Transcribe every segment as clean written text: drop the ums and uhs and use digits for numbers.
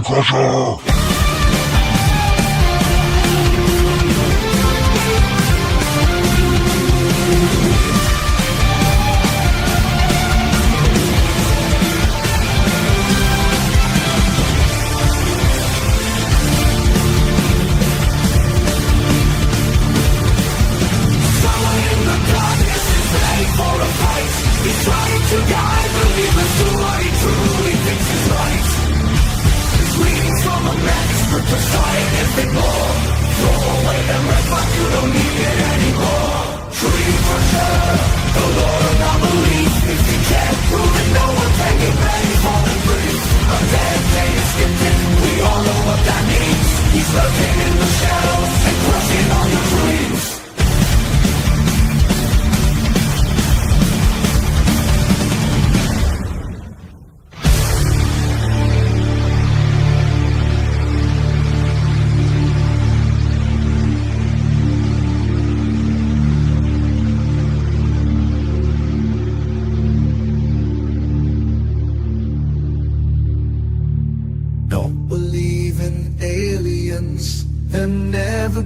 Dream Crusher! He's trying to guide believers to what he truly thinks is right. His readings from a manuscript of scientific law. Throw away the red book, you don't need it anymore. Dream Crusher, the Lord of non-belief. If you can't prove it, no one can get ready for the brief. A dead day is skipping, we all know what that means. He's lurking in the shadows and crushing all your dreams.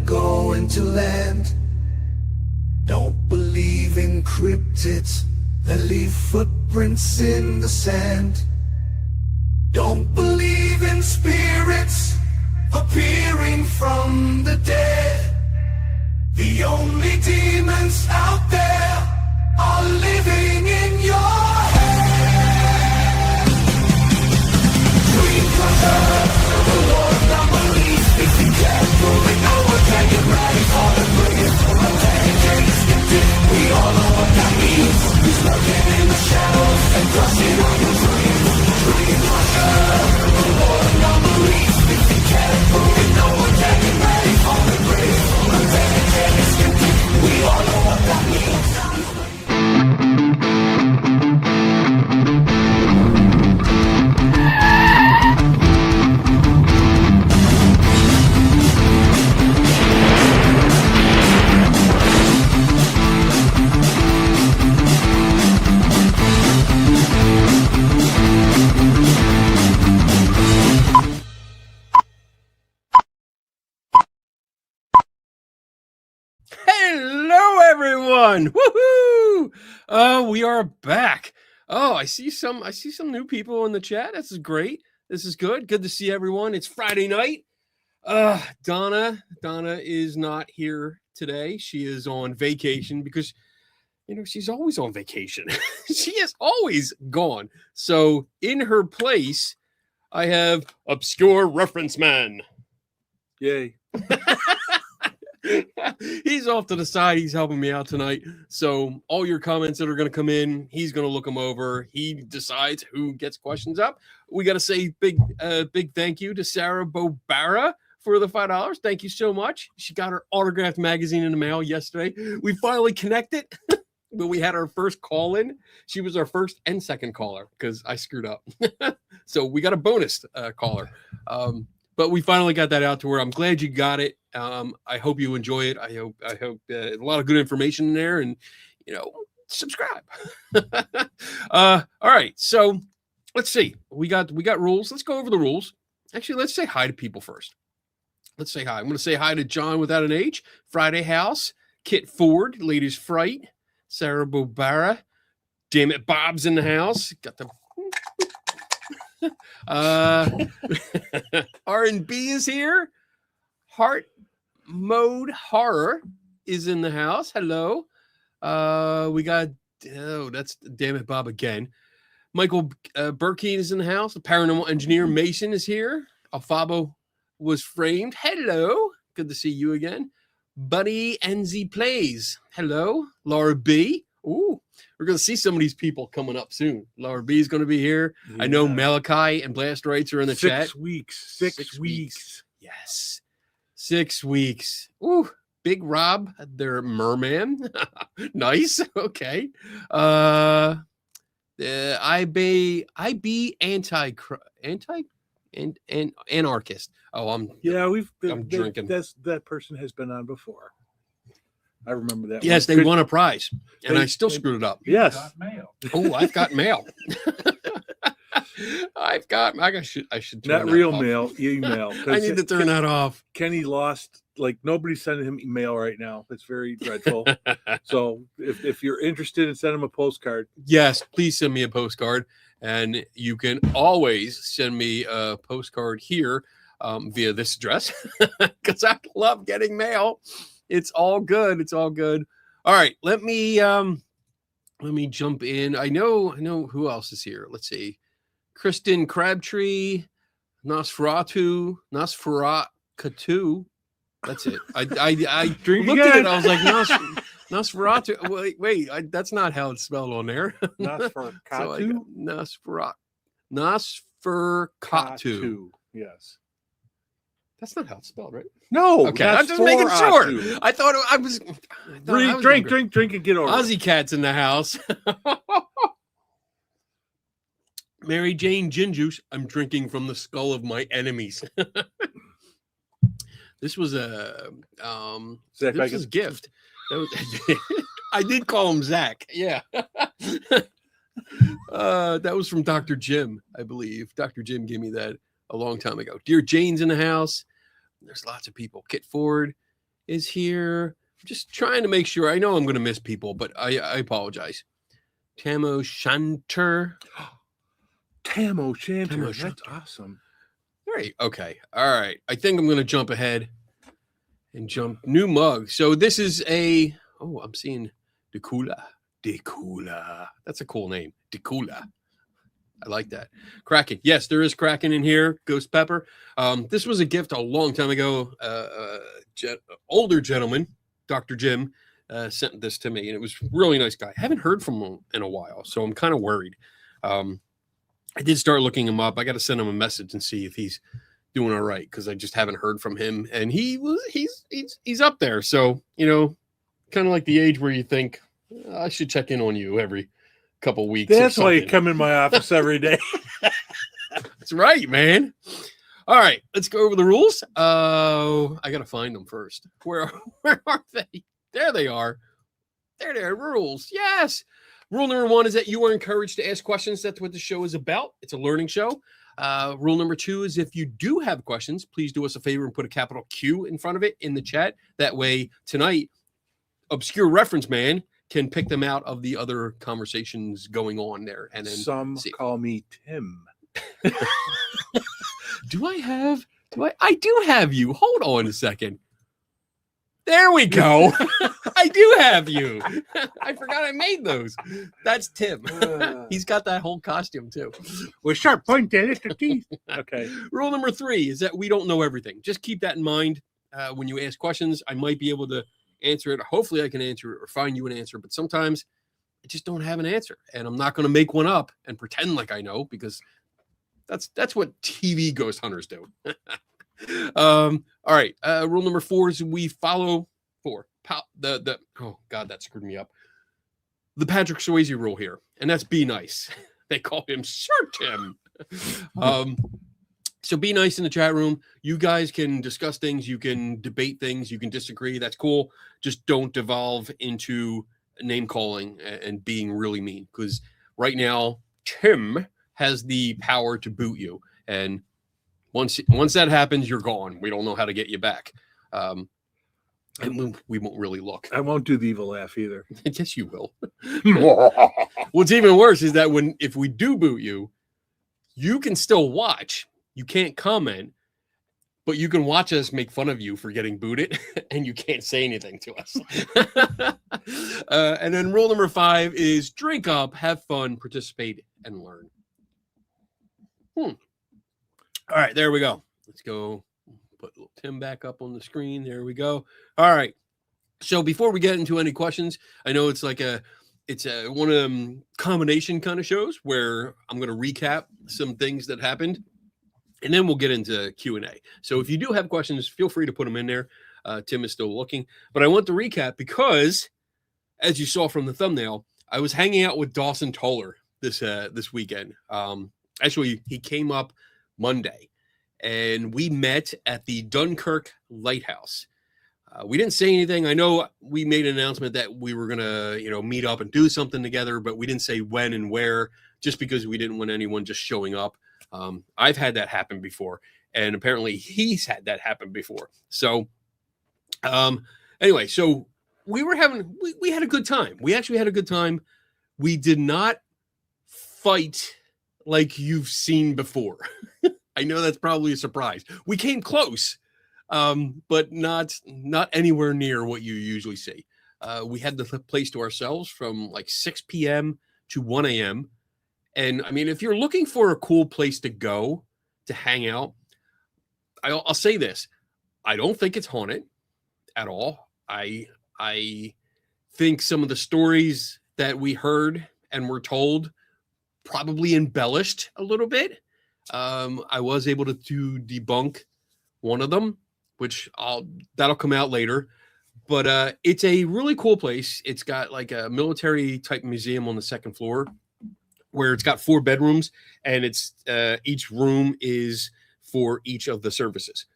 Going to land. Don't believe in cryptids that leave footprints in the sand. Don't believe in spirits appearing from the dead. The only demons out there are living in your head. Dream Crusher, the Lord of non-belief. If you can't prove it, no one can get ready for the brief. A dead skeptic, we all know what that means. He's lurking in the shadows and crushing all your dreams. Dream Crusher, the Lord of non-belief. If you can't prove it, no one can get ready for the brief. A dead skeptic, we all know what that means. Hello, everyone! Woohoo! We are back. Oh, I see some new people in the chat. This is great. This is good. Good to see everyone. It's Friday night. Donna is not here today. She is on vacation because, she's always on vacation. She is always gone. So in her place, I have Obscure Reference Man. Yay. He's off to the side. He's helping me out tonight. So all your comments that are going to come in, he's going to look them over. He decides who gets questions up. We got to say big thank you to Sarah Bobara for the $5. Thank you so much. She got her autographed magazine in the mail yesterday. We finally connected, but we had our first call in. She was our first and second caller because I screwed up. So we got a bonus caller. But we finally got that out to her. I'm glad you got it. I hope you enjoy it. I hope a lot of good information in there, and subscribe. All right, so let's see. We got rules. Let's go over the rules. Actually, let's say hi to people first. Let's say hi. I'm going to say hi to John without an H, Friday House, Kit Ford, Ladies Fright, Sarah Bobara. Damn it, Bob's in the house. Got the R&B is here. Heart Mode Horror is in the house. Hello. We got that's Damn It Bob again. Michael Burkeen is in the house. The paranormal engineer Mason is here. Alfabo was framed. Hello. Good to see you again. Buddy NZ Plays. Hello. Laura B. Ooh. We're going to see some of these people coming up soon. Laura B is going to be here. Yeah. I know Malachi and Blast Rights are in the chat. 6 weeks. 6 weeks. Yes. 6 weeks. Ooh. Big Rob, their merman. Nice. Okay. IB anarchist. Oh, I'm drinking. That person has been on before. I remember that. Yes, they won a prize, and I still screwed it up. Yes. Oh, I've got mail. I should turn Not that real off. mail, email. I need to turn that off. Kenny lost, like, nobody's sending him email right now. It's very dreadful. So if you're interested in sending him a postcard, Yes, please send me a postcard. And you can always send me a postcard here via this address because I love getting mail. It's all good. It's all good. All right, let me jump in. I know who else is here. Let's see. Kristen Crabtree, Nosferatu. That's it. I Drink looked at again. it. I was like, Nosferatu. Wait, that's not how it's spelled on there. Nosferatu. Nosferatu. Yes. That's not how it's spelled, right? No. Okay, I'm just making sure. Nosferatu. I thought I was. Drink, and get over it. Ozzy Cat's in the house. Mary Jane Gin Juice. I'm drinking from the skull of my enemies. This was a Zach, this was a gift. That was, I did call him Zach. Yeah. That was from Dr. Jim, I believe. Dr. Jim gave me that a long time ago. Dear Jane's in the house. There's lots of people. Kit Ford is here. I'm just trying to make sure. I know I'm going to miss people, but I apologize. Tamo Shanter. Tamo Shanter. Tamo That's Shanter. awesome. Great. Okay. All right. I think I'm going to jump ahead and jump new mug. So this is I'm seeing Decula. That's a cool name. Decula. I like that. Kraken. Yes, there is Kraken in here. Ghost Pepper. This was a gift a long time ago. Older gentleman, Dr. Jim, sent this to me, and it was a really nice guy. I haven't heard from him in a while, so I'm kind of worried. I did start looking him up. I got to send him a message and see if he's doing all right, because I just haven't heard from him, and he's up there. So, kind of like the age where you think I should check in on you every couple weeks. That's why you come in my office every day. That's right, man. All right, let's go over the rules. I got to find them first. Where are they? There they are. There, rules. Yes. Rule number 1 is that you are encouraged to ask questions. That's what the show is about. It's a learning show. Rule number 2 is if you do have questions, please do us a favor and put a capital Q in front of it in the chat. That way, tonight, Obscure Reference Man can pick them out of the other conversations going on there. And then some call me Tim. I do have you. Hold on a second. There we go. I do have you. I forgot I made those. That's Tim. He's got that whole costume too. With sharp pointed little teeth. Okay. Rule number 3 is that we don't know everything. Just keep that in mind when you ask questions. I might be able to answer it. Hopefully I can answer it or find you an answer, but sometimes I just don't have an answer, and I'm not going to make one up and pretend like I know, because that's what TV ghost hunters do. All right. Rule number 4 is we follow oh God, that screwed me up. The Patrick Swayze rule here, and that's be nice. They call him Sir Tim. So be nice in the chat room. You guys can discuss things. You can debate things. You can disagree. That's cool. Just don't devolve into name calling and being really mean, because right now Tim has the power to boot you, and once that happens, you're gone. We don't know how to get you back. And we won't really look. I won't do the evil laugh either. Yes, you will. What's even worse is that if we do boot you, you can still watch. You can't comment, but you can watch us make fun of you for getting booted, and you can't say anything to us. And then rule number 5 is drink up, have fun, participate, and learn. All right, there we go. Let's go put little Tim back up on the screen. There we go. All right. So before we get into any questions, I know it's one of them combination kind of shows where I'm going to recap some things that happened, and then we'll get into Q&A. So if you do have questions, feel free to put them in there. Tim is still looking, but I want to recap because, as you saw from the thumbnail, I was hanging out with Dawson Toller this weekend. Actually, he came up Monday, and we met at the Dunkirk Lighthouse. We didn't say anything. I know we made an announcement that we were going to, meet up and do something together, but we didn't say when and where, just because we didn't want anyone just showing up. I've had that happen before, and apparently he's had that happen before. So anyway, so we had a good time. We actually had a good time. We did not fight like you've seen before. I know that's probably a surprise. We came close, but not anywhere near what you usually see. We had the place to ourselves from like 6 p.m. to 1 a.m. And I mean, if you're looking for a cool place to go to hang out, I'll say this. I don't think it's haunted at all. I think some of the stories that we heard and were told probably embellished a little bit. I was able to debunk one of them, which that'll come out later. But it's a really cool place. It's got like a military type museum on the second floor, where it's got 4 bedrooms, and it's each room is for each of the services.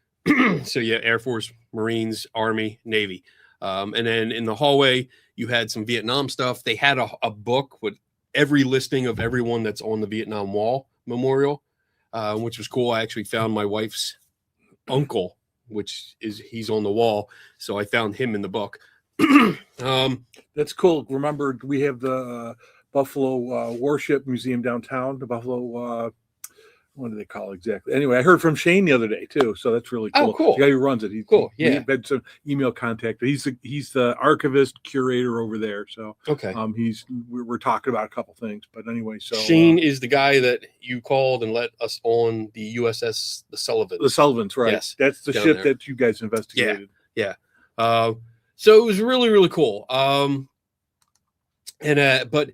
So yeah, Air Force, Marines, Army, Navy. And then in the hallway, you had some Vietnam stuff. They had a book with every listing of everyone that's on the Vietnam Wall Memorial, which was cool. I actually found my wife's uncle, he's on the wall. So I found him in the book. That's cool. Remember, we have the Buffalo Warship Museum downtown, the Buffalo, what do they call it exactly? Anyway, I heard from Shane the other day too, so that's really cool. Oh, cool. The guy who runs it. Cool. Yeah. We had some email contact. He's the archivist curator over there. So okay. We're talking about a couple things, but anyway, so Shane is the guy that you called and let us on the USS the Sullivan. The Sullivans, right? Yes, that's the ship that you guys investigated. Yeah. So it was really, really cool. But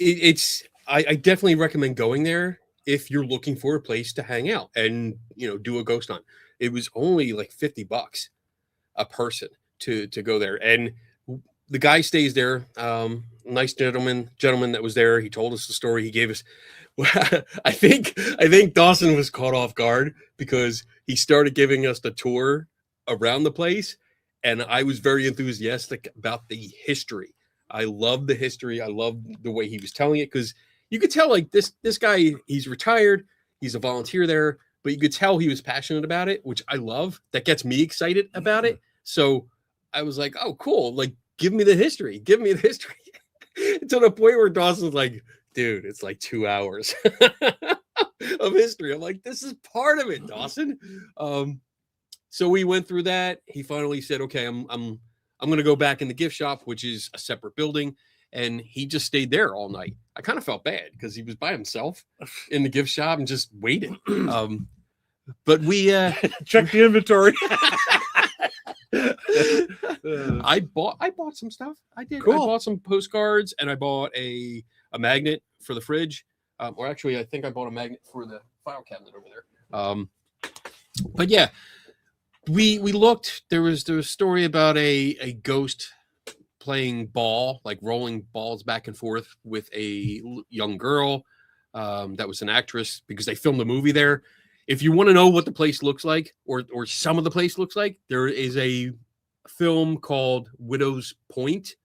it's I definitely recommend going there if you're looking for a place to hang out and do a ghost hunt. It was only like $50 a person to go there, and the guy stays there. Nice gentleman that was there. He told us the story. He gave us. I think Dawson was caught off guard because he started giving us the tour around the place, and I was very enthusiastic about the history. I love the history. I love the way he was telling it, because you could tell like this guy, he's retired. He's a volunteer there, but you could tell he was passionate about it, which I love. That gets me excited about it. So I was like, oh, cool. Like, give me the history. Give me the history. To the point where Dawson's like, dude, it's like 2 hours of history. I'm like, this is part of it, Dawson. So we went through that. He finally said, okay, I'm going to go back in the gift shop, which is a separate building. And he just stayed there all night. I kind of felt bad because he was by himself in the gift shop and just waited. But we check the inventory. I bought some stuff. I did. Cool. I bought some postcards, and I bought a magnet for the fridge. Or actually, I think I bought a magnet for the file cabinet over there. But yeah, we looked. There was a story about a ghost playing ball, like rolling balls back and forth with a young girl that was an actress, because they filmed a movie there. If you want to know what the place looks like, or some of the place looks like, there is a film called Widow's Point.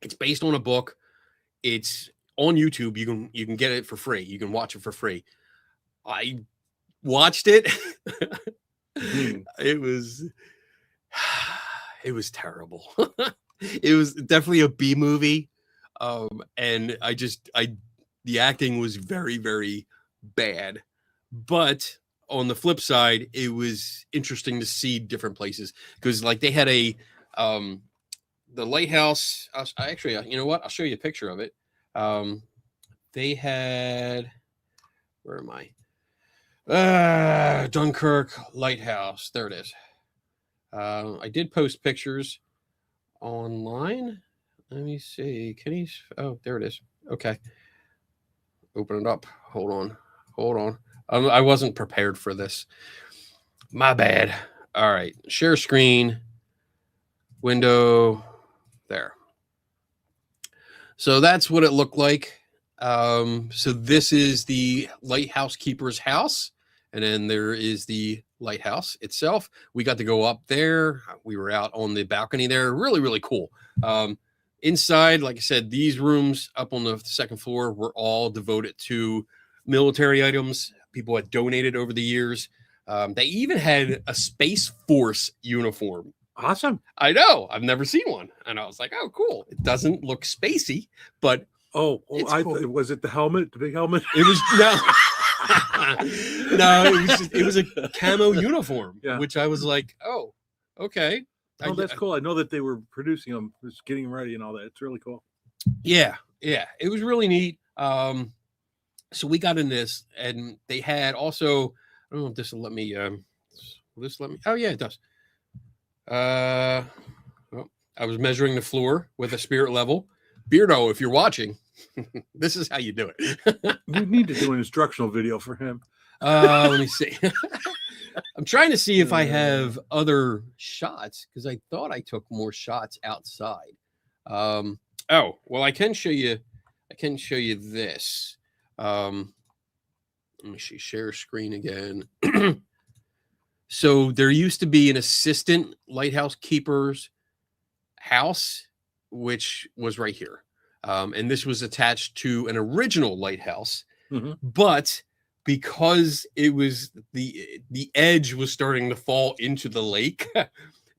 It's based on a book. It's on YouTube. You can get it for free. You can watch it for free. I watched it. It was terrible. It was definitely a B movie. And the acting was very, very bad. But on the flip side, it was interesting to see different places, because like they had the lighthouse. Actually, you know what? I'll show you a picture of it. They had, where am I? Dunkirk Lighthouse. There it is. I did post pictures online. Let me see. Oh, there it is. Okay. Open it up. Hold on. I wasn't prepared for this. My bad. All right. Share screen. Window. There. So that's what it looked like. So this is the lighthouse keeper's house. And then there is the lighthouse itself. We got to go up there. We were out on the balcony there. Really, really cool. Inside, like I said, these rooms up on the second floor were all devoted to military items people had donated over the years. They even had a Space Force uniform. Awesome. I know. I've never seen one. And I was like, oh, cool. It doesn't look spacey, but cool. Was it the helmet, the big helmet? it was no, it was a camo uniform, which I was like, oh, okay. Oh, that's cool. I know that they were producing them, just getting them ready and all that. It's really cool. Yeah. It was really neat. So we got in this, and they had also, I don't know if this will let me, will this let me? Oh yeah, it does. Well, I was measuring the floor with a spirit level. Beardo, if you're watching, this is how you do it. You need to do an instructional video for him. Let me see. I'm trying to see if I have other shots, because I thought I took more shots outside. Oh, well, I can show you this. Let me see, share screen again. So there used to be an assistant lighthouse keeper's house, which was right here. And this was attached to an original lighthouse, but because it was the edge was starting to fall into the lake,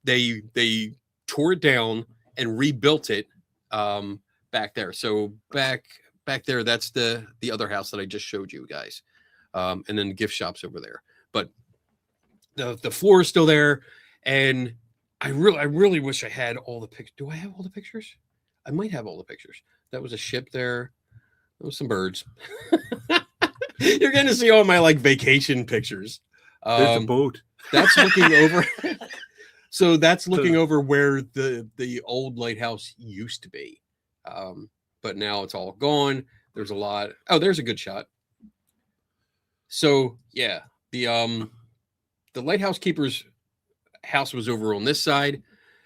they tore it down and rebuilt it back there. So back there, that's the other house that I just showed you guys. And then the gift shop's over there. But the floor is still there, and I really wish I had all the pictures. Do I have all the pictures? I might have all the pictures. That was a ship there. There was some birds. You're going to see all my like vacation pictures. There's a boat. That's looking over. So that's looking over where the old lighthouse used to be. But now it's all gone. There's a lot. Oh, there's a good shot. So yeah, the lighthouse keeper's house was over on this side,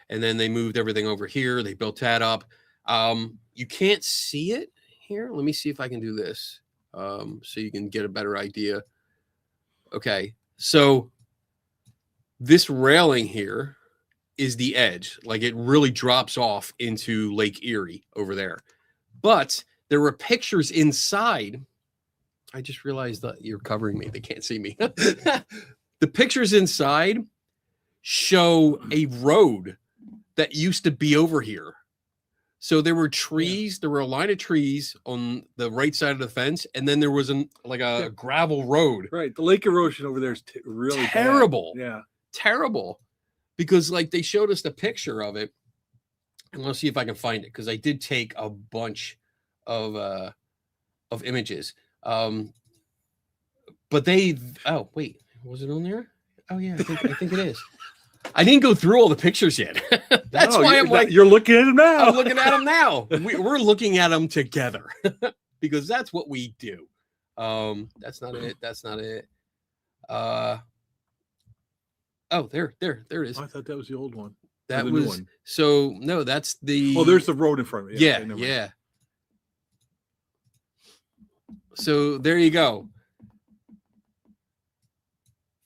and then they moved everything over here. They built that up. You can't see it here. Let me see if I can do this, so you can get a better idea. Okay, so this railing here is the edge. Like, it really drops off into Lake Erie over there. But there were pictures inside. I just realized that you're covering me. They can't see me. The pictures inside show a road that used to be over here. So there were trees. There were a line of trees on the right side of the fence, and then there was a gravel road. Right. The lake erosion over there is really terrible. Bad. Yeah. Terrible. Because like they showed us the picture of it. And let's see if I can find it, because I did take a bunch of images. But oh wait, was it on there? Oh yeah, I think it is. I didn't go through all the pictures yet. That's why I'm like, you're looking at them now. I'm looking at them now. We're looking at them together because that's what we do. That's not it. That's not it. Oh, there it is. Oh, I thought that was the old one. That was one. So no, that's the. Oh, there's the road in front of it. Yeah, yeah. So there you go.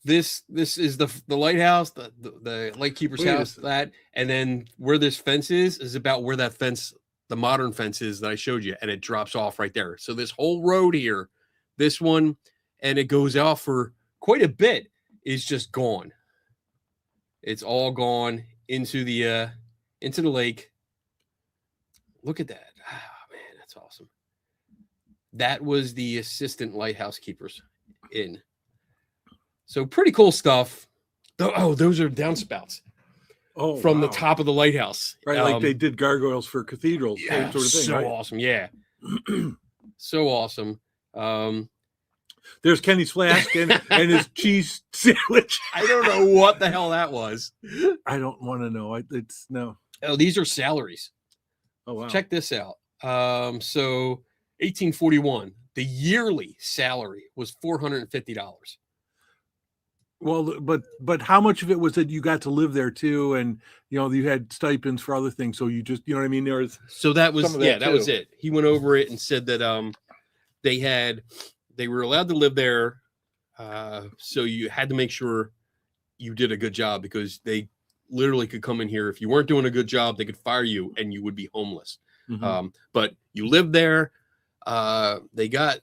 This is the lighthouse, the lake keeper's house, and then where this fence is about where that fence, the modern fence is that I showed you, and it drops off right there. So this whole road here, this one, and it goes out for quite a bit, is just gone. It's all gone into the lake. Look at that. Oh, man, that's awesome. That was the assistant lighthouse keeper's inn. So pretty cool stuff. Oh, those are downspouts. Oh, from the top of the lighthouse. Right, like they did gargoyles for cathedrals. Yeah, sort of thing, so right? awesome. Yeah. So awesome. There's Kenny's flask and his cheese sandwich. I don't know what the hell that was. I don't want to know. It's no. Oh, these are salaries. Oh, wow. Check this out. So 1841, the yearly salary was $450. Well, but how much of it was that you got to live there too, and you had stipends for other things, so you just what I mean. There was that was it. He went over it and said that they were allowed to live there, so you had to make sure you did a good job, because they literally could come in here. If you weren't doing a good job, they could fire you and you would be homeless. But you lived there. They got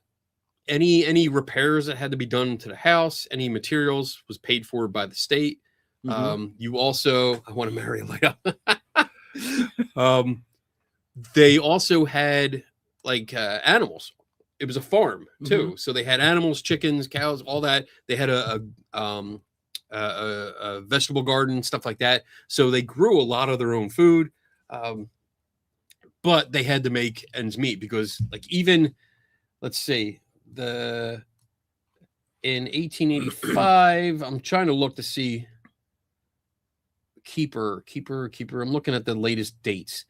any repairs that had to be done to the house, any materials was paid for by the state. You also, I want to marry Leia. They also had like animals. It was a farm too, so they had animals, chickens, cows, all that. They had a vegetable garden, stuff like that. So they grew a lot of their own food, but they had to make ends meet, because like, even let's see, in 1885, I'm trying to look to see keeper. I'm looking at the latest dates.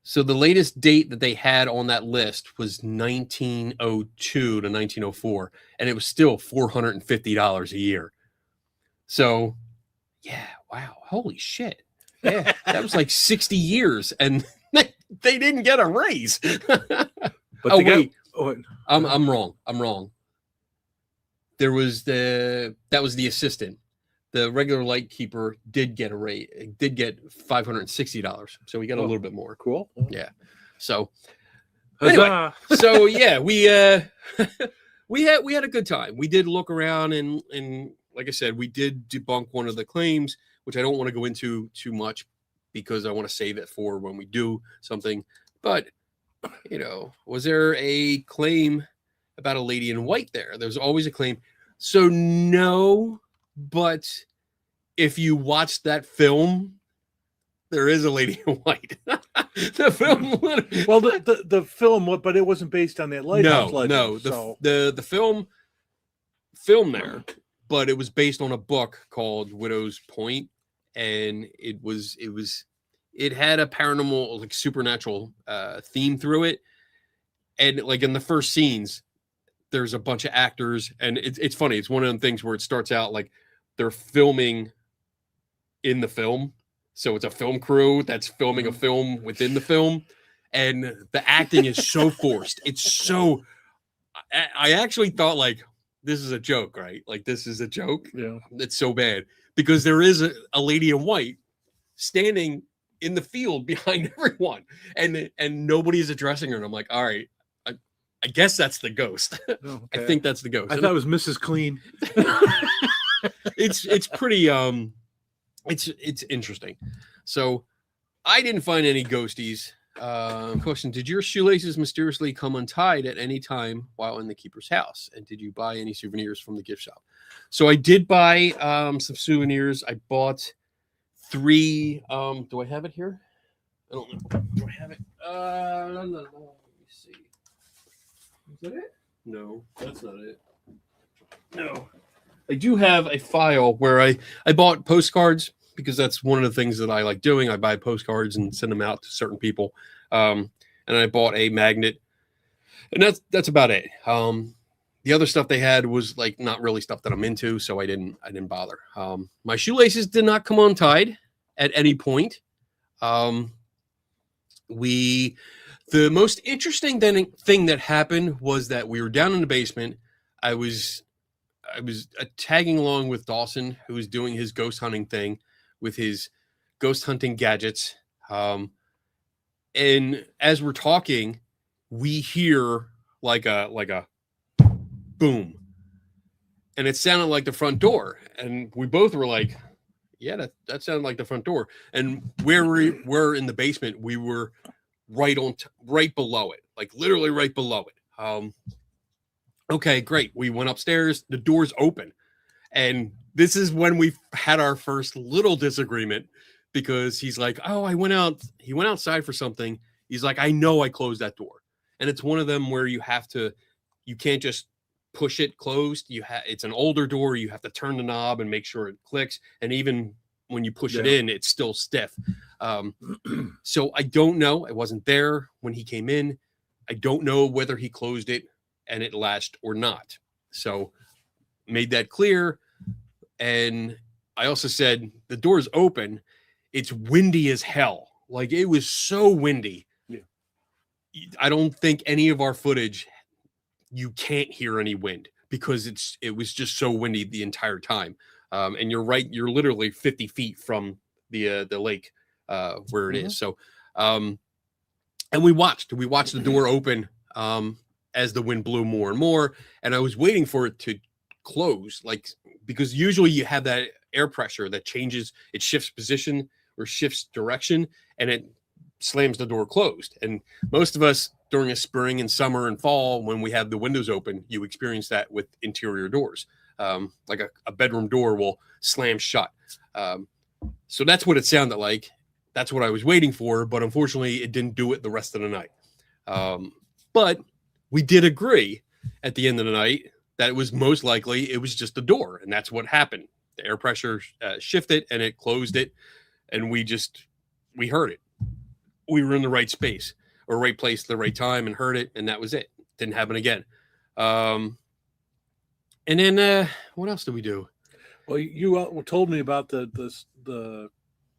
So the latest date that they had on that list was 1902 to 1904, and it was still $450 a year. So, yeah, wow, holy shit. Yeah, that was like 60 years, and they didn't get a raise. But wait, I'm wrong. That was the assistant. The regular light keeper did get a raise. Did get $560, so we got a little bit more. Cool. Yeah. So anyway, so yeah, we had a good time. We did look around, and like I said, we did debunk one of the claims, which I don't want to go into too much, because I want to save it for when we do something. But was there a claim about a lady in white there? There's always a claim. So no. But if you watch that film, there is a lady in white. The film, well, the film, but it wasn't based on that lighthouse. No. The film there, but it was based on a book called Widow's Point, and it had a paranormal, like supernatural theme through it, and like in the first scenes, there's a bunch of actors, and it's funny. It's one of them things where it starts out like they're filming in the film. So it's a film crew that's filming a film within the film. And the acting is so forced. It's so, I actually thought like, this is a joke, right? Like, this is a joke. Yeah. It's so bad, because there is a lady in white standing in the field behind everyone, and nobody's addressing her. And I'm like, all right, I guess that's the ghost. Okay. I think that's the ghost. I thought it was Mrs. Clean. It's pretty it's interesting. So I didn't find any ghosties. Question: did your shoelaces mysteriously come untied at any time while in the keeper's house? And did you buy any souvenirs from the gift shop? So I did buy some souvenirs. I bought 3. Do I have it here? I don't know. Do I have it? No. Let me see. Is that it? No, that's not it. No. I do have a file where I bought postcards, because that's one of the things that I like doing. I buy postcards and send them out to certain people. And I bought a magnet, and that's about it. The other stuff they had was like not really stuff that I'm into, so I didn't bother. My shoelaces did not come untied at any point. The most interesting thing that happened was that we were down in the basement. I was tagging along with Dawson, who was doing his ghost hunting thing with his ghost hunting gadgets. And as we're talking, we hear like a boom, and it sounded like the front door. And we both were like, yeah, that sounded like the front door. And where we were in the basement, we were right below it, like literally right below it. Okay, great. We went upstairs. The door's open. And this is when we had our first little disagreement, because he's like, oh, he went outside for something. He's like, I know I closed that door. And it's one of them where you can't just push it closed. It's an older door. You have to turn the knob and make sure it clicks. And even when you push it in, it's still stiff. So I don't know. I wasn't there when he came in. I don't know whether he closed it and it latched or not. So made that clear. And I also said, the door's open. It's windy as hell. Like, it was so windy. Yeah. I don't think any of our footage, you can't hear any wind, because it was just so windy the entire time. and you're right. You're literally 50 feet from the lake where it is. So, and we watched the door open as the wind blew more and more, and I was waiting for it to close, like, because usually you have that air pressure that changes, it shifts position or shifts direction, and it slams the door closed. And most of us during a spring and summer and fall, when we have the windows open, you experience that with interior doors. Like a bedroom door will slam shut. So that's what it sounded like. That's what I was waiting for, but unfortunately it didn't do it the rest of the night. But we did agree at the end of the night that it was most likely it was just a door, and that's what happened. The air pressure shifted and it closed it, and we heard it. We were in the right space or right place at the right time and heard it, and that was it. Didn't happen again. And then what else did we do? Well, you told me about the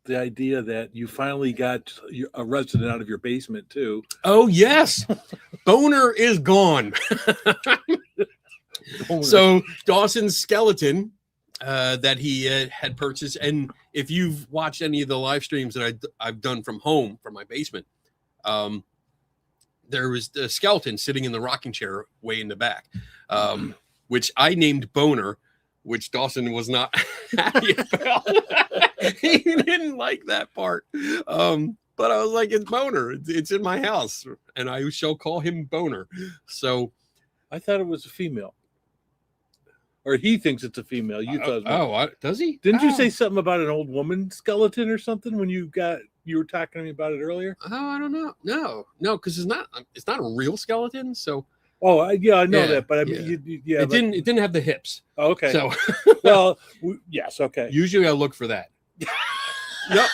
idea that you finally got a resident out of your basement too. Oh yes, Boner is gone. So Dawson's skeleton that he had purchased, and if you've watched any of the live streams that I've done from home, from my basement, there was the skeleton sitting in the rocking chair way in the back, which I named Boner, which Dawson was not happy about. He didn't like that part. But I was like, it's Boner. It's in my house, and I shall call him Boner. So I thought it was a female. Or he thinks it's a female. You thought does he? Didn't you say something about an old woman skeleton or something when you were talking to me about it earlier? Oh, I don't know. No, because it's not a real skeleton. So I know that, but I mean, it didn't have the hips. Oh, okay. So well, yes, okay. Usually I look for that. Yep.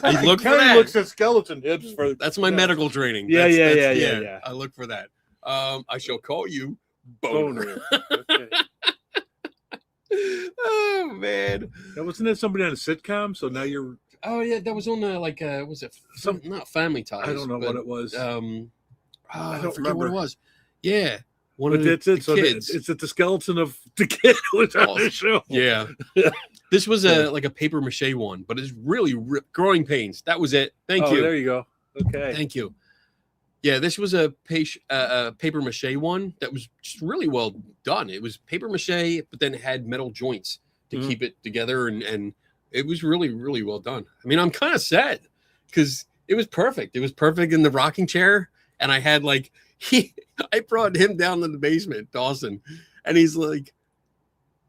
I look for Kenny that. looks at skeleton hips for that's my medical training. Yeah. I look for that. I shall call you Boner. Okay. Oh man, now wasn't that somebody on a sitcom? So now you're. Oh yeah, that was on was it not Family Ties? I don't know what it was. I don't remember what it was. Yeah, that's it. So kids. It's the skeleton of the kid who was on the show. Yeah, this was like a paper mache one, but it's really growing pains. That was it. Thank you. There you go. Okay. Thank you. Yeah, this was a paper mache one that was just really well done. It was paper mache, but then it had metal joints to keep it together, and it was really, really well done. I mean, I'm kind of sad because it was perfect. It was perfect in the rocking chair, and I had I brought him down to the basement, Dawson, and he's like,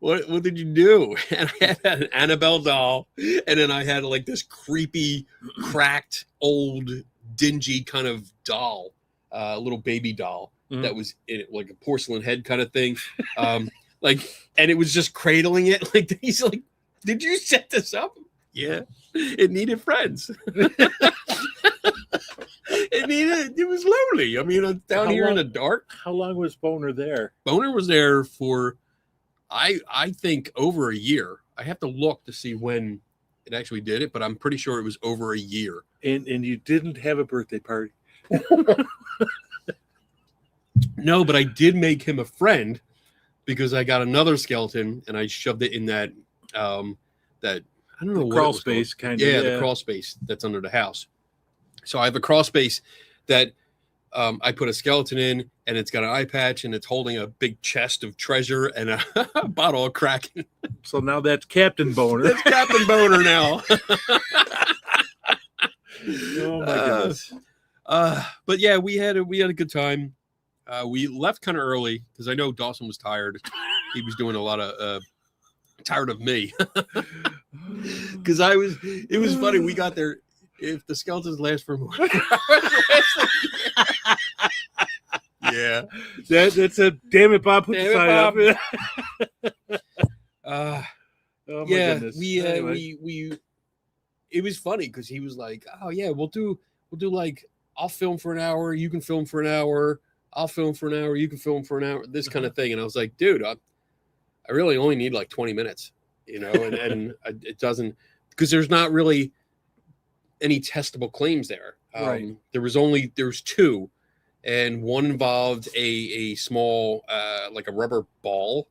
What did you do? And I had an Annabelle doll, and then I had like this creepy, cracked, old, dingy kind of doll, little baby doll that was in it, like a porcelain head kind of thing. And it was just cradling it. Like he's like, "Did you set this up?" Yeah, it needed friends. It was lonely. I mean, down here in the dark. How long was Boner there? Boner was there for, I think, over a year. I have to look to see when it actually did it, but I'm pretty sure it was over a year. And you didn't have a birthday party. No, but I did make him a friend because I got another skeleton and I shoved it in that that I don't know what crawl space kind of. Yeah, the crawl space that's under the house. So I have a crawl space that I put a skeleton in, and it's got an eye patch, and it's holding a big chest of treasure and a bottle of Kraken. So now that's Captain Boner. That's Captain Boner now. Oh my goodness. But yeah, we had a good time. We left kind of early because I know Dawson was tired. He was doing a lot of tired of me. Because it was funny. We got there. If the skeletons last for more. Yeah. That's a damn it, Bob. Put the sign up. Oh my goodness. We it was funny because he was like, "Oh yeah, we'll do like, I'll film for an hour, you can film for an hour, I'll film for an hour, you can film for an hour," this kind of thing. And I was like, dude, I really only need like 20 minutes, you know, and it doesn't, because there's not really any testable claims there. Right. There's two, and one involved a small like a rubber ball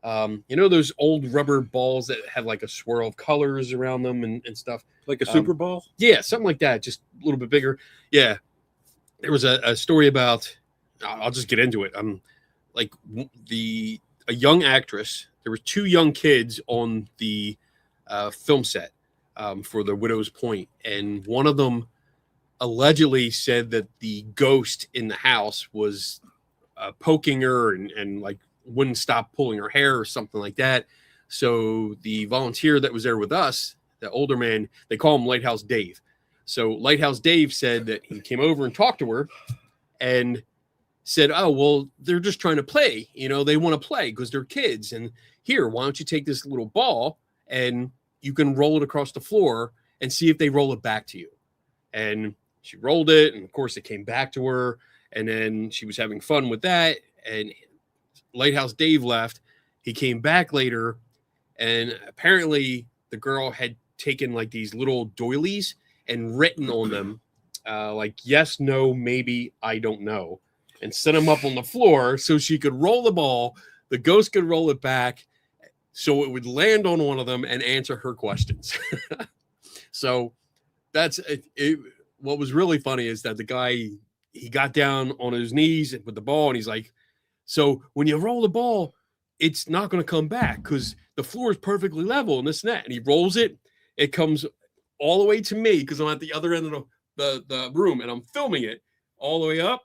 You know those old rubber balls that have like a swirl of colors around them and stuff? Like a Super Ball? Yeah, something like that, just a little bit bigger. Yeah. There was a story about, I'll just get into it. Like a young actress, there were two young kids on the film set for The Widow's Point, and one of them allegedly said that the ghost in the house was poking her and like wouldn't stop pulling her hair or something like that. So the volunteer that was there with us, the older man, they call him Lighthouse Dave. So Lighthouse Dave said that he came over and talked to her and said, oh, well, they're just trying to play. You know, they want to play because they're kids. And here, why don't you take this little ball and you can roll it across the floor and see if they roll it back to you. And she rolled it. And of course, it came back to her. And then she was having fun with that. And Lighthouse Dave left. He came back later. And apparently the girl had taken like these little doilies and written on them like yes, no, maybe, I don't know, and set them up on the floor so she could roll the ball. The ghost could roll it back so it would land on one of them and answer her questions. So that's it. What was really funny is that the guy, he got down on his knees with the ball and he's like, so when you roll the ball, it's not going to come back because the floor is perfectly level and this and that. And he rolls it. It comes all the way to me because I'm at the other end of the room and I'm filming it all the way up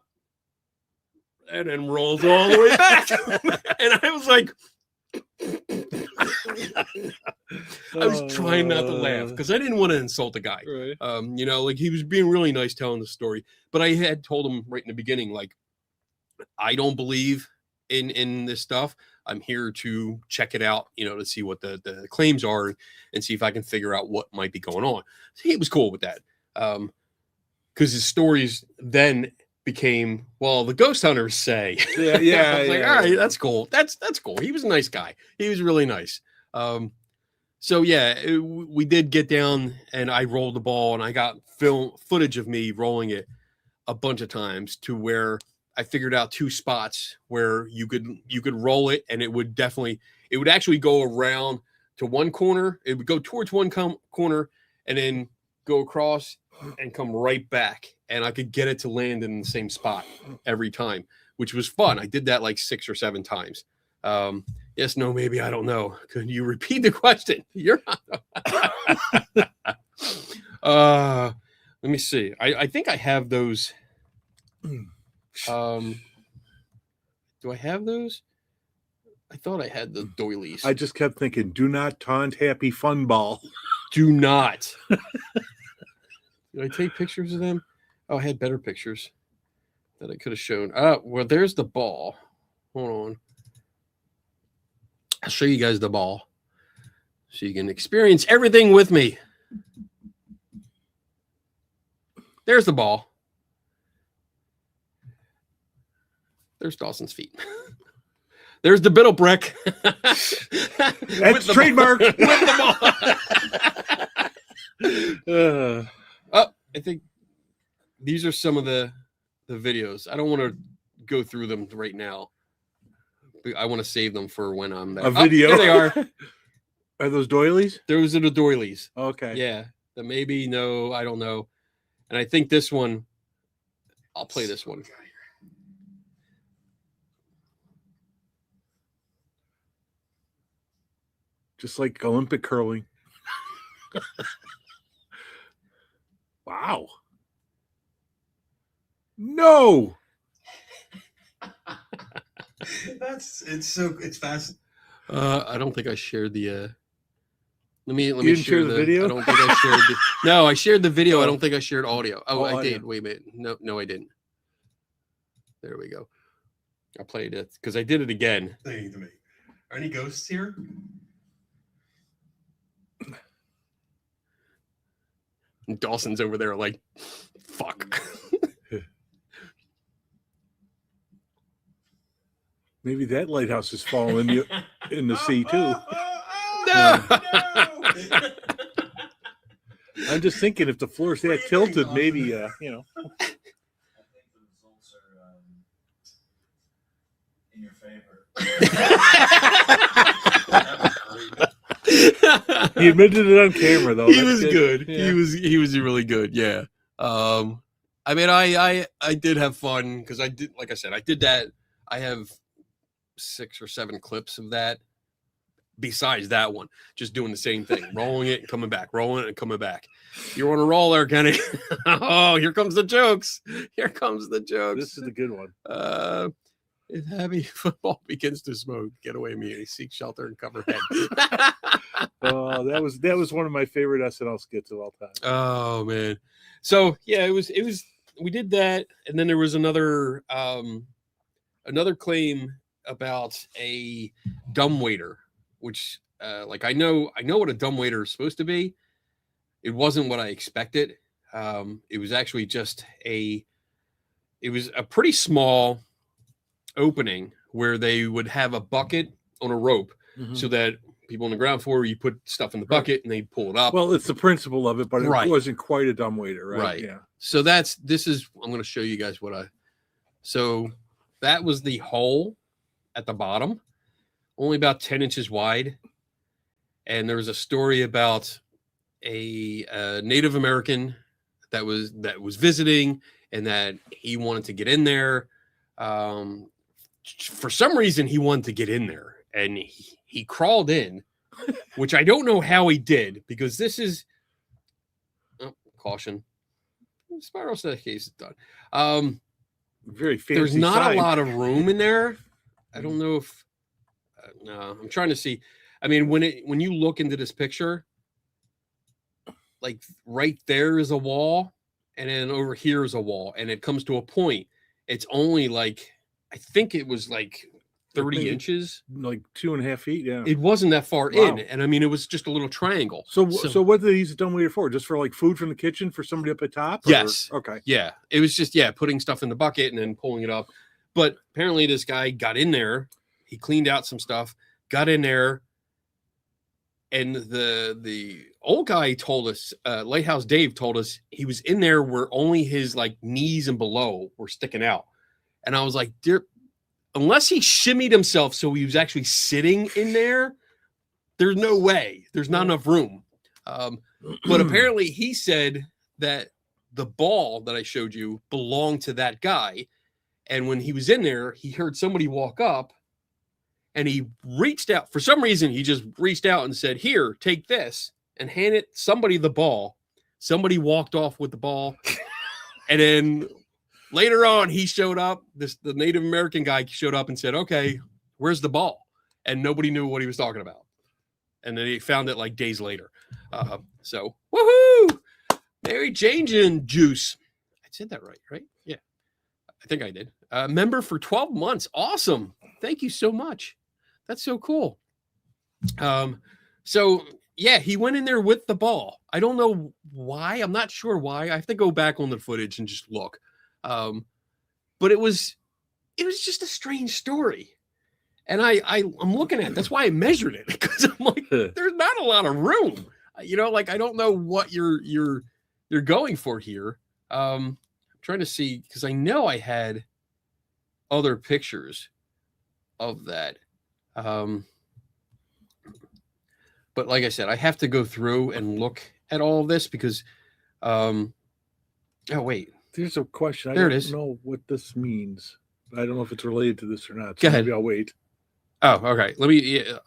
and then rolls all the way back. And I was like, I was trying not to laugh because I didn't want to insult the guy. Right. You know, like he was being really nice telling the story, but I had told him right in the beginning, like, I don't believe in this stuff. I'm here to check it out, you know, to see what the claims are and see if I can figure out what might be going on. So he was cool with that. Because his stories then became, well, the ghost hunters say. Yeah. I was like, all right, that's cool. That's cool. He was a nice guy. He was really nice. So yeah, we did get down and I rolled the ball and I got footage of me rolling it a bunch of times to where I figured out two spots where you could roll it and it would actually go around to one corner. It would go towards one corner and then go across and come right back. And I could get it to land in the same spot every time, which was fun. I did that like 6 or 7 times. Yes, no, maybe, I don't know. Could you repeat the question? You're let me see. I think I have those. Do I have those? I thought I had the doilies. I just kept thinking, do not taunt Happy Fun Ball. Do not. Did I take pictures of them? Oh, I had better pictures that I could have shown. Well, there's the ball. Hold on. I'll show you guys the ball so you can experience everything with me. There's the ball. There's Dawson's feet. There's the biddle brick. That's trademark. With the ball. I think these are some of the videos. I don't want to go through them right now. I want to save them for when I'm there. A video. There they are. Are those doilies? Those are the doilies. Okay. Yeah. The maybe, no, I don't know. And I think this one, I'll play this one. Just like Olympic curling. Wow. No. It's fast. I don't think I shared the let me didn't share the video? I don't think I shared no, I shared the video. Oh. I don't think I shared audio. Oh, I audio. did. Wait a minute. No, I didn't. There we go. I played it because I did it again. Thing to me. Are any ghosts here? And Dawson's over there like, fuck. Maybe that lighthouse is falling in the sea too. No. I'm just thinking if the floor's that tilted, maybe you know. I think the results are in your favor. He admitted it on camera, though. He That's was good. Yeah. He was really good. Yeah. I mean, I did have fun because I did, like I said, I did that. I have 6 or 7 clips of that. Besides that one, just doing the same thing, rolling it and coming back, rolling it and coming back. You're on a roll there, Kenny. Oh, here comes the jokes. Here comes the jokes. This is a good one. If heavy football begins to smoke, get away immediately. Seek shelter and cover head. Oh, that was one of my favorite SNL skits of all time. Oh man. So yeah, it was we did that, and then there was another claim about a dumbwaiter, which like I know what a dumbwaiter is supposed to be. It wasn't what I expected. It was actually just it was a pretty small opening where they would have a bucket on a rope so that people on the ground floor, you put stuff in the bucket and they pull it up. Well, it's the principle of it, but it Right. wasn't quite a dumbwaiter, right? Right. Yeah. So I'm going to show you guys so that was the hole at the bottom, only about 10 inches wide. And there was a story about a Native American that was visiting, and that he wanted to get in there. For some reason, he wanted to get in there, and he crawled in, which I don't know how he did, because this is caution. Spiral staircase is done. Very fancy. There's not sign. a lot of room in there. I don't know if no, I'm trying to see. I mean, when you look into this picture, like right there is a wall, and then over here is a wall, and it comes to a point. It's only like, I think it was like 30 Maybe inches. like 2.5 feet. Yeah. It wasn't that far Wow. in, and I mean, it was just a little triangle. So what did they use a dumbwaiter for? Just for like food from the kitchen for somebody up at top? Yes. Okay. Yeah, it was just putting stuff in the bucket and then pulling it up. But apparently, this guy got in there. He cleaned out some stuff, got in there, and the old guy told us, Lighthouse Dave told us, he was in there where only his like knees and below were sticking out. And I was like, unless he shimmied himself so he was actually sitting in there, there's no way. There's not enough room. But apparently he said that the ball that I showed you belonged to that guy. And when he was in there, he heard somebody walk up, and he reached out. For some reason, he just reached out and said, "Here, take this," and handed somebody the ball. Somebody walked off with the ball. And then later on, he showed up. The Native American guy showed up and said, "Okay, where's the ball?" And nobody knew what he was talking about. And then he found it like days later. So, woohoo! Mary Jane and Juice. I said that right? Yeah, I think I did. Member for 12 months. Awesome. Thank you so much. That's so cool. So yeah, he went in there with the ball. I don't know why. I'm not sure why. I have to go back on the footage and just look. But it was just a strange story. And I'm looking at it. That's why I measured it, because I'm like, there's not a lot of room. Like I don't know what you're going for here. I'm trying to see, because I know I had other pictures of that. But like I said, I have to go through and look at all of this because oh wait. There's a question. There I it don't is. know what this means. I don't know if it's related to this or not. Go ahead. Maybe I'll wait. Oh, okay.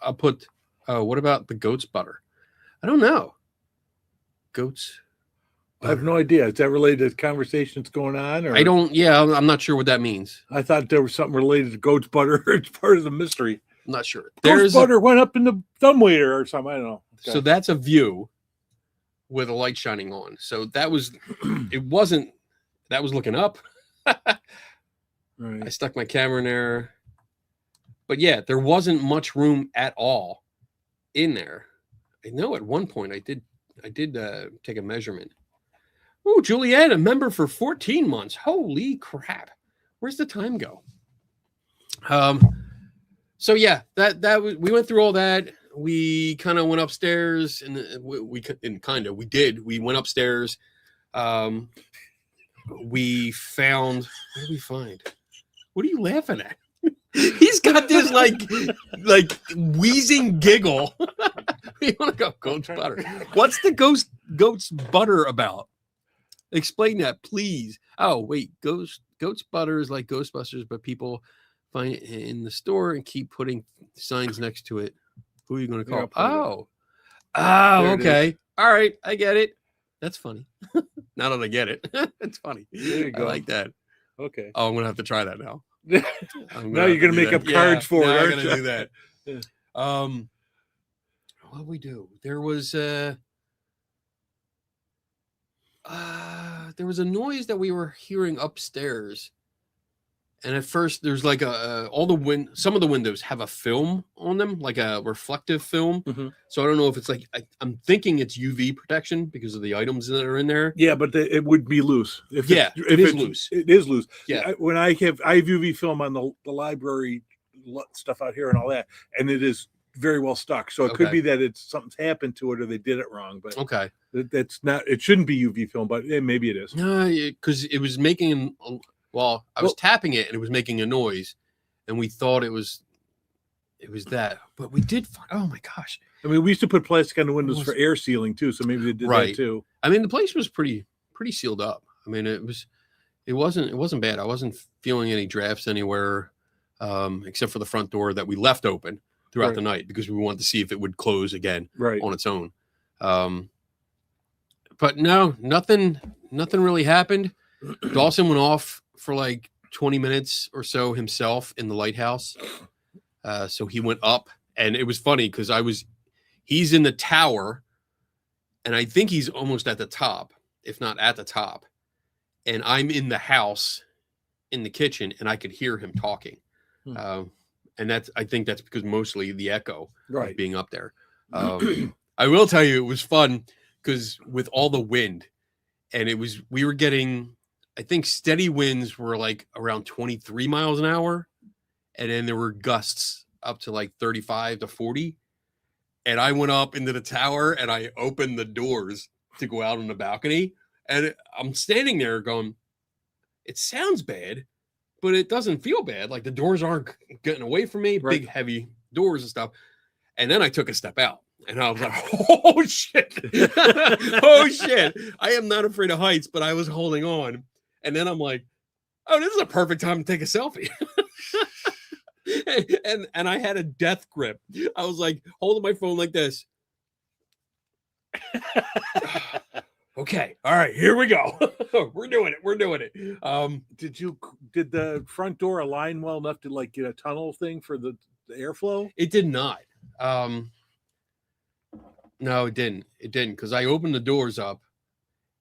I'll put what about the goat's butter? I don't know. Goat's I have no idea. Is that related to conversations going on? Or I'm not sure what that means. I thought there was something related to goat's butter. It's part of the mystery. I'm not sure. Goat's butter went up in the dumbwaiter or something. I don't know. Okay. So that's a view with a light shining on. So that was looking up. Right. I stuck my camera in there. But yeah, there wasn't much room at all in there. I know at one point I did take a measurement. Oh, Juliet, a member for 14 months. Holy crap. Where's the time go? So yeah, that was, we went through all that. We kind of went upstairs, and we went upstairs. We found, what did we find? What are you laughing at? He's got this like wheezing giggle. You want to go goat's butter? What's the goat's butter about? Explain that, please. Oh, wait, goat's butter is like Ghostbusters, but people find it in the store and keep putting signs next to it. Who are you going to call? Okay. All right, I get it. That's funny. Now that I get it, it's funny. There you go. I like that. Okay. Oh, I'm gonna have to try that now. Now you're gonna make up cards for it. I'm Aren't gonna you? do that. What did we do? There was a noise that we were hearing upstairs, and at first there's like some of the windows have a film on them, like a reflective film. Mm-hmm. So I don't know if it's like I'm thinking it's UV protection because of the items that are in there. Yeah, but it would be loose. If it is loose. It is loose. Yeah. When I have UV film on the library stuff out here and all that, and it is very well stuck. So it could be that something's happened to it or they did it wrong. But okay, that's not. It shouldn't be UV film, but maybe it is. No, because it was making. Well, I was tapping it and it was making a noise, and we thought it was that, but we did. Oh my gosh! I mean, we used to put plastic on the windows for air sealing too, so maybe they did that too. I mean, the place was pretty sealed up. I mean, it wasn't bad. I wasn't feeling any drafts anywhere, except for the front door that we left open throughout the night because we wanted to see if it would close again on its own. But no, nothing really happened. Dawson went off for like 20 minutes or so himself in the lighthouse. So he went up, and it was funny because he's in the tower, and I think he's almost at the top, if not at the top. And I'm in the house in the kitchen, and I could hear him talking. And I think that's because mostly the echo of being up there. I will tell you, it was fun because with all the wind, and we were getting, I think steady winds were like around 23 miles an hour. And then there were gusts up to like 35 to 40. And I went up into the tower and I opened the doors to go out on the balcony. And I'm standing there going, it sounds bad, but it doesn't feel bad. Like the doors aren't getting away from me, big, heavy doors and stuff. And then I took a step out and I was like, oh shit. Oh shit. I am not afraid of heights, but I was holding on. And then I'm like, oh, this is a perfect time to take a selfie. and I had a death grip. I was like holding my phone like this. Okay, all right, here we go. We're doing it. Did the front door align well enough to like get a tunnel thing for the airflow? It did not. No, it didn't. It didn't, because I opened the doors up,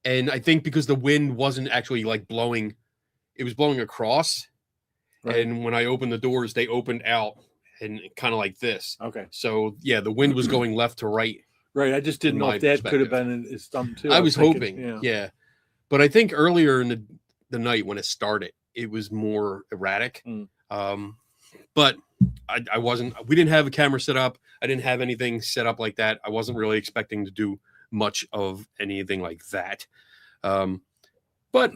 and I think because the wind wasn't actually like blowing, it was blowing across. Right. And when I opened the doors, they opened out and kind of like this. Okay. So yeah, the wind was going left to right. Right. I just didn't know if that could have been his thumb too. I was hoping. Yeah. But I think earlier in the night when it started, it was more erratic. But I wasn't. We didn't have a camera set up. I didn't have anything set up like that. I wasn't really expecting to do much of anything like that. But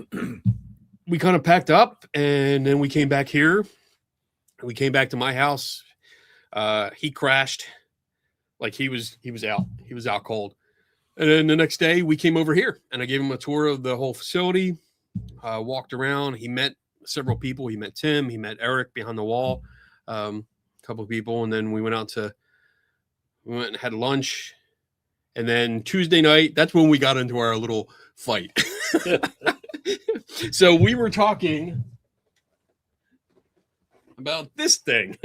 we kind of packed up, and then we came back here. We came back to my house. He crashed. Like he was out. He was out cold. And then the next day we came over here and I gave him a tour of the whole facility. Walked around. He met several people. He met Tim. He met Eric behind the wall. A couple of people. And then we went and had lunch. And then Tuesday night, that's when we got into our little fight. So we were talking about this thing.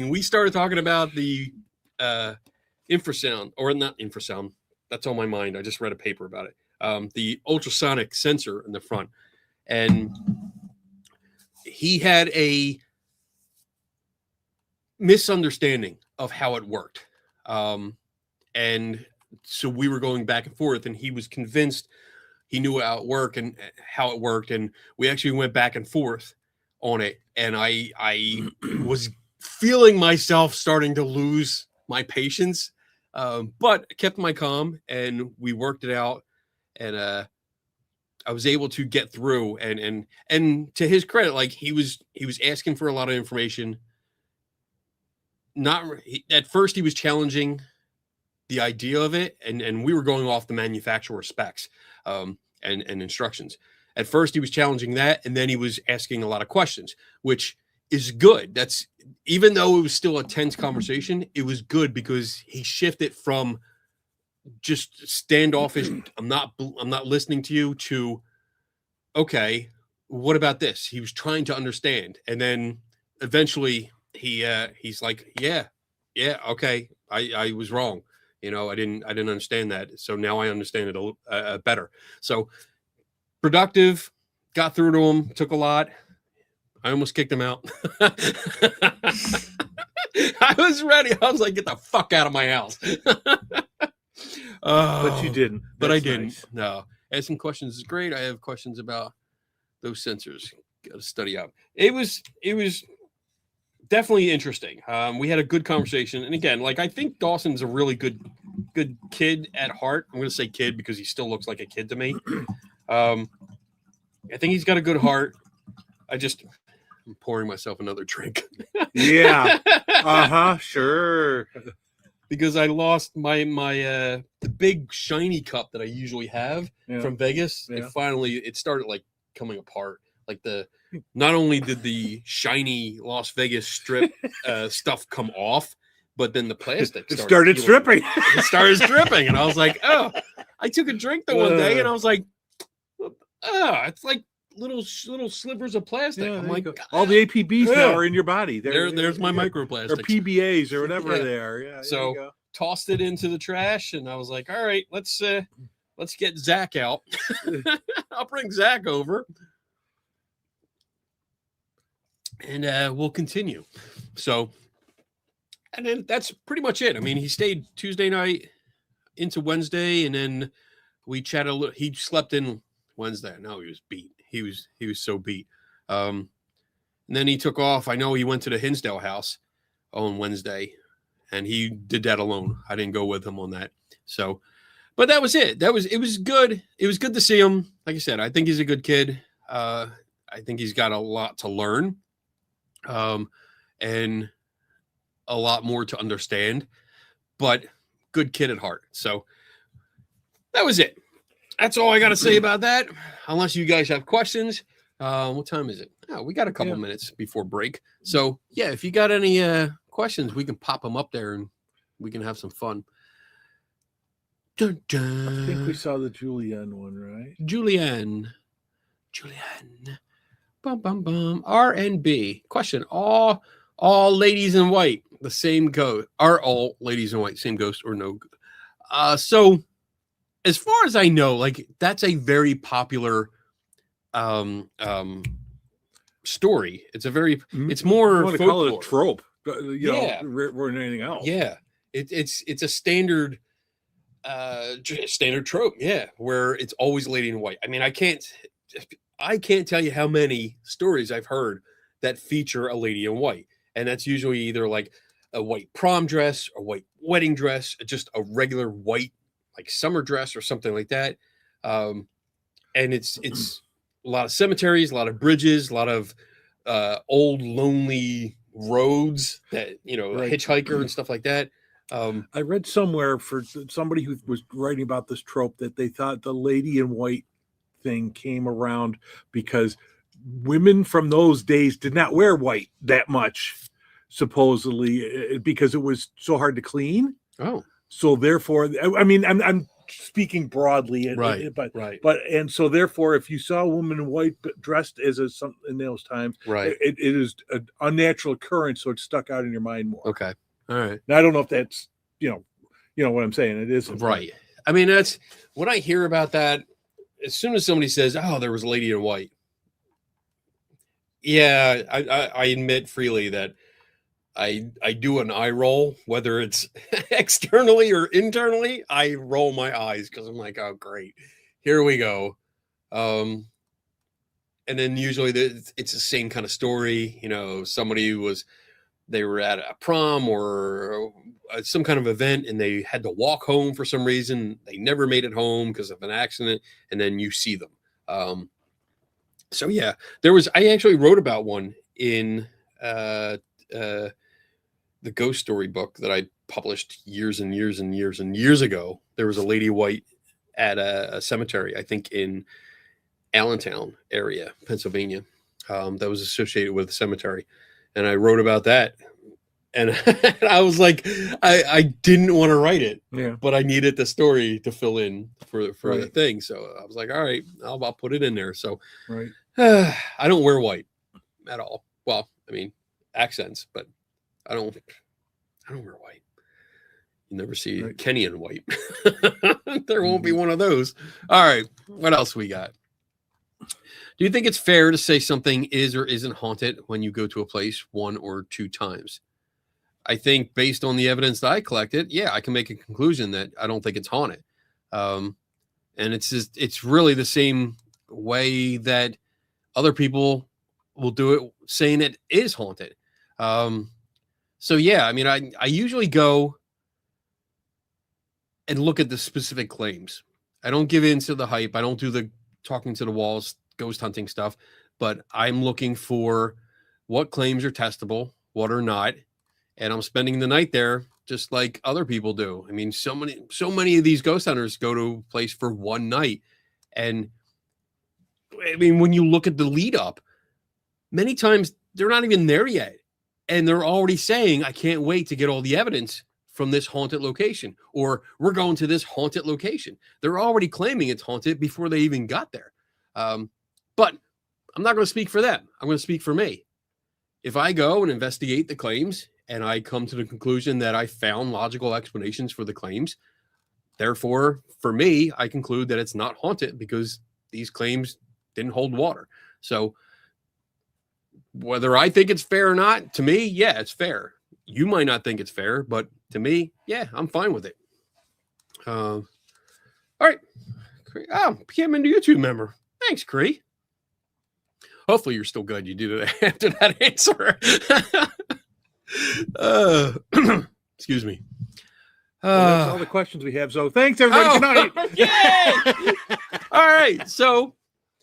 We started talking about the infrasound, or not infrasound. That's on my mind. I just read a paper about it. The ultrasonic sensor in the front. And he had a misunderstanding of how it worked. And so we were going back and forth, and he was convinced he knew how it worked and we actually went back and forth on it. And I was feeling myself starting to lose my patience, but kept my calm, and we worked it out. And I was able to get through, and to his credit, like he was asking for a lot of information. At first he was challenging the idea of it, and we were going off the manufacturer specs and instructions. At first he was challenging that, and then he was asking a lot of questions, which is good. That's, even though it was still a tense conversation, it was good because he shifted from just standoffish, I'm not listening to you, to, okay, what about this? He was trying to understand, and then eventually he's like, yeah, okay, I was wrong. I didn't understand that, so now I understand it a little better. So productive, got through to him, took a lot. I almost kicked him out. I was ready. I was like, get the fuck out of my house. But you didn't. But I That's didn't. nice. No. Asking questions is great. I have questions about those sensors. Got to study up. It was definitely interesting. We had a good conversation. And again, like, I think Dawson's a really good kid at heart. I'm going to say kid because he still looks like a kid to me. I think he's got a good heart. I'm pouring myself another drink. Yeah. Sure. Because I lost my the big shiny cup that I usually have from Vegas. Yeah. It started like coming apart. Like not only did the shiny Las Vegas strip stuff come off, but then the plastic started stripping. It started stripping, and I was like, oh, I took a drink the one day, and I was like, it's like little slivers of plastic. I'm like, all the APBs now are in your body. There's my microplastics, or PBAs or whatever they are. Yeah. So tossed it into the trash, and I was like, all right, let's get Zach out. I'll bring Zach over, and we'll continue. So, and then that's pretty much it. I mean, he stayed Tuesday night into Wednesday, and then we chatted a little. He slept in Wednesday. No, he was beat. He was so beat. And then he took off. I know he went to the Hinsdale house on Wednesday, and he did that alone. I didn't go with him on that. So, but that was it. It was good. It was good to see him. Like I said, I think he's a good kid. I think he's got a lot to learn, and a lot more to understand, but good kid at heart. So that was it. That's all I got to say about that. Unless you guys have questions. What time is it? Oh, we got a couple minutes before break. So yeah, if you got any questions, we can pop them up there and we can have some fun. Dun, dun. I think we saw the Julianne one, right? Julianne. Bum bum bum. R&B. Question: All ladies in white, the same ghost. Are all ladies in white same ghost or no? So as far as I know, like, that's a very popular story. It's a very, it's more, I want to call it a trope, more than anything else. Yeah, it's a standard trope. Yeah, where it's always a lady in white. I mean, I can't tell you how many stories I've heard that feature a lady in white, and that's usually either like a white prom dress, a white wedding dress, just a regular white like summer dress or something like that. And it's a lot of cemeteries, a lot of bridges, a lot of old lonely roads that, Right. a hitchhiker and stuff like that. I read somewhere for somebody who was writing about this trope that they thought the lady in white thing came around because women from those days did not wear white that much, supposedly, because it was so hard to clean. Oh. So therefore, I mean, I'm speaking broadly, Right. And so therefore, if you saw a woman in white but dressed as something in those times, Right. it is an unnatural occurrence, so it stuck out in your mind more. Okay. All right. Now, I don't know if that's you know what I'm saying. It isn't Right. I mean, that's when I hear about that. As soon as somebody says, "Oh, there was a lady in white," yeah, I admit freely that I do an eye roll, whether it's externally or internally. I roll my eyes because I'm like, oh, great, here we go. And then usually it's the same kind of story. They were at a prom or some kind of event, and they had to walk home for some reason. They never made it home because of an accident, and then you see them. So yeah, I actually wrote about one in the ghost story book that I published years and years and years and years ago. There was a lady white at a cemetery, I think in Allentown area, Pennsylvania, that was associated with the cemetery. And I wrote about that. And I was like, I didn't want to write it, but I needed the story to fill in for the thing. So I was like, all right, I'll put it in there. So I don't wear white at all. Well, I mean, accents, but I don't wear white. You never see Kenny in white. There won't be one of those. All right, what else we got? Do you think it's fair to say something is or isn't haunted when you go to a place 1 or 2 times? I think based on the evidence that I collected, yeah, I can make a conclusion that I don't think it's haunted. And it's really the same way that other people will do it, saying it is haunted. So yeah, I mean, I usually go and look at the specific claims. I don't give in to the hype. I don't do the talking to the walls, ghost hunting stuff, but I'm looking for what claims are testable, what are not. And I'm spending the night there just like other people do. I mean, so many of these ghost hunters go to a place for one night. And I mean, when you look at the lead up, many times they're not even there yet. And they're already saying, I can't wait to get all the evidence from this haunted location, or we're going to this haunted location. They're already claiming it's haunted before they even got there. But I'm not going to speak for them. I'm going to speak for me. If I go and investigate the claims and I come to the conclusion that I found logical explanations for the claims, therefore, for me, I conclude that it's not haunted because these claims didn't hold water. So whether I think it's fair or not, to me, yeah, it's fair. You might not think it's fair, but to me, yeah, I'm fine with it. All right. Oh, became a YouTube member. Thanks, Cree. Hopefully you're still good. You did it after that answer. Excuse me. That's all the questions we have. So thanks, everybody. Good night. Yay! All right. So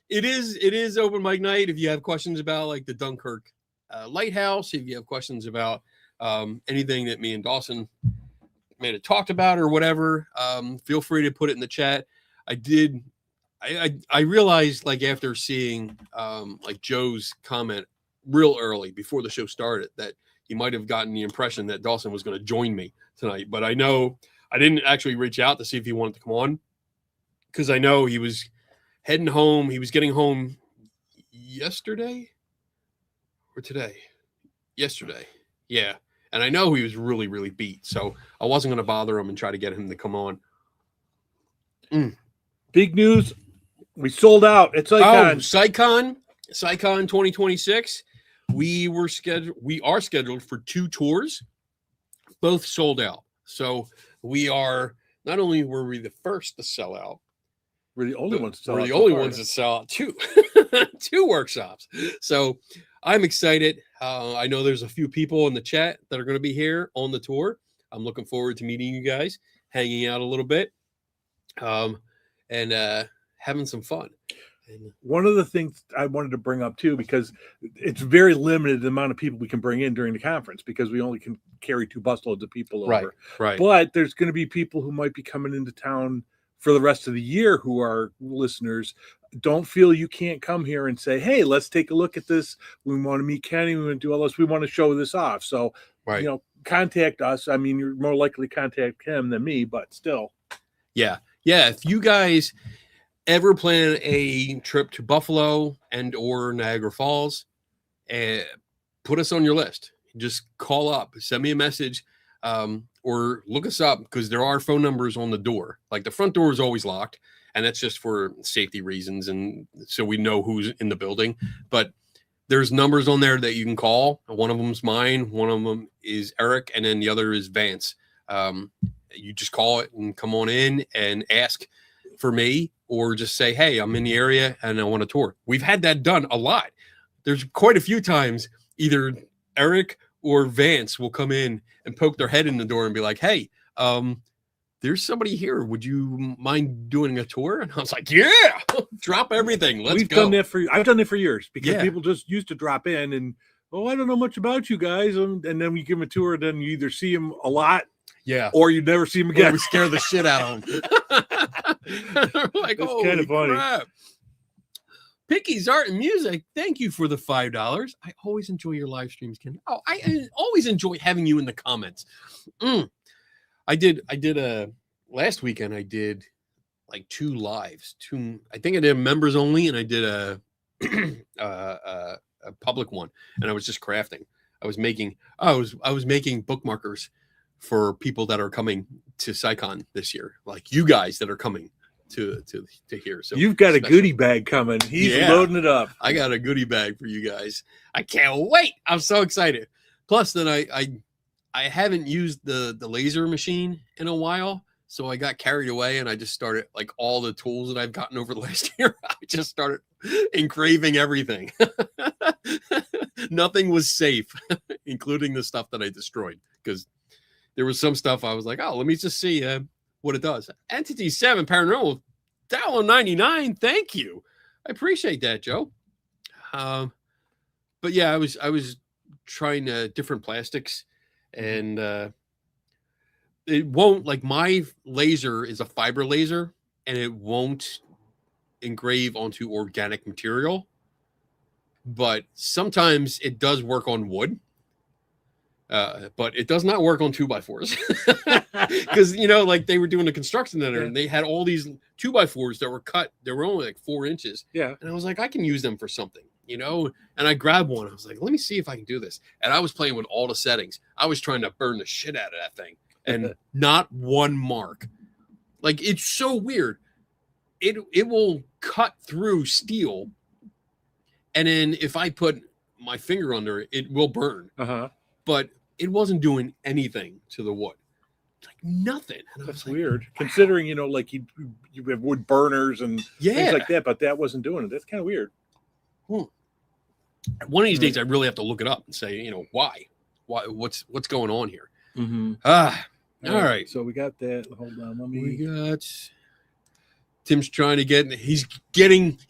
it is open mic night. If you have questions about like the Dunkirk Lighthouse, if you have questions about anything that me and Dawson may have talked about or whatever, feel free to put it in the chat. I realized, like, after seeing like Joe's comment real early before the show started, that he might have gotten the impression that Dawson was going to join me tonight. But I know I didn't actually reach out to see if he wanted to come on, because I know he was heading home. He was getting home yesterday or today. Yesterday. Yeah. And I know he was really, really beat. So I wasn't going to bother him and try to get him to come on. Big news. We sold out. It's CyCon 2026. We are scheduled for 2 tours, both sold out. So we are, not only were we the first to sell out, we're the only ones to sell out. We're the only ones that sell out 2 workshops. So I'm excited. I know there's a few people in the chat that are going to be here on the tour. I'm looking forward to meeting you guys, hanging out a little bit, and having some fun. One of the things I wanted to bring up too, because it's very limited the amount of people we can bring in during the conference, because we only can carry 2 busloads of people over. Right. But there's going to be people who might be coming into town for the rest of the year who are listeners. Don't feel you can't come here and say, hey, let's take a look at this. We want to meet Kenny. We want to do all this. We want to show this off. So, contact us. I mean, you're more likely to contact him than me, but still. Yeah. If you guys ever plan a trip to Buffalo and or Niagara Falls, put us on your list. Just call up, send me a message, or look us up, because there are phone numbers on the door. Like, the front door is always locked, and that's just for safety reasons, and so we know who's in the building. But there's numbers on there that you can call. One of them's mine, one of them is Eric, and then the other is Vance. You just call it and come on in and ask for me, or just say, hey, I'm in the area and I want a tour. We've had that done a lot. There's quite a few times either Eric or Vance will come in and poke their head in the door and be like, hey, there's somebody here. Would you mind doing a tour? And I was like, yeah, drop everything. Let's go. I've done that for years because Yeah. people just used to drop in and, oh, I don't know much about you guys. And then we give them a tour. Then you either see them a lot Yeah. or you never see them Yeah, again. we scare the shit out of them. Like, That's holy kinda funny. crap. Picky's Art and Music, thank you for the $5. I always enjoy your live streams, Ken. Oh, I always enjoy having you in the comments. I did last weekend I did like 2 lives. I think I did a members only and I did a public one, and I was just crafting. I was making bookmarkers for people that are coming to SciCon this year, like you guys that are coming to here. So You've got a goodie bag coming. He's loading it up. I got a goodie bag for you guys. I can't wait. I'm so excited. Plus, then I haven't used the laser machine in a while, so I got carried away and I just started, like, all the tools that I've gotten over the last year. I just started engraving everything. Nothing was safe, including the stuff that I destroyed, because there was some stuff I was like, oh, let me just see what it does. Entity 7 Paranormal, $1.99. Thank you. I appreciate that, Joe. But yeah, I was trying different plastics, and it won't, like, my laser is a fiber laser, and it won't engrave onto organic material. But sometimes it does work on wood. But it does not work on 2x4s because, like, they were doing the construction center and they had all these 2x4s that were cut. They were only like 4 inches. Yeah. And I was like, I can use them for something, and I grabbed one. I was like, let me see if I can do this. And I was playing with all the settings. I was trying to burn the shit out of that thing and not one mark. Like, it's so weird. It will cut through steel. And then if I put my finger under it, it will burn. But it wasn't doing anything to the wood, like nothing. And that's weird, considering like you have wood burners and things like that, but that wasn't doing it. That's kind of weird. One of these days, I really have to look it up and say, why, what's going on here. All right. So we got that. Hold on, we got Tim's trying to he's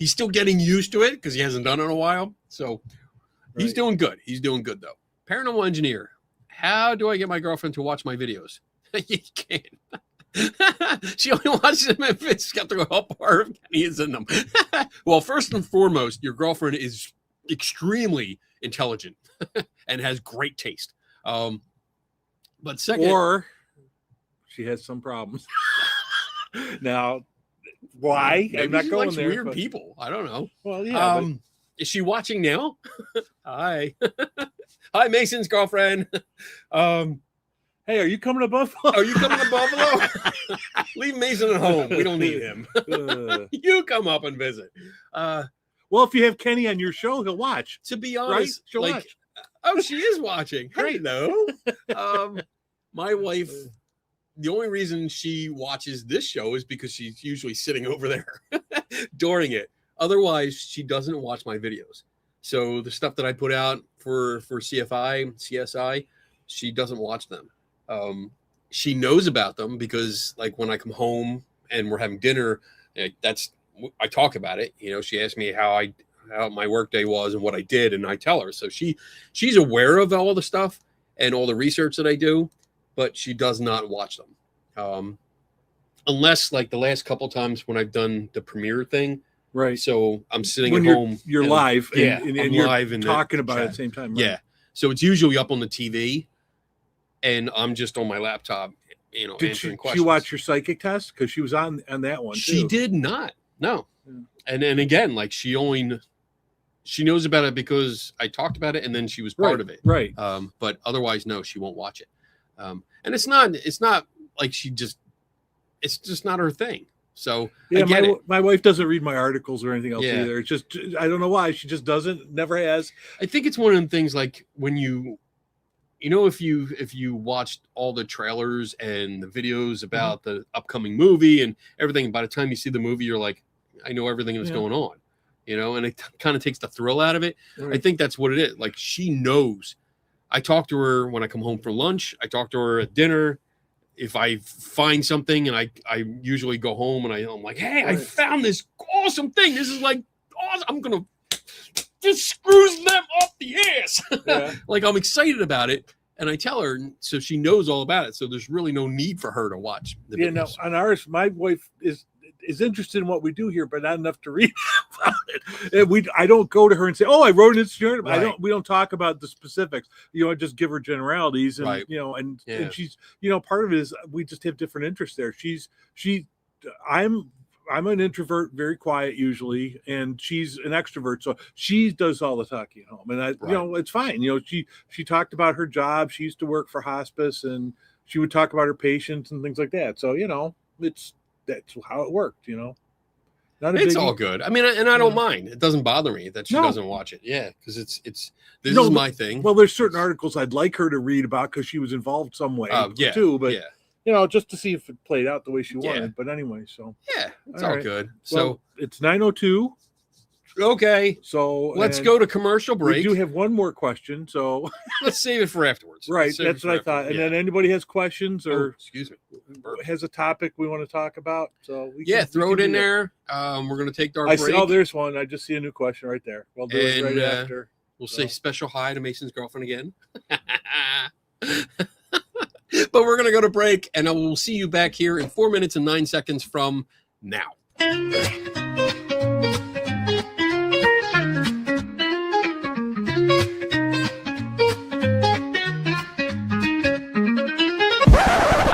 still getting used to it because he hasn't done it in a while. So he's doing good. He's doing good though. Paranormal Engineer. How do I get my girlfriend to watch my videos? You can't. She only watches them if it's got to help her if Kenny is in them. Well, first and foremost, your girlfriend is extremely intelligent and has great taste. But second, or she has some problems. Now, why? Maybe I'm not she going likes there. Weird people. I don't know. Well, yeah. Is she watching now? Hi. Hi, Mason's girlfriend. Hey, are you coming to Buffalo? Are you coming to Buffalo? Leave Mason at home. We don't need him. You come up and visit. Well, if you have Kenny on your show, he'll watch. To be honest, right? She'll watch. Oh, she is watching. Great. No. My wife, the only reason she watches this show is because she's usually sitting over there during it. Otherwise, she doesn't watch my videos. So the stuff that I put out for CSI, she doesn't watch them. She knows about them because, like, when I come home and we're having dinner, I talk about it. She asked me how my workday was and what I did, and I tell her. So she's aware of all the stuff and all the research that I do, but she does not watch them. Unless, like, the last couple times when I've done the premiere thing. Right. So I'm sitting when at home. You're live. And you're live and talking about it at the same time. Right? Yeah. So it's usually up on the TV, and I'm just on my laptop, answering questions. Did she watch your psychic test? Because she was on that one too. She did not. No. Yeah. And again, like, she knows about it because I talked about it, and then she was part of it. Right. But otherwise, no, she won't watch it. And it's not like it's just not her thing. So yeah, my wife doesn't read my articles or anything else either. It's just, I don't know why, she just doesn't, never has. I think it's one of the things, like, when if you watched all the trailers and the videos about the upcoming movie and everything, by the time you see the movie, you're like, I know everything that's going on, and it kind of takes the thrill out of it. Right. I think that's what it is. Like, she knows. I talk to her when I come home for lunch. I talk to her at dinner. if I find something and I usually go home and I'm like, hey, I found this awesome thing. This is like awesome. I'm going to just screws them up the ass. Yeah. Like I'm excited about it. And I tell her, so she knows all about it. So there's really no need for her to watch the videos. No, on ours, my wife is interested in what we do here, but not enough to read about it. And I don't go to her and say, "Oh, I wrote an Instagram." Right. We don't talk about the specifics. I just give her generalities, and Right. and she's part of it is we just have different interests there. I'm an introvert, very quiet usually, and she's an extrovert, so she does all the talking at home, and it's fine. She talked about her job. She used to work for hospice, and she would talk about her patients and things like that. So that's how it worked. It's all good. I mean, and I don't mind. It doesn't bother me that she doesn't watch it. Yeah, because this is my thing. Well, there's certain articles I'd like her to read about because she was involved some way too. But just to see if it played out the way she wanted. But anyway, so it's all good. Well, so it's 9:02. Okay. So let's go to commercial break. We do have one more question, so let's save it for afterwards. Right, that's what I thought. And then anybody has questions or excuse me, has a topic we want to talk about, so throw it in there. We're gonna take our break. There's one. I just see a new question right there. We'll do it right after. We'll say special hi to Mason's girlfriend again. But we're gonna go to break, and I will see you back here in 4 minutes and 9 seconds from now.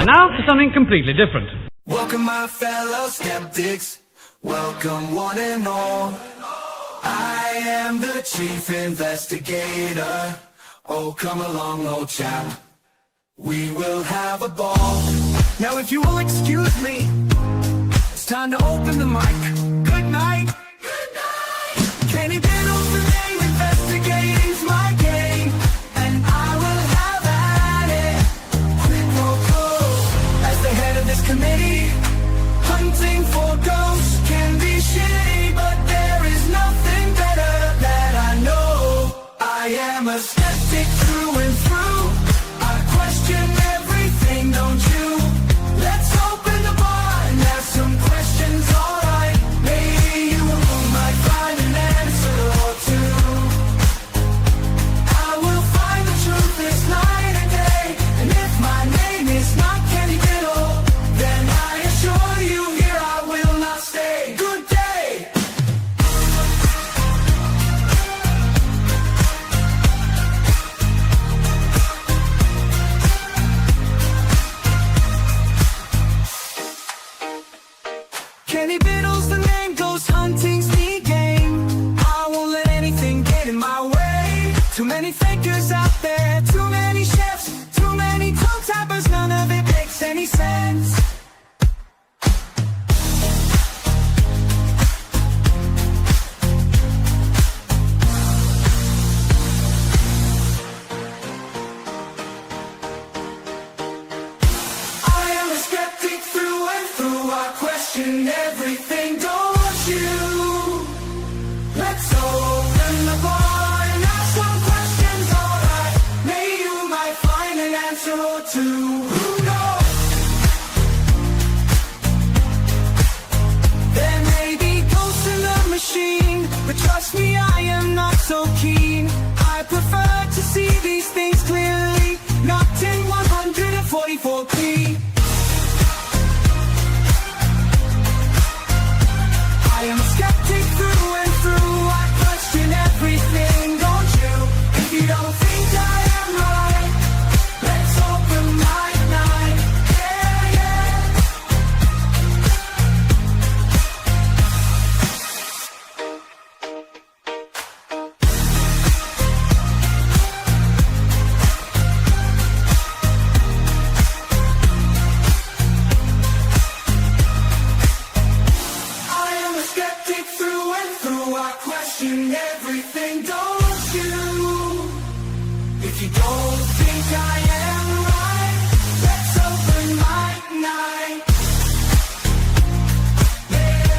Now for something completely different. Welcome, my fellow skeptics. Welcome, one and all. I am the chief investigator. Oh, come along, old chap. We will have a ball. Now, if you will excuse me, it's time to open the mic. Good night. Good night. Kenny Biddle's the name, investigating's my game, and I will have at it. Quid pro quo. As the head of this committee, hunting for ghosts can be shitty, but there is nothing better that I know. I am a skeptic through and through. I question everything, don't you? Let's open the bar and have some questions, alright. Maybe you might find an answer or two. I will find the truth this night and day, and if my name is not Kenny Biddle, then I assure you here I will not stay. Good day. Kenny Biddle's the name, ghost hunting's the game. I won't let anything get in my way. Too many fakers out there, too many chefs, too many tongue tappers, none of it makes any sense. I am a skeptic through and through. I question everything, don't you? Let's open the bar and ask some questions, alright. Maybe you might find an answer or two. Who knows? There may be ghosts in the machine, but trust me, I am not so keen. I prefer to see these things clearly, not in 144p. I am a skeptic through and through. I question everything, don't you? If you don't think I am right, let's open night night. Yeah, yeah. I am a skeptic through and through. I question everything, don't you? If you don't think I am right, let's open mic night. Yeah.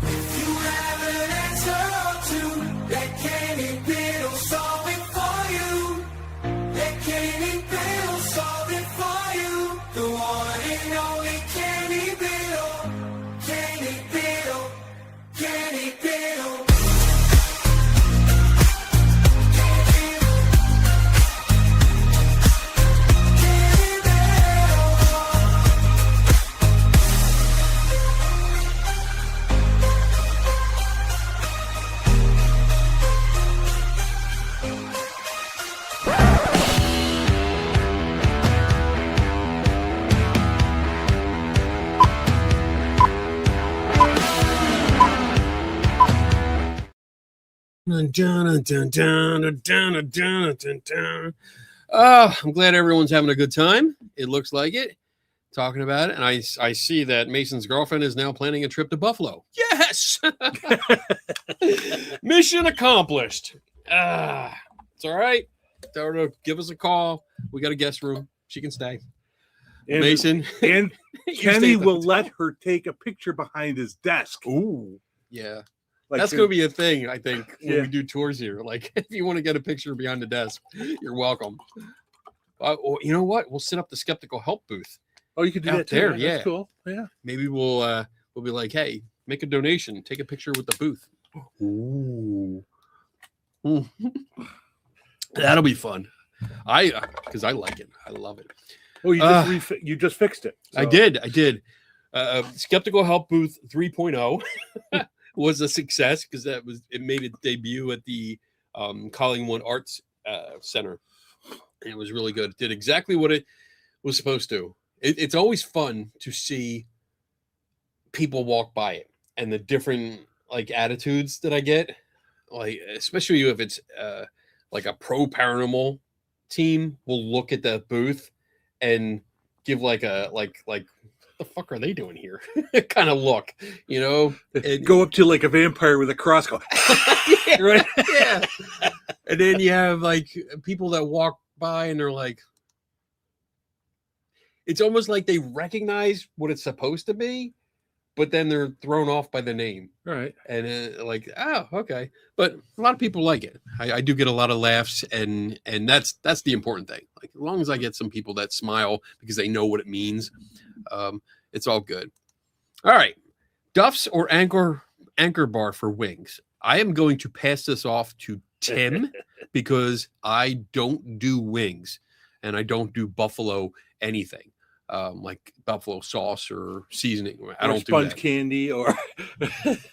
If you have an answer or two, let Kenny Biddle Kenny Biddle, Kenny Biddle. I'm glad everyone's having a good time. It looks like it. Talking about it, and I see that Mason's girlfriend is now planning a trip to Buffalo. Yes, mission accomplished. It's all right. Tell her to give us a call. We got a guest room. She can stay. And, Mason and you Kenny stay at the will hotel. let her take a picture behind his desk. Ooh, yeah. Like That's going to be a thing, I think, when Yeah. we do tours here. Like, if you want to get a picture behind the desk, you're welcome. Or you know what? We'll set up the Skeptical Help booth. Oh, you could do out that too. there, That's yeah. cool. Yeah. Maybe we'll be like, hey, make a donation, take a picture with the booth. Ooh. That'll be fun. Because I like it. I love it. Oh, you just fixed it. I So- did. Skeptical Help Booth 3.0 was a success because it made its debut at the Collingwood Arts Center. And it was really good. It did exactly what it was supposed to. It's always fun to see people walk by it and the different like attitudes that I get, like especially if it's like a pro paranormal team will look at the booth and give like a like what the fuck are they doing here kind of look, you know. And, Go up to like a vampire with a cross. Go, yeah, right? yeah. And then you have like people that walk by and they're like, it's almost like they recognize what it's supposed to be, but then they're thrown off by the name. Right. And like, oh, okay. But a lot of people like it. I do get a lot of laughs, and that's the important thing. Like, as long as I get some people that smile because they know what it means, it's all good. All right, Duff's or Anchor Bar for wings. I am going to pass this off to Tim because I don't do wings, and I don't do buffalo anything. Like buffalo sauce or seasoning. I don't do sponge that. candy or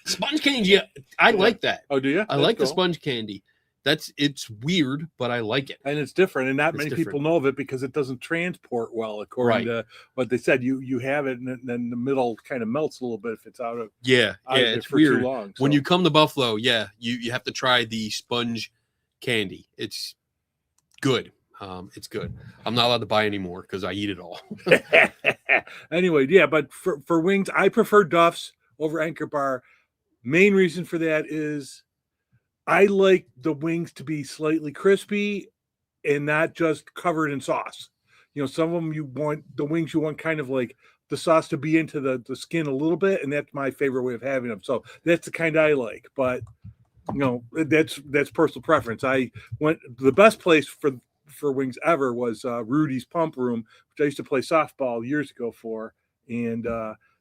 Sponge candy. Yeah, I like that. Oh, do you? I like the sponge candy. It's weird, but I like it. And it's different, and not It's many different. people know of it because it doesn't transport well, according to what they said. You have it, and then the middle kind of melts a little bit if it's out of Yeah, out of it it's for weird. too long. When so. you come to Buffalo, yeah, you have to try the sponge candy. It's good. It's good. I'm not allowed to buy any more because I eat it all. Anyway, yeah, but for wings, I prefer Duff's over Anchor Bar. Main reason for that is I like the wings to be slightly crispy and not just covered in sauce. You know, some of them you want kind of like the sauce to be into the skin a little bit, and that's my favorite way of having them. So that's the kind I like, but you know, that's personal preference. The best place for wings ever was Rudy's Pump Room, which I used to play softball years ago for, and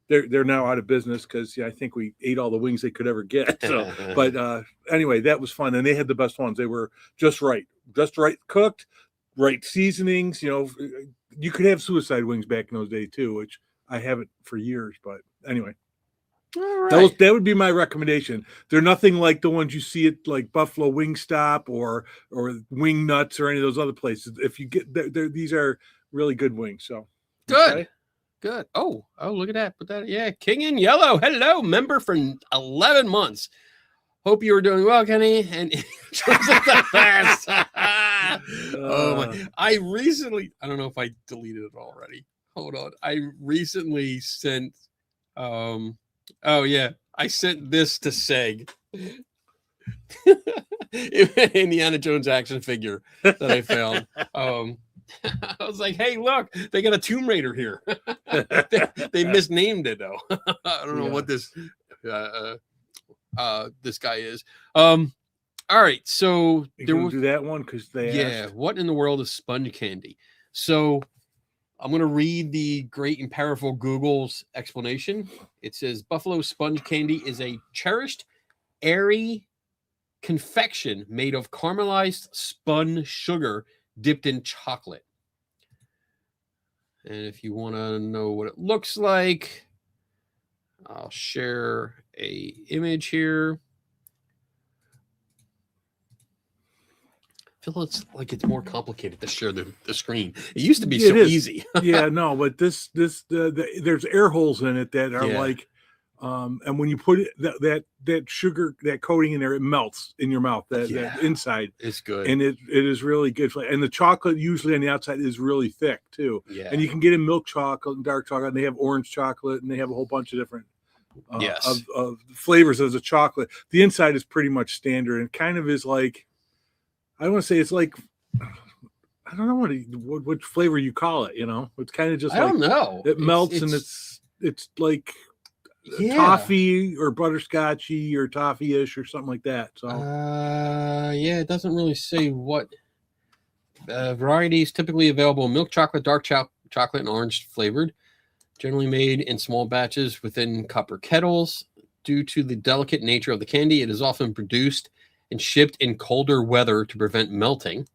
they're now out of business because I think we ate all the wings they could ever get. So, but anyway, that was fun, and they had the best ones. They were just right cooked, right seasonings. You know, you could have suicide wings back in those days too, which I haven't for years. But anyway. All right. That would be my recommendation. They're nothing like the ones you see at like Buffalo Wingstop or Wing Nuts or any of those other places. If you get these are really good wings. So Good. okay. Good. Oh, look at that. Put that. Yeah. King in Yellow. Hello. Member for 11 months. Hope you are doing well, Kenny. And the best. Oh my. I don't know if I deleted it already. Hold on. I recently sent, I sent this to Seg. Indiana Jones action figure that I found. I was like, hey, look, they got a Tomb Raider here. they misnamed it though. I don't know what this this guy is. All right, so You can do that one because they what in the world is sponge candy? So I'm going to read the great and powerful Google's explanation. It says Buffalo sponge candy is a cherished, airy confection made of caramelized spun sugar dipped in chocolate. And if you want to know what it looks like, I'll share a image here. I feel it's more complicated to share the screen. It used to be so easy. Yeah, no, but there's air holes in it that are like, and when you put it that sugar, that coating in there, it melts in your mouth. That inside, it's good, and it is really good. And the chocolate usually on the outside is really thick too. Yeah, and you can get in milk chocolate and dark chocolate, and they have orange chocolate, and they have a whole bunch of different of flavors of the chocolate. The inside is pretty much standard, and kind of is like, I want to say it's like, I don't know what flavor you call it. You know, it's kind of just I don't know. It melts and it's like toffee or butterscotchy or toffee-ish or something like that. So it doesn't really say what varieties. Typically available: milk chocolate, dark chocolate, and orange flavored. Generally made in small batches within copper kettles. Due to the delicate nature of the candy, it is often produced and shipped in colder weather to prevent melting.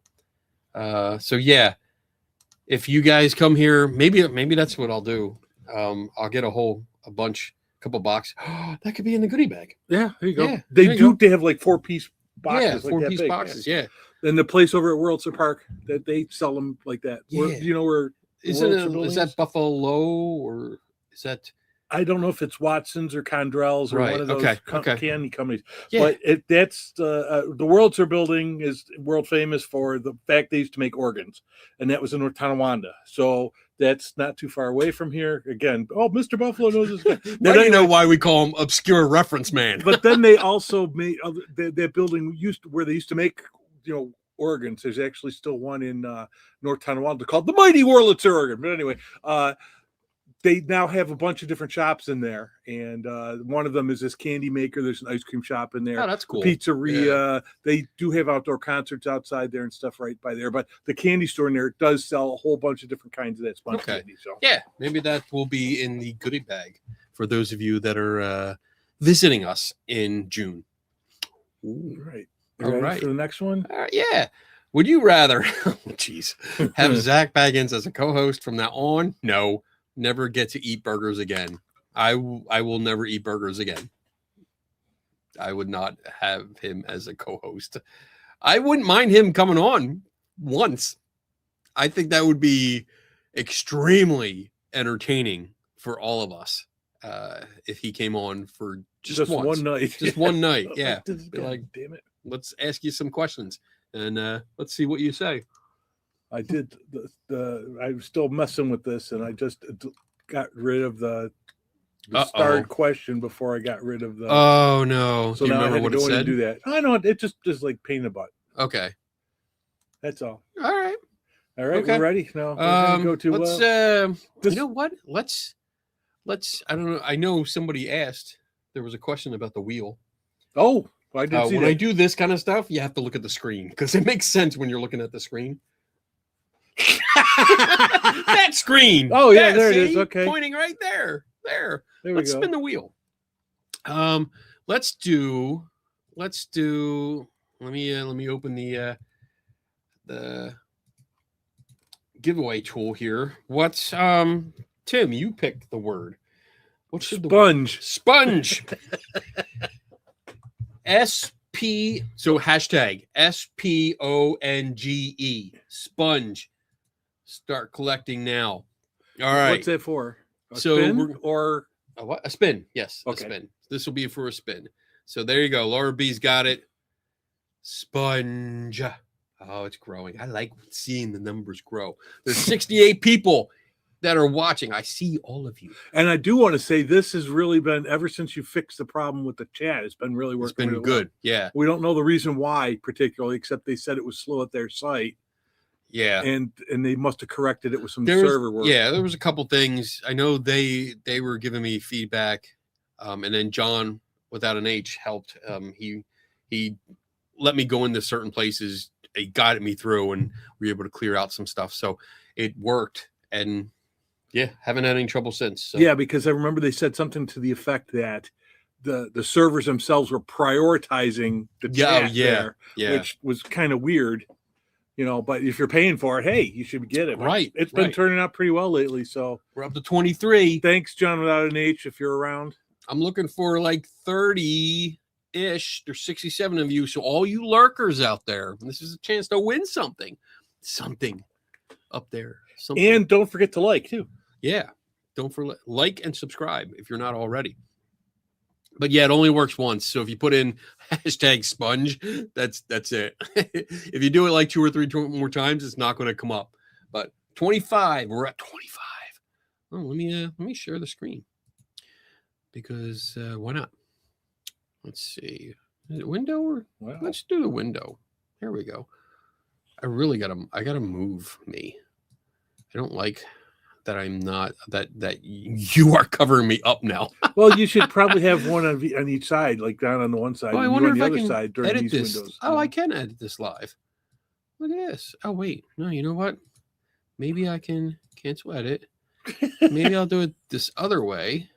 So yeah, if you guys come here, maybe that's what I'll do. I'll get a couple boxes. That could be in the goodie bag. Yeah, there you go. Yeah, they have like 4-piece boxes. Yeah, 4-piece boxes. Yeah. And the place over at World's Park that they sell them like that. Yeah. Where is that Buffalo or is that? I don't know if it's Watson's or Condrell's or one of those candy companies. Yeah. But that's the World's building is world famous for the fact they used to make organs, and that was in North Tonawanda. So that's not too far away from here. Again, Mr. Buffalo knows this guy. Now you know why we call him obscure reference man. But then they also made that building where they used to make organs. There's actually still one in North Tonawanda called the Mighty Wurlitzer Organ. But anyway, they now have a bunch of different shops in there, and one of them is this candy maker. There's an ice cream shop in there. Oh, that's cool. Pizzeria. Yeah. They do have outdoor concerts outside there and stuff right by there. But the candy store in there does sell a whole bunch of different kinds of that sponge candy. So yeah, maybe that will be in the goodie bag for those of you that are visiting us in June. Ooh, right. All right. For the next one? Yeah. Would you rather, have Zach Baggins as a co-host from now on? No. Never get to eat burgers again. I will never eat burgers again. I would not have him as a co-host. I wouldn't mind him coming on once. I think that would be extremely entertaining for all of us if he came on for just one night. Just one night. Yeah. Be like, damn it. Let's ask you some questions and let's see what you say. I did I was still messing with this, and I just got rid of the start question before I got rid of the. Oh no! So do you now remember I had to go in said? and do that. I know it just like pain in the butt. Okay. That's all. All right. Okay. We're ready. No. Go to. Let's. You know what? Let's. I don't know. I know somebody asked. There was a question about the wheel. Oh, I didn't see when that. I do this kind of stuff, you have to look at the screen because it makes sense when you're looking at the screen. That screen. Oh yeah, there it is. Okay, pointing right there. There we go. Spin the wheel. Let's do. Let me open the giveaway tool here. What's Tim? You pick the word. What should sponge? Sponge. SP. So hashtag SPONGE. Sponge. Start collecting now. All right. What's that for? A so spin or a what? A spin. Yes. Okay. A spin. This will be for a spin. So there you go. Laura B's got it. Sponge. Oh, it's growing. I like seeing the numbers grow. There's 68 people that are watching. I see all of you. And I do want to say this has really been, ever since you fixed the problem with the chat, it's been really working. It's been really good. Well. Yeah. We don't know the reason why particularly, except they said it was slow at their site. Yeah. And they must have corrected it with some server work. Yeah, there was a couple things. I know they were giving me feedback. And then John, without an H, helped. He let me go into certain places. He guided me through and we were able to clear out some stuff. So it worked. and yeah, haven't had any trouble since. So. Yeah, because I remember they said something to the effect that the servers themselves were prioritizing the chat there, which was kind of weird, but if you're paying for it, hey, you should get it. Right. It's been turning out pretty well lately. So we're up to 23. Thanks, John without an H, if you're around. I'm looking for like 30-ish. There's 67 of you. So all you lurkers out there, this is a chance to win something up there. Something. And don't forget to like too. Yeah. Don't forget like and subscribe if you're not already. But yeah, it only works once. So if you put in #sponge, that's it. If you do it like 2 or 3 more times, it's not going to come up. But 25, we're at 25. Oh, let me share the screen because why not? Let's see. Is it window or let's do the window. Here we go. I gotta move me. I don't like that I'm not that you are covering me up now. Well, you should probably have one on each side, like down on the one side, I and wonder you on if the I other can side during edit these this. windows. Oh, I can edit this live. Look at this. Oh wait, no, you know what? Maybe I can cancel edit. Maybe I'll do it this other way.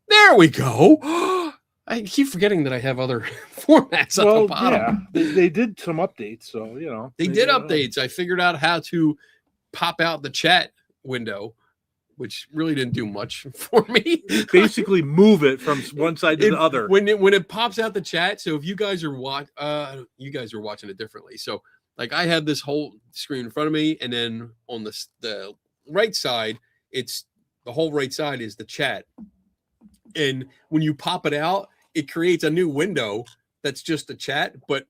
There we go. I keep forgetting that I have other formats at the bottom. Yeah, they did some updates, so they did updates. I figured out how to pop out the chat window, which really didn't do much for me. Basically, move it from one side to the other when it pops out the chat. So if you guys are you guys are watching it differently. So like I have this whole screen in front of me, and then on the right side, it's the whole right side is the chat. And when you pop it out, it creates a new window that's just the chat, but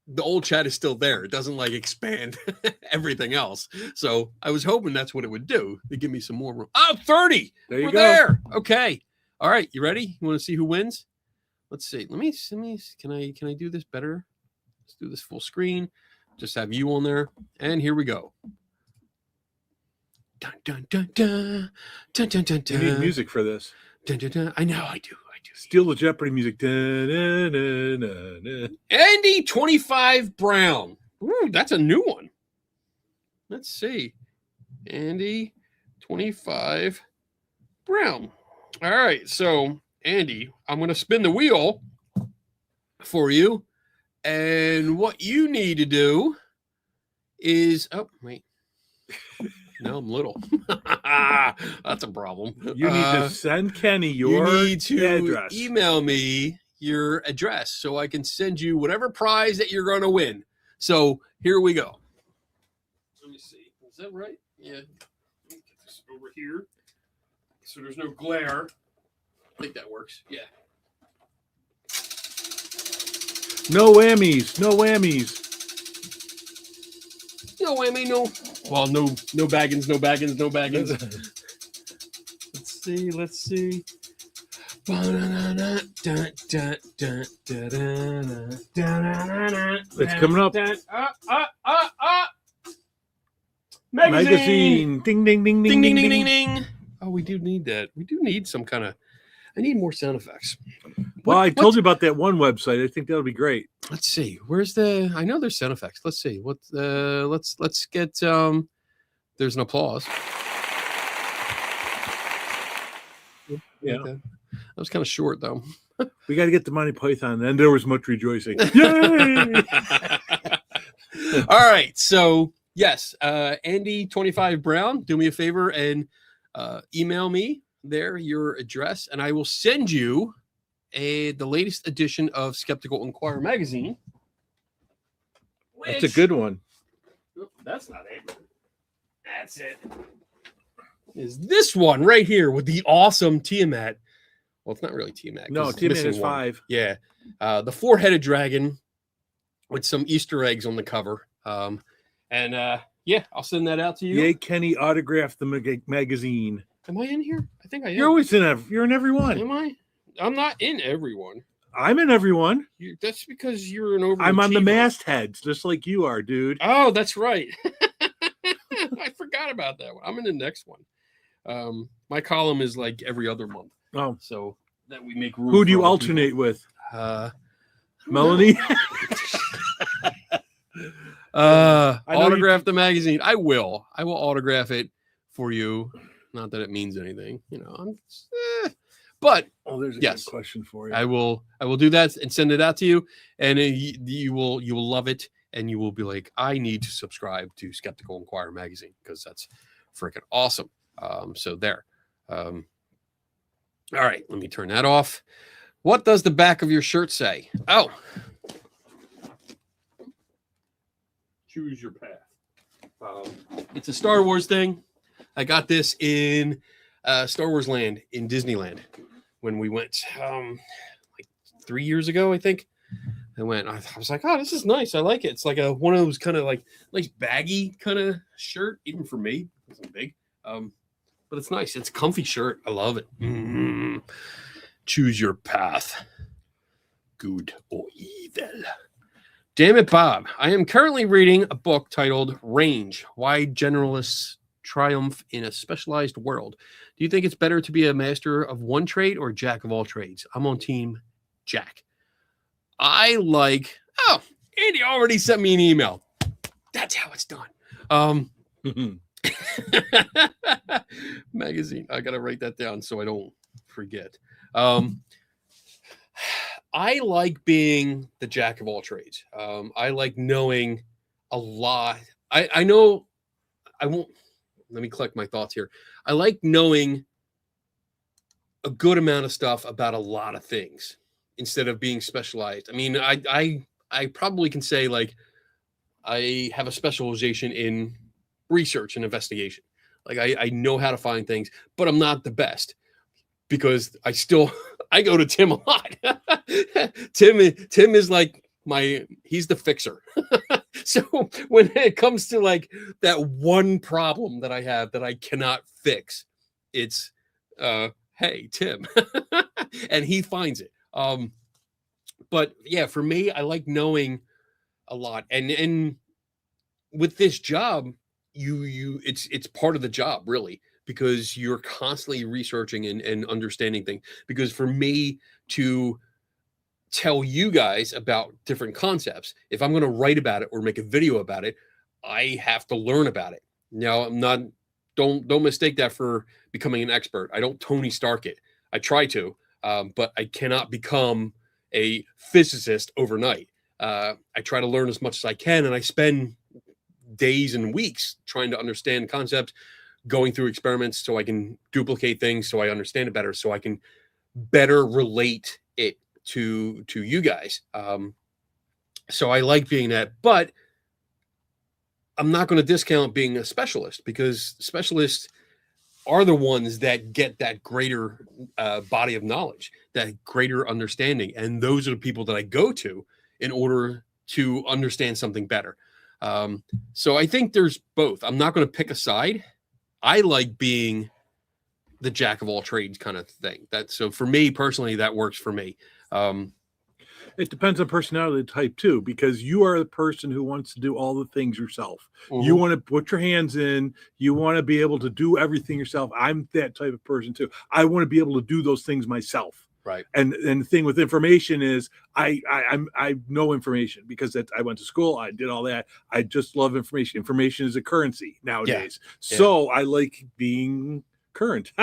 the old chat is still there. It doesn't like expand everything else. So I was hoping that's what it would do to give me some more room. Oh, 30. There you We're go. There. Okay. All right. You ready? You want to see who wins? Let's see. Let me, can I do this better? Let's do this full screen. Just have you on there. And here we go. Dun, dun, dun, dun. Dun, dun, dun, dun. You need music for this. Dun, dun, dun. I know I do. Steal the Jeopardy music. Dun, dun, dun, dun, dun. Andy 25 Brown. Ooh, that's a new one. Let's see. Andy 25 Brown. All right. So, Andy, I'm going to spin the wheel for you. And what you need to do is, oh, wait. No, I'm little. That's a problem. You need to send Kenny your address. Email me your address so I can send you whatever prize that you're going to win. So here we go. Let me see. Is that right? Yeah. Let me get this over here so there's no glare. I think that works. Yeah. No whammies. No whammies. No whammy, no. Well, no baggins, no baggins, no baggins. Let's see. It's coming up. Magazine. Ding, ding, ding, ding, ding, ding, ding, ding. Oh, we do need that. We do need some kind of. I need more sound effects. Well, I told you about that one website. I think that'll be great. Let's see. Where's the? I know there's sound effects. Let's see. What? Let's get. There's an applause. Yeah, that was kind of short though. We got to get the Monty Python. And there was much rejoicing. Yay! All right. So yes, Andy 25 Brown, do me a favor and email me there your address, and I will send you the latest edition of Skeptical Inquirer magazine. That's a good one. That's not it. That's it. Is this one right here with the awesome Tiamat? Well, it's not really Tiamat. No, Tiamat is 5. Yeah, the 4-headed dragon with some Easter eggs on the cover. Yeah, I'll send that out to you. Yay, Kenny autographed the magazine. Am I in here? I think I am. You're always you're in every one. Am I? I'm not in every one. I'm in every one. That's because you're an overachiever. I'm on the mastheads, just like you are, dude. Oh, that's right. I forgot about that one. I'm in the next one. My column is like every other month. Oh, so that we make room. Who do you alternate with? Melanie. Autograph the magazine. I will autograph it for you. Not that it means anything, but there's a yes, good question for you. I will do that and send it out to you, and you will love it, and you will be like, I need to subscribe to Skeptical Inquirer magazine because that's freaking awesome. So there. All right, let me turn that off. What does the back of your shirt say? Oh, choose your path. It's a Star Wars thing. I got this in Star Wars Land in Disneyland when we went like 3 years ago, I think. I was like, oh, this is nice. I like it. It's like one of those kind of like nice baggy kind of shirt, even for me. It wasn't big. But it's nice. It's a comfy shirt. I love it. Mm-hmm. Choose your path. Good or evil. Damn it, Bob. I am currently reading a book titled Range, Why Generalists Triumph in a Specialized World. Do you think it's better to be a master of one trade or jack of all trades? I'm on team Jack. Andy already sent me an email. That's how it's done. Magazine. I got to write that down so I don't forget. I like being the jack of all trades. I like knowing a lot. I know I won't. Let me collect my thoughts here. I like knowing a good amount of stuff about a lot of things instead of being specialized. I mean, I probably can say like I have a specialization in research and investigation. Like I know how to find things, but I'm not the best because I go to Tim a lot. Tim is like he's the fixer. So when it comes to like that one problem that I have that I cannot fix, it's hey, Tim. And he finds it. But yeah, for me, I like knowing a lot. And with this job, it's part of the job, really, because you're constantly researching and understanding things. Because for me to tell you guys about different concepts, if I'm going to write about it or make a video about it, I have to learn about it. Now, don't mistake that for becoming an expert. I don't Tony Stark it. I try to, but I cannot become a physicist overnight. I try to learn as much as I can, and I spend days and weeks trying to understand concepts, going through experiments so I can duplicate things, so I understand it better, so I can better relate it to you guys. So I like being that, but I'm not going to discount being a specialist, because specialists are the ones that get that greater body of knowledge, that greater understanding. And those are the people that I go to in order to understand something better. So I think there's both. I'm not going to pick a side. I like being the jack of all trades kind of thing. So for me personally, that works for me. It depends on personality type too, because you are the person who wants to do all the things yourself. Mm-hmm. You want to put your hands in. You want to be able to do everything yourself. I'm that type of person too. I want to be able to do those things myself. Right. And the thing with information is I know information because I went to school. I did all that. I just love information. Information is a currency nowadays. Yeah. So I like being current.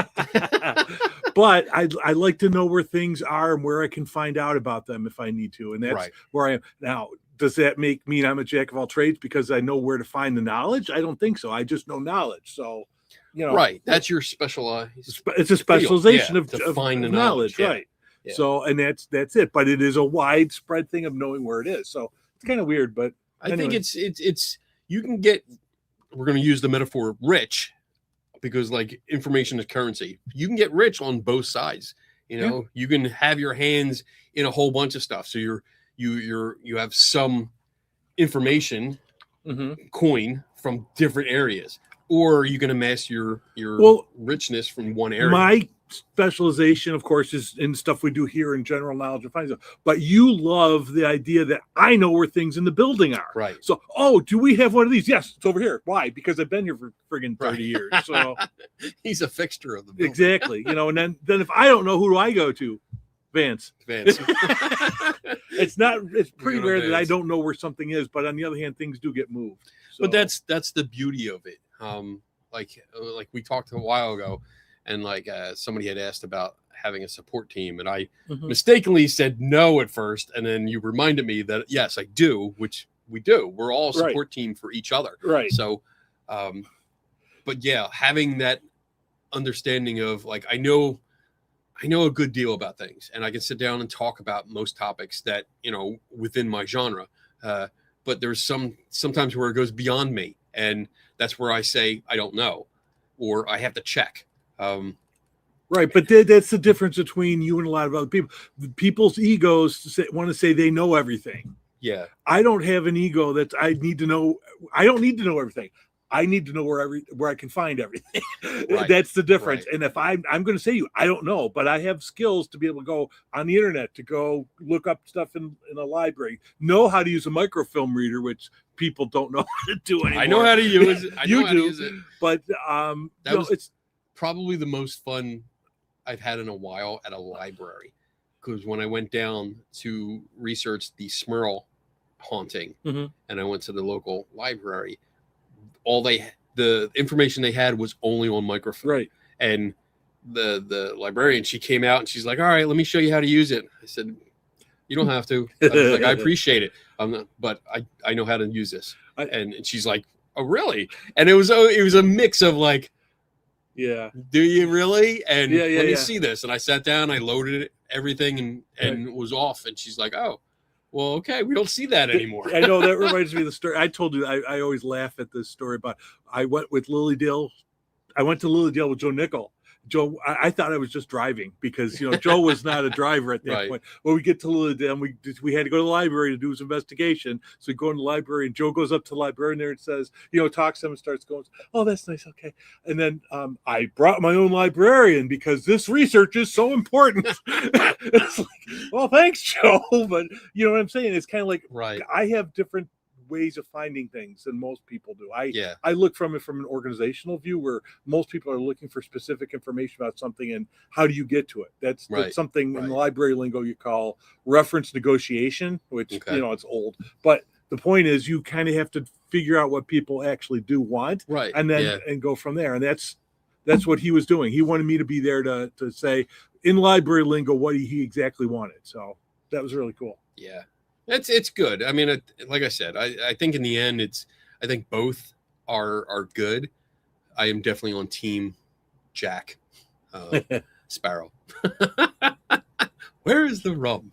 But I like to know where things are and where I can find out about them if I need to. And that's where I am. Now, does that mean I'm a jack of all trades because I know where to find the knowledge? I don't think so. I just know knowledge. So, right. That's your specialized. It's a specialization of find the knowledge. Yeah. Right. Yeah. So, and that's it. But it is a widespread thing of knowing where it is. So it's kind of weird, but I think it's you can get, we're going to use the metaphor rich, because like information is currency. You can get rich on both sides. You can have your hands in a whole bunch of stuff. So you have some information coin from different areas, or you can amass your richness from one area. My specialization, of course, is in stuff we do here in general knowledge and finance. But you love the idea that I know where things in the building are. Right. So, do we have one of these? Yes, it's over here. Why? Because I've been here for friggin' 30 years. So he's a fixture of the building. Exactly. And then if I don't know, who do I go to? Vance. It's pretty rare that I don't know where something is, but on the other hand, things do get moved. So. But that's the beauty of it. like we talked a while ago, and like somebody had asked about having a support team, and I mistakenly said no at first, and then you reminded me that yes, I do, which we do. We're all a support team for each other, right? So, but yeah, having that understanding of like I know a good deal about things, and I can sit down and talk about most topics that within my genre. But there's sometimes where it goes beyond me, and that's where I say I don't know, or I have to check. Right, but that's the difference between you and a lot of other people. People's egos want to say they know everything. Yeah, I don't have an ego that I need to know. I don't need to know everything. I need to know where I can find everything. Right. That's the difference. Right. And if I'm going to say I don't know, but I have skills to be able to go on the internet, to go look up stuff in a library, know how to use a microfilm reader, which people don't know how to do anymore. I know how to use it. I know how to use it. But it's probably the most fun I've had in a while at a library, because when I went down to research the Smurl haunting, and I went to the local library, the information they had was only on microfilm. Right. And the librarian, she came out and she's like, all right, let me show you how to use it. I said, you don't have to. I was like, I appreciate it. But I know how to use this. And she's like, oh, really? And it was a mix of like, yeah, do you really? And let me see this. And I sat down, I loaded everything and was off. And she's like, oh, well, okay, we don't see that anymore. I know, that reminds me of the story. I told you, I always laugh at this story about, I went to Lilydale with Joe Nickel. Joe, I thought I was just driving because, Joe was not a driver at that point. Well, we get to Lilydale, and we had to go to the library to do his investigation. So we go in the library, and Joe goes up to the librarian there and says, talks to him and starts going, oh, that's nice. Okay. And then I brought my own librarian because this research is so important. It's like, well, thanks, Joe. But you know what I'm saying? It's kind of like, I have different ways of finding things than most people do. I look from it from an organizational view, where most people are looking for specific information about something and how do you get to it. That's something in the library lingo you call reference negotiation, which it's old, but the point is you kind of have to figure out what people actually do want, and then and go from there. And that's what he was doing. He wanted me to be there to say in library lingo what he exactly wanted. So that was really cool. Yeah. It's good. I mean, like I said, I think in the end, I think both are good. I am definitely on team Jack Sparrow. Where is the rum?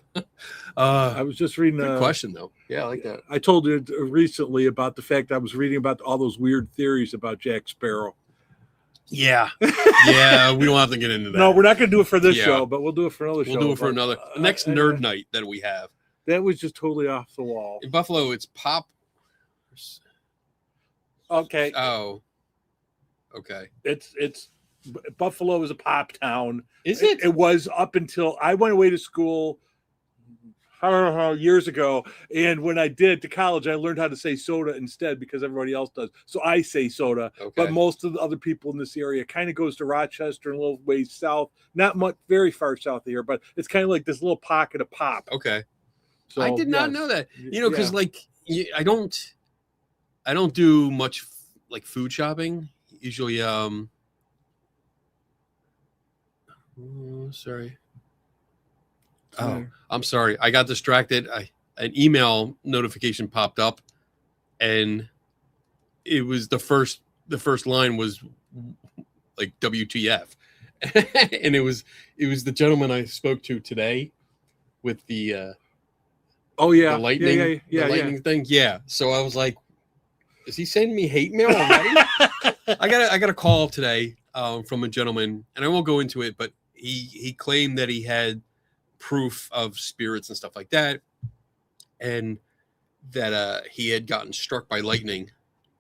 I was just reading good question though. Yeah, I like that. I told you recently about the fact I was reading about all those weird theories about Jack Sparrow. Yeah. Yeah, we don't have to get into that. No, we're not going to do it for this show, but we'll do it for another show. We'll do it for another next nerd night that we have. That was just totally off the wall. In Buffalo, it's pop. Okay. Oh. Okay. It's Buffalo is a pop town. Is it? It was up until I went away to school years ago, and when I did to college, I learned how to say soda instead because everybody else does. So I say soda, but most of the other people in this area kind of goes to Rochester and a little ways south, not much, very far south of here, but it's kind of like this little pocket of pop. Okay. So, I did not know that, because I don't do much like food shopping. Usually, sorry. Oh, I'm sorry. I got distracted. An email notification popped up, and it was the first line was like WTF, and it was the gentleman I spoke to today with the. The lightning thing. Yeah. So I was like, is he sending me hate mail already? I got a call today from a gentleman, and I won't go into it, but he claimed that he had proof of spirits and stuff like that, and that he had gotten struck by lightning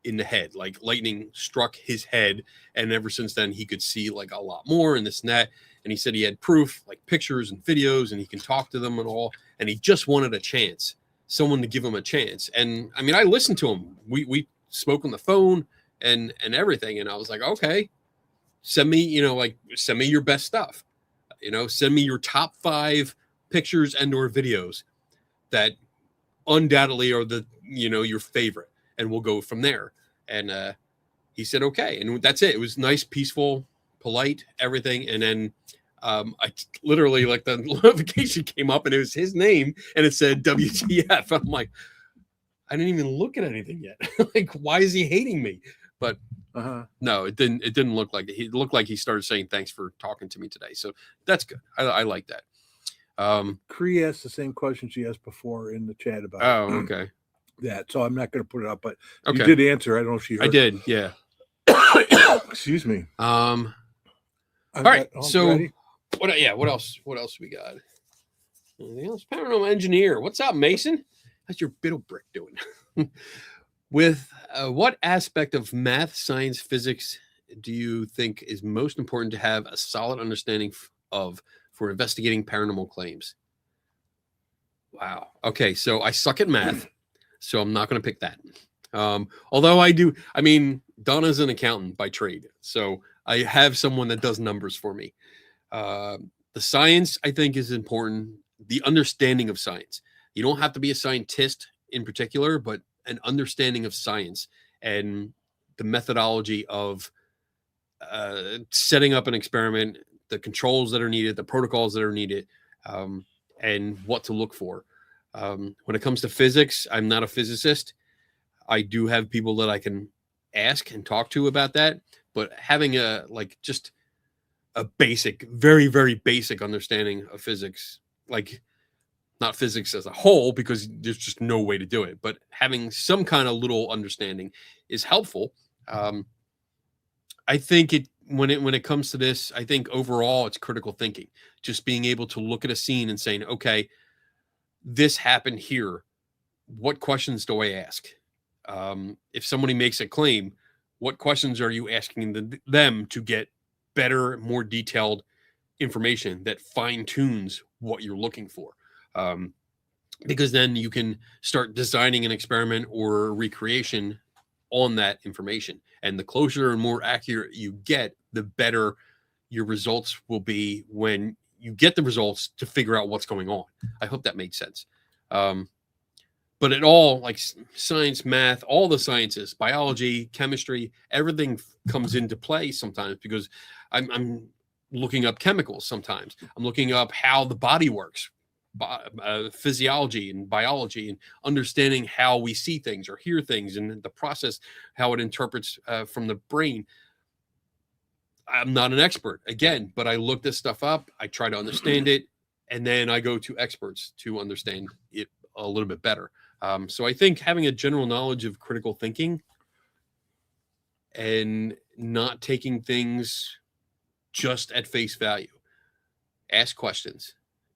in the head. Like lightning struck his head, and ever since then he could see like a lot more and this and that. And he said he had proof, like pictures and videos, and he can talk to them and all. And he just wanted a chance, someone to give him a chance. And I mean, I listened to him. We spoke on the phone and everything. And I was like, okay, send me your best stuff. Send me your top 5 pictures and or videos that undoubtedly are your favorite, and we'll go from there. And he said, okay. And that's it. It was nice, peaceful, polite, everything. And then I literally, like, the notification came up and it was his name and it said WTF. I'm like, I didn't even look at anything yet. Like, why is he hating me? But no, it didn't look like it. It looked like he started saying thanks for talking to me today. So that's good. I like that. Cree asked the same question she asked before in the chat about okay. that. So I'm not going to put it up, but Okay. you did answer. I don't know if she heard. I did, yeah. Excuse me. All right. So ready? what else we got? Anything else? Paranormal engineer. What's up, Mason? How's your biddle brick doing? With what aspect of math, science, physics do you think is most important to have a solid understanding of for investigating paranormal claims? Wow. Okay, so I suck at math, so I'm not going to pick that. Although I do, I mean, Donna's an accountant by trade, so I have someone that does numbers for me. The science, I think, is important. The understanding of science. You don't have to be a scientist in particular, but an understanding of science and the methodology of setting up an experiment, the controls that are needed, the protocols that are needed, and what to look for. When it comes to physics, I'm not a physicist. I do have people that I can ask and talk to about that, but having just a basic, very, very basic understanding of physics, like not physics as a whole, because there's just no way to do it, but having some kind of little understanding is helpful. I think when it comes to this, I think overall it's critical thinking, just being able to look at a scene and saying, okay, this happened here. What questions do I ask? If somebody makes a claim, what questions are you asking them to get better, more detailed information that fine tunes what you're looking for? Because then you can start designing an experiment or a recreation on that information. And the closer and more accurate you get, the better your results will be when you get the results to figure out what's going on. I hope that made sense. But it all, like science, math, all the sciences, biology, chemistry, everything comes into play sometimes, because I'm looking up chemicals sometimes. I'm looking up how the body works, physiology and biology, and understanding how we see things or hear things and the process, how it interprets from the brain. I'm not an expert, again, but I look this stuff up. I try to understand it, and then I go to experts to understand it a little bit better. So I think having a general knowledge of critical thinking and not taking things just at face value, ask questions,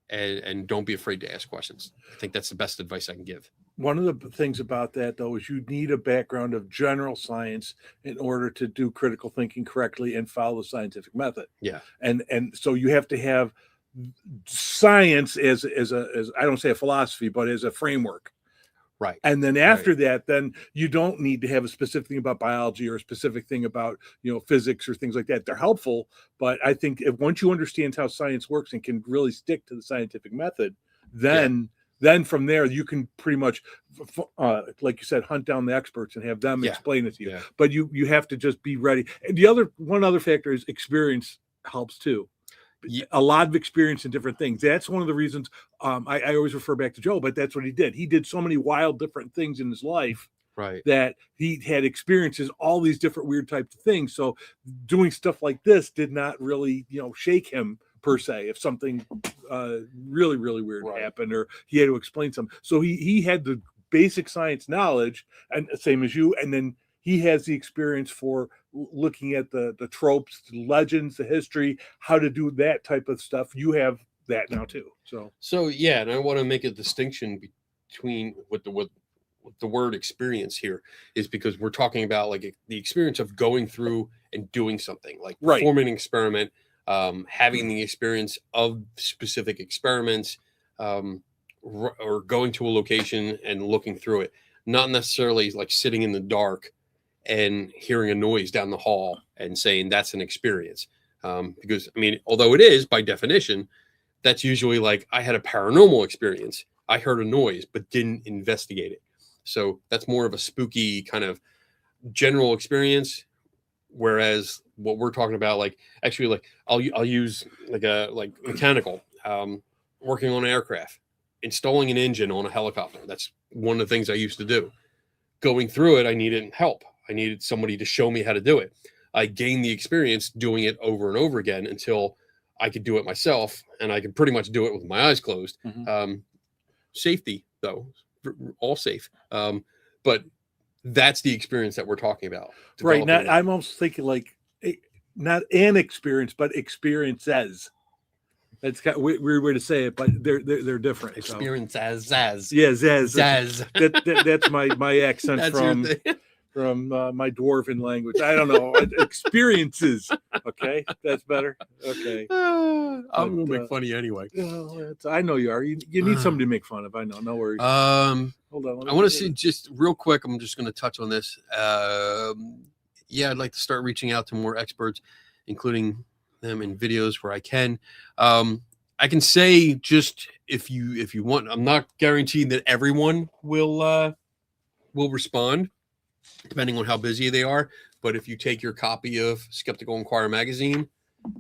and don't be afraid to ask questions. I think that's the best advice I can give. One of the things about that, though, is you need a background of general science in order to do critical thinking correctly and follow the scientific method. Yeah. And so you have to have science as I don't say a philosophy, but as a framework. Right. And then after that, then you don't need to have a specific thing about biology or a specific thing about, physics or things like that. They're helpful, but I think once you understand how science works and can really stick to the scientific method, then from there you can pretty much, like you said, hunt down the experts and have them explain it to you. Yeah. But you have to just be ready. And one other factor is experience helps too. A lot of experience in different things. That's one of the reasons I always refer back to Joe, but that's what he did. He did so many wild different things in his life, right, that he had experiences, all these different weird types of things. So doing stuff like this did not really, shake him per se if something really, really weird happened or he had to explain something. So he had the basic science knowledge, and same as you, and then he has the experience for looking at the tropes, the legends, the history, how to do that type of stuff. You have that now too. So yeah, and I want to make a distinction between what the word experience here is, because we're talking about like the experience of going through and doing something, like performing an experiment, having the experience of specific experiments, or going to a location and looking through it, not necessarily like sitting in the dark and hearing a noise down the hall and saying that's an experience. Because, I mean, although it is by definition, that's usually like I had a paranormal experience. I heard a noise, but didn't investigate it. So that's more of a spooky kind of general experience. Whereas what we're talking about, like actually, like I'll use like mechanical, working on an aircraft, installing an engine on a helicopter. That's one of the things I used to do. Going through it, I needed help. I needed somebody to show me how to do it. I gained the experience doing it over and over again until I could do it myself, and I could pretty much do it with my eyes closed. Safety, though, all safe. But that's the experience that we're talking about. Right. Now, I'm almost thinking like not an experience, but experiences. That's kind of a weird way to say it, but they're different. Experience so. as Yeah, Zaz. Zaz. That's my accent from my dwarven language. I don't know. Experiences. Okay, that's better. Okay. I'm gonna make fun of you anyway. I know you are. You need somebody to make fun of. I know. No worries. Hold on. I want to see just real quick. I'm just going to touch on this. Yeah, I'd like to start reaching out to more experts, including them in videos where I can. I can say just if you want. I'm not guaranteed that everyone will respond, depending on how busy they are. But if you take your copy of Skeptical Inquirer magazine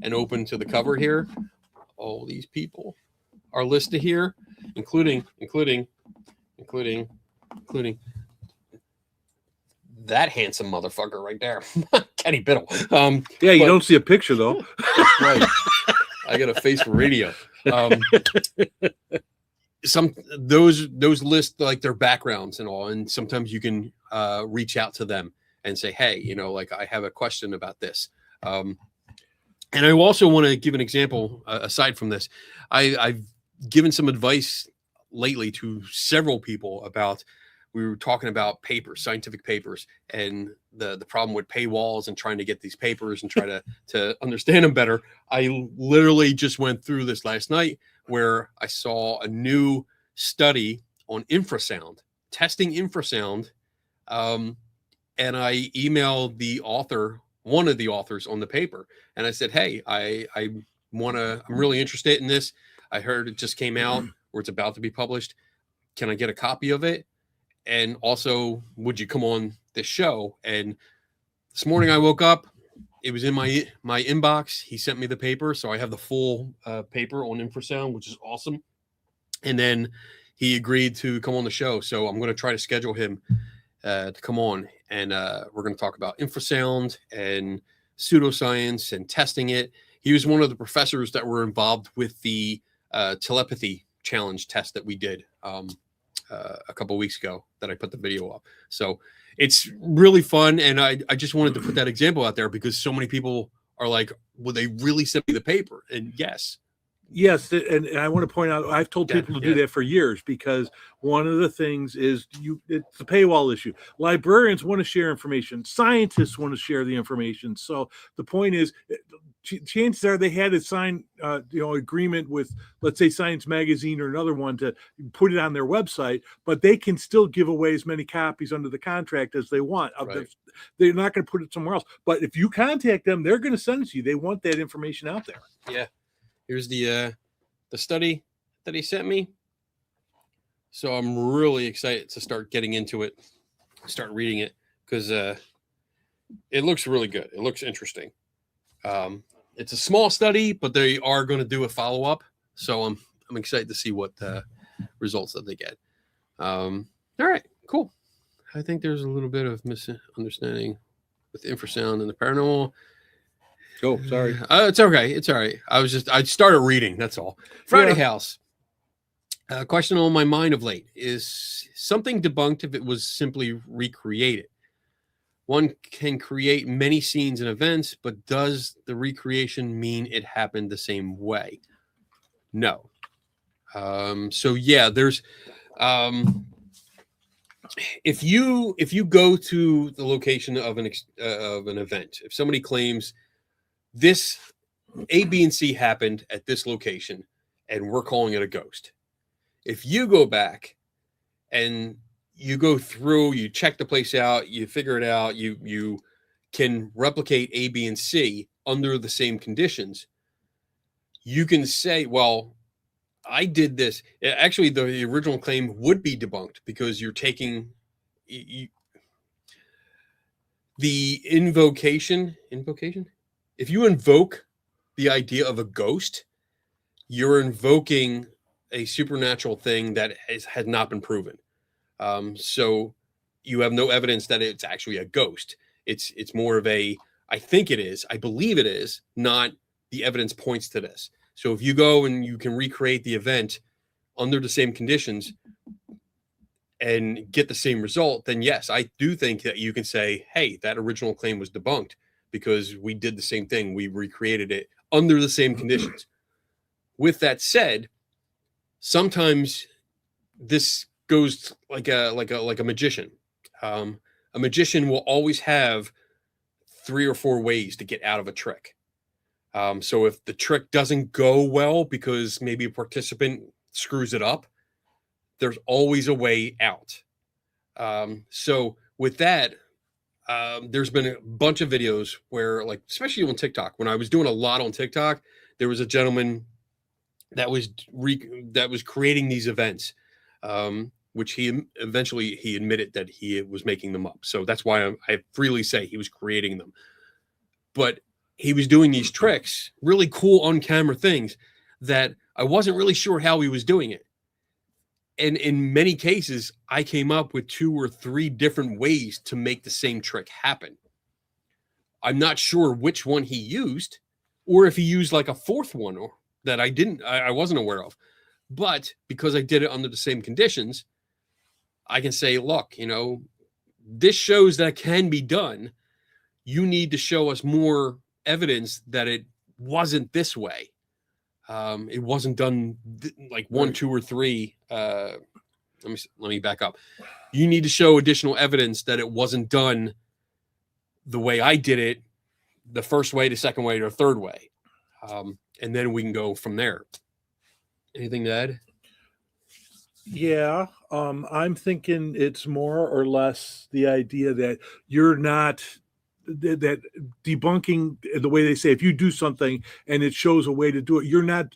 and open to the cover here, all these people are listed here, including that handsome motherfucker right there, Kenny Biddle. Yeah, you don't see a picture though. That's right. I got a face for radio. Some those list like their backgrounds and all, and sometimes you can reach out to them and say, hey, like I have a question about this. And I also want to give an example aside from this. I've given some advice lately to several people about, we were talking about papers, scientific papers, and the problem with paywalls and trying to get these papers and try to understand them better. I literally just went through this last night where I saw a new study on infrasound, testing infrasound. And I emailed the author, one of the authors on the paper, and I said, hey, I'm really interested in this. I heard it just came out or it's about to be published. Can I get a copy of it? And also, would you come on this show? And this morning I woke up, it was in my inbox. He sent me the paper. So I have the full paper on infrasound, which is awesome. And then he agreed to come on the show. So I'm going to try to schedule him to come on. And we're going to talk about infrasound and pseudoscience and testing it. He was one of the professors that were involved with the telepathy challenge test that we did a couple of weeks ago that I put the video up. So it's really fun. And I just wanted to put that example out there because so many people are like, will they really send me the paper? And yes. Yes, and I want to point out, I've told people to do that for years because one of the things is it's a paywall issue. Librarians want to share information. Scientists want to share the information. So the point is, chances are they had to sign, agreement with, let's say, Science Magazine or another one to put it on their website, but they can still give away as many copies under the contract as they want. Right. They're not going to put it somewhere else. But if you contact them, they're going to send it to you. They want that information out there. Yeah. Here's the study that he sent me. So I'm really excited to start getting into it, start reading it, because it looks really good. It looks interesting. It's a small study, but they are going to do a follow-up. So I'm excited to see what results that they get. All right, cool. I think there's a little bit of misunderstanding with infrasound and the paranormal. Oh, sorry. It's okay. It's all right. I started reading. That's all. Friday House. A question on my mind of late. Is something debunked if it was simply recreated? One can create many scenes and events, but does the recreation mean it happened the same way? No. So yeah, there's if you go to the location of an event, if somebody claims this A, B, and C happened at this location, and we're calling it a ghost. If you go back and you go through, you check the place out, you figure it out, you can replicate A, B, and C under the same conditions, you can say, well, I did this. Actually, the original claim would be debunked because you're taking... the invocation, if you invoke the idea of a ghost, you're invoking a supernatural thing that had not been proven. So you have no evidence that it's actually a ghost. It's more of a, I think it is, I believe it is, not the evidence points to this. So if you go and you can recreate the event under the same conditions and get the same result, then yes, I do think that you can say, hey, that original claim was debunked because we did the same thing. We recreated it under the same conditions. With that said, sometimes this goes like a magician. A magician will always have 3 or 4 ways to get out of a trick. So if the trick doesn't go well because maybe a participant screws it up, there's always a way out. So with that, there's been a bunch of videos where, like, especially on TikTok, when I was doing a lot on TikTok, there was a gentleman that was creating these events, which he eventually admitted that he was making them up. So that's why I freely say he was creating them. But he was doing these tricks, really cool on camera things that I wasn't really sure how he was doing it. And in many cases, I came up with 2 or 3 different ways to make the same trick happen. I'm not sure which one he used, or if he used like a 4th one or that I wasn't aware of. But because I did it under the same conditions, I can say, look, this shows that it can be done. You need to show us more evidence that it wasn't this way. It wasn't done like 1, 2, or 3. Let me back up. You need to show additional evidence that it wasn't done the way I did it, the first way, the second way, or third way. And then we can go from there. Anything to add? Yeah, I'm thinking it's more or less the idea that you're not that debunking, the way they say, if you do something and it shows a way to do it, you're not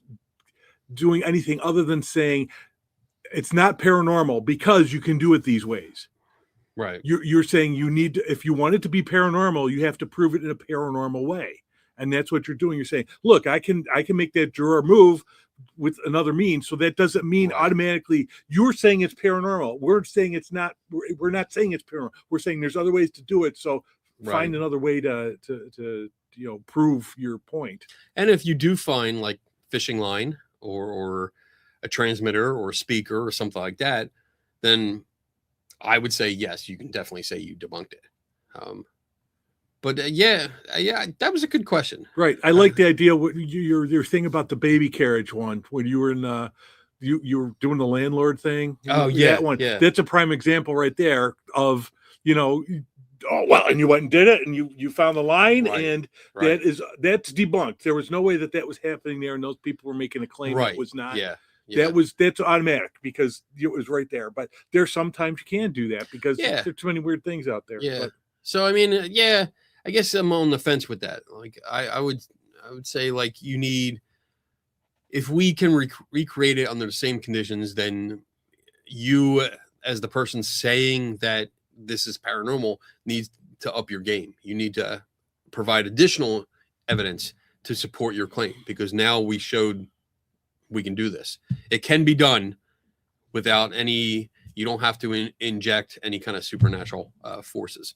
doing anything other than saying it's not paranormal because you can do it these ways. Right. You're saying you need to, if you want it to be paranormal, you have to prove it in a paranormal way. And that's what you're doing. You're saying, look, I can make that drawer move with another means. So that doesn't mean automatically you're saying it's paranormal. We're saying it's not. We're not saying it's paranormal. We're saying there's other ways to do it. So find another way to prove your point. And if you do find like fishing line or a transmitter or a speaker or something like that, then I would say yes, you can definitely say you debunked it. But yeah, that was a good question. Right. I like the idea. What your thing about the baby carriage one when you were in you were doing the landlord thing. Oh yeah, that one. Yeah. That's a prime example right there of oh well, and you went and did it, and you found the line, and that's debunked. There was no way that was happening there, and those people were making a claim that was not. Yeah. That's automatic because it was right there. But there's sometimes you can do that because there's too many weird things out there. Yeah. But, so I mean, I guess I'm on the fence with that. Like I would say like you need, if we can recreate it under the same conditions, then you as the person saying that this is paranormal needs to up your game. You need to provide additional evidence to support your claim because now we showed we can do this. It can be done without any, you don't have to inject any kind of supernatural forces.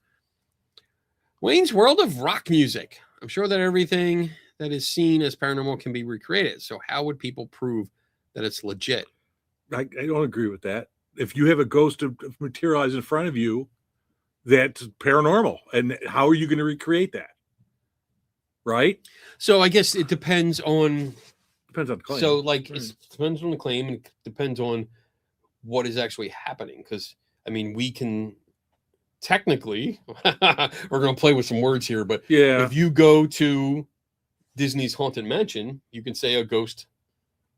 Wayne's World of Rock Music. I'm sure that everything that is seen as paranormal can be recreated. So how would people prove that it's legit? I don't agree with that. If you have a ghost materialize in front of you, that's paranormal. And how are you going to recreate that? Right? So I guess it depends on the claim. So like it depends on the claim and it depends on what is actually happening. Because I mean, we can technically we're going to play with some words here, but if you go to Disney's Haunted Mansion, you can say a ghost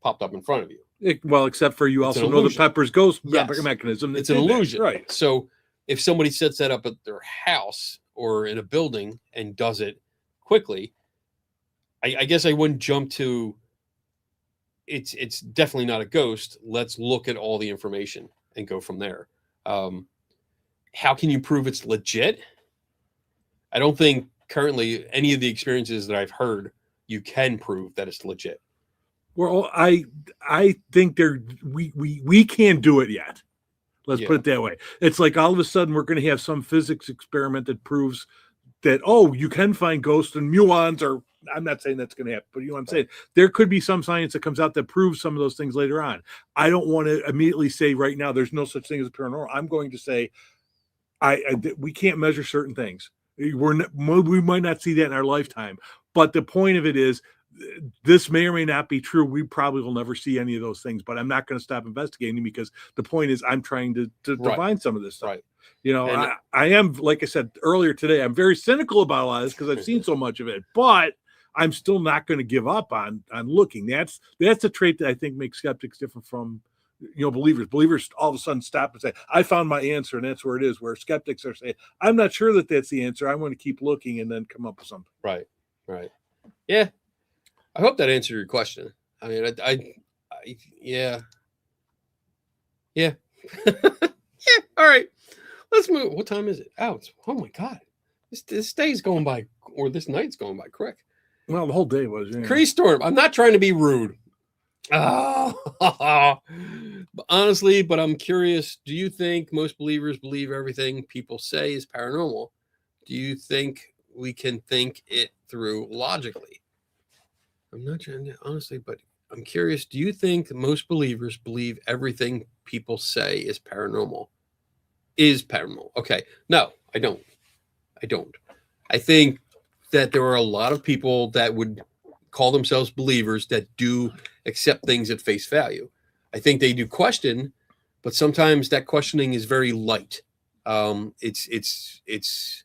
popped up in front of you. Well, except for you also know the Pepper's ghost mechanism. It's an illusion. Right. So if somebody sets that up at their house or in a building and does it quickly, I guess I wouldn't jump to it's definitely not a ghost. Let's look at all the information and go from there. How can you prove it's legit? I don't think currently any of the experiences that I've heard you can prove that it's legit. Well, I think we can't do it yet. Let's Yeah. put it that way. It's like all of a sudden we're going to have some physics experiment that proves that, oh, you can find ghosts and muons, or I'm not saying that's going to happen, but you know what I'm saying? There could be some science that comes out that proves some of those things later on. I don't want to immediately say right now there's no such thing as paranormal. I'm going to say we can't measure certain things. We might not see that in our lifetime, but the point of it is, this may or may not be true. We probably will never see any of those things, but I'm not going to stop investigating because the point is I'm trying to find some of this stuff. Right. You know, I am, like I said earlier today, I'm very cynical about a lot of this because I've seen so much of it, but I'm still not going to give up on looking. That's a trait that I think makes skeptics different from, you know, believers. Believers all of a sudden stop and say, I found my answer, and that's where it is. Where skeptics are saying, I'm not sure that that's the answer. I'm going to keep looking and then come up with something. Right. Yeah. I hope that answered your question. I mean, I yeah. Yeah. All right. Let's move. What time is it? Oh my God. This day's going by, or this night's going by quick. Well, the whole day was. Yeah. Crazy storm. I'm not trying to be rude. Oh, honestly, but I'm curious. Do you think most believers believe everything people say is paranormal? Do you think we can think it through logically? I'm not trying to, honestly, but I'm curious. Do you think most believers believe everything people say is paranormal? Okay. No, I don't. I think that there are a lot of people that would call themselves believers that do accept things at face value. I think they do question, but sometimes that questioning is very light. It's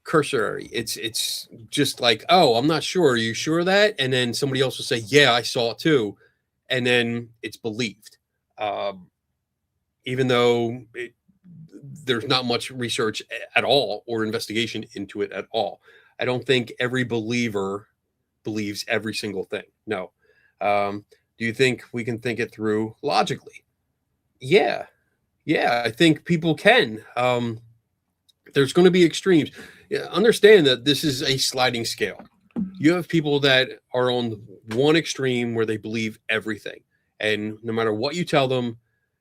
cursory. It's just like, oh, I'm not sure. Are you sure of that? And then somebody else will say, yeah, I saw it too. And then it's believed. Even though there's not much research at all or investigation into it at all. I don't think every believer believes every single thing. No. Do you think we can think it through logically? Yeah, I think people can. There's going to be extremes. Understand that this is a sliding scale. You have people that are on one extreme where they believe everything, and no matter what you tell them,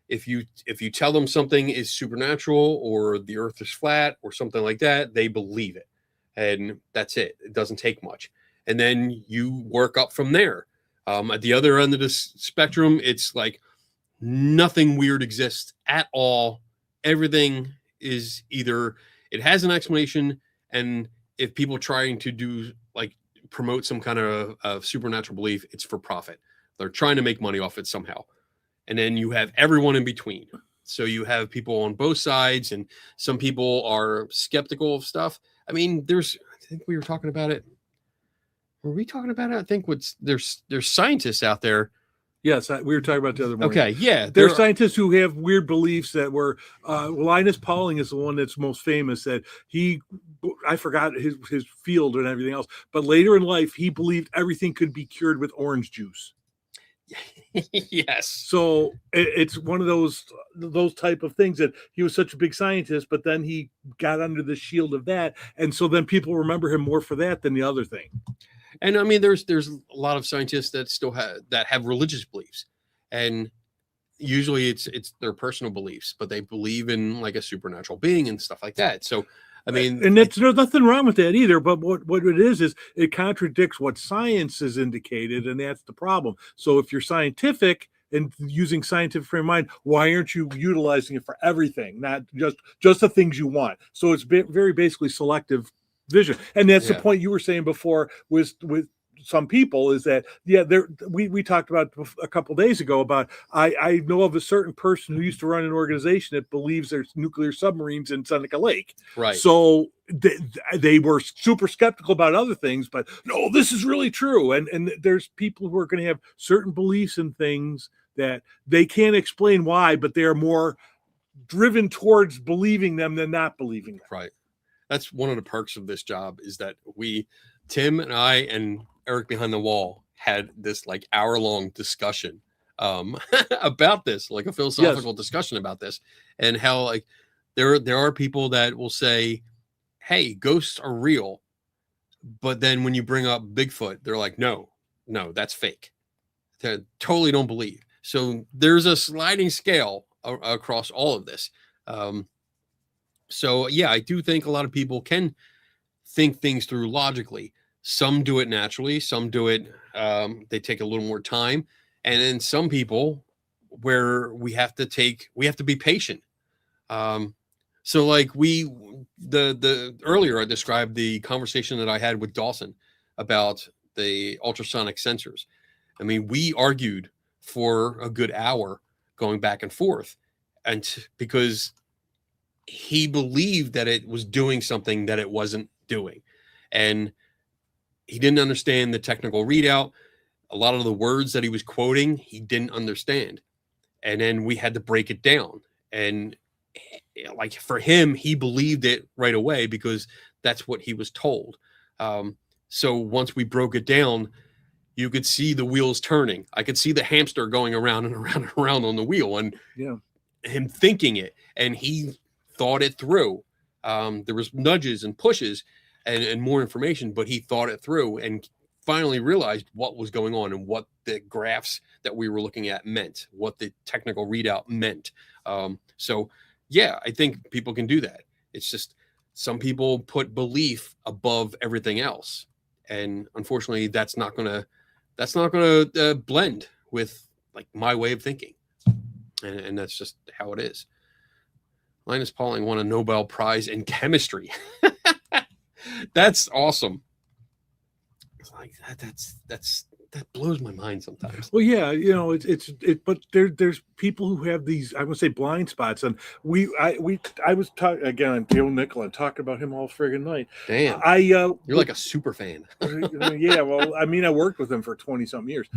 if you tell them something is supernatural or the earth is flat or something like that, they believe it, and that's it. It doesn't take much. And then you work up from there. At the other end of the spectrum, it's like nothing weird exists at all. Everything is either it has an explanation, and if people trying to do like promote some kind of supernatural belief, it's for profit. They're trying to make money off it somehow. And then you have everyone in between. So you have people on both sides, and some people are skeptical of stuff. I mean, I think we were talking about it. Were we talking about it? I think there's scientists out there. Yes, we were talking about the other morning. Okay, yeah. There are scientists who have weird beliefs that were, Linus Pauling is the one that's most famous, that I forgot his field and everything else, but later in life, he believed everything could be cured with orange juice. Yes. So it's one of those type of things that he was such a big scientist, but then he got under the shield of that. And so then people remember him more for that than the other thing. And I mean, there's a lot of scientists that still have religious beliefs, and usually it's their personal beliefs, but they believe in like a supernatural being and stuff like that. So, I mean, and there's nothing wrong with that either. But what it is it contradicts what science has indicated, and that's the problem. So if you're scientific and using scientific frame of mind, why aren't you utilizing it for everything, not just the things you want? So it's very basically selective vision. And that's the point you were saying before with some people, is that we talked about a couple days ago about I know of a certain person who used to run an organization that believes there's nuclear submarines in Seneca Lake. Right. So they were super skeptical about other things, but no, this is really true. And there's people who are going to have certain beliefs in things that they can't explain why, but they're more driven towards believing them than not believing them. Right. That's one of the perks of this job, is that Tim and I and Eric behind the wall had this like hour-long discussion about this, like a philosophical discussion about this, and how like there are people that will say hey, ghosts are real. But then when you bring up Bigfoot, they're like, no, that's fake. They totally don't believe. So there's a sliding scale across all of this. So yeah, I do think a lot of people can think things through logically. Some do it naturally. Some do it. They take a little more time. And then some people where we have to be patient. So like the earlier I described the conversation that I had with Dawson about the ultrasonic sensors. I mean, we argued for a good hour going back and forth, and because he believed that it was doing something that it wasn't doing, and he didn't understand the technical readout. A lot of the words that he was quoting, he didn't understand. And then we had to break it down. And like for him, he believed it right away because that's what he was told. So once we broke it down, you could see the wheels turning. I could see the hamster going around and around and around on the wheel, and him thinking it. And he thought it through. There was nudges and pushes and more information, but he thought it through and finally realized what was going on and what the graphs that we were looking at meant, what the technical readout meant. So yeah, I think people can do that. It's just some people put belief above everything else, and unfortunately, that's not gonna blend with like my way of thinking, and that's just how it is. Linus Pauling won a Nobel Prize in chemistry. That's awesome. It's like that blows my mind sometimes. Well, yeah, but there's people who have these, I would say, blind spots, and I was talking again on Dale Nicola, talking about him all friggin' night. Damn, you're like a super fan. Yeah, well, I mean, I worked with him for 20-something years.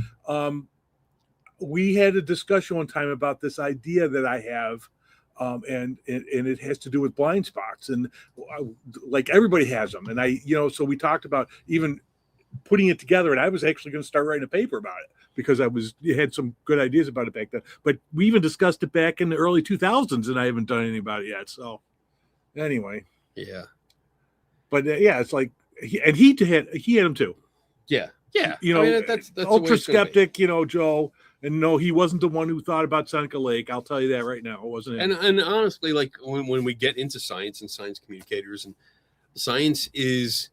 We had a discussion one time about this idea that I have. And it has to do with blind spots, and like everybody has them. And so we talked about even putting it together, and I was actually going to start writing a paper about it because you had some good ideas about it back then. But we even discussed it back in the early 2000s, and I haven't done anything about it yet. So anyway, yeah. But yeah, it's like he had them too. Yeah. I mean, that's ultra skeptic, Joe. And no, he wasn't the one who thought about Seneca Lake. I'll tell you that right now. It wasn't him. And honestly, like when we get into science and science communicators, and science is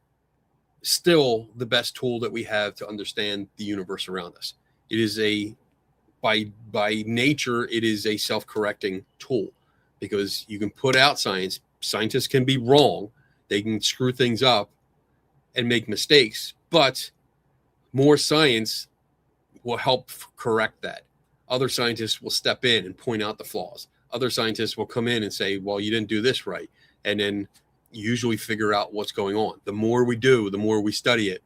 still the best tool that we have to understand the universe around us. It is by nature, it is a self-correcting tool because you can put out science. Scientists can be wrong. They can screw things up and make mistakes, but more science will help correct that. Other scientists will step in and point out the flaws. Other scientists will come in and say, well, you didn't do this right. And then usually figure out what's going on. The more we do, the more we study it.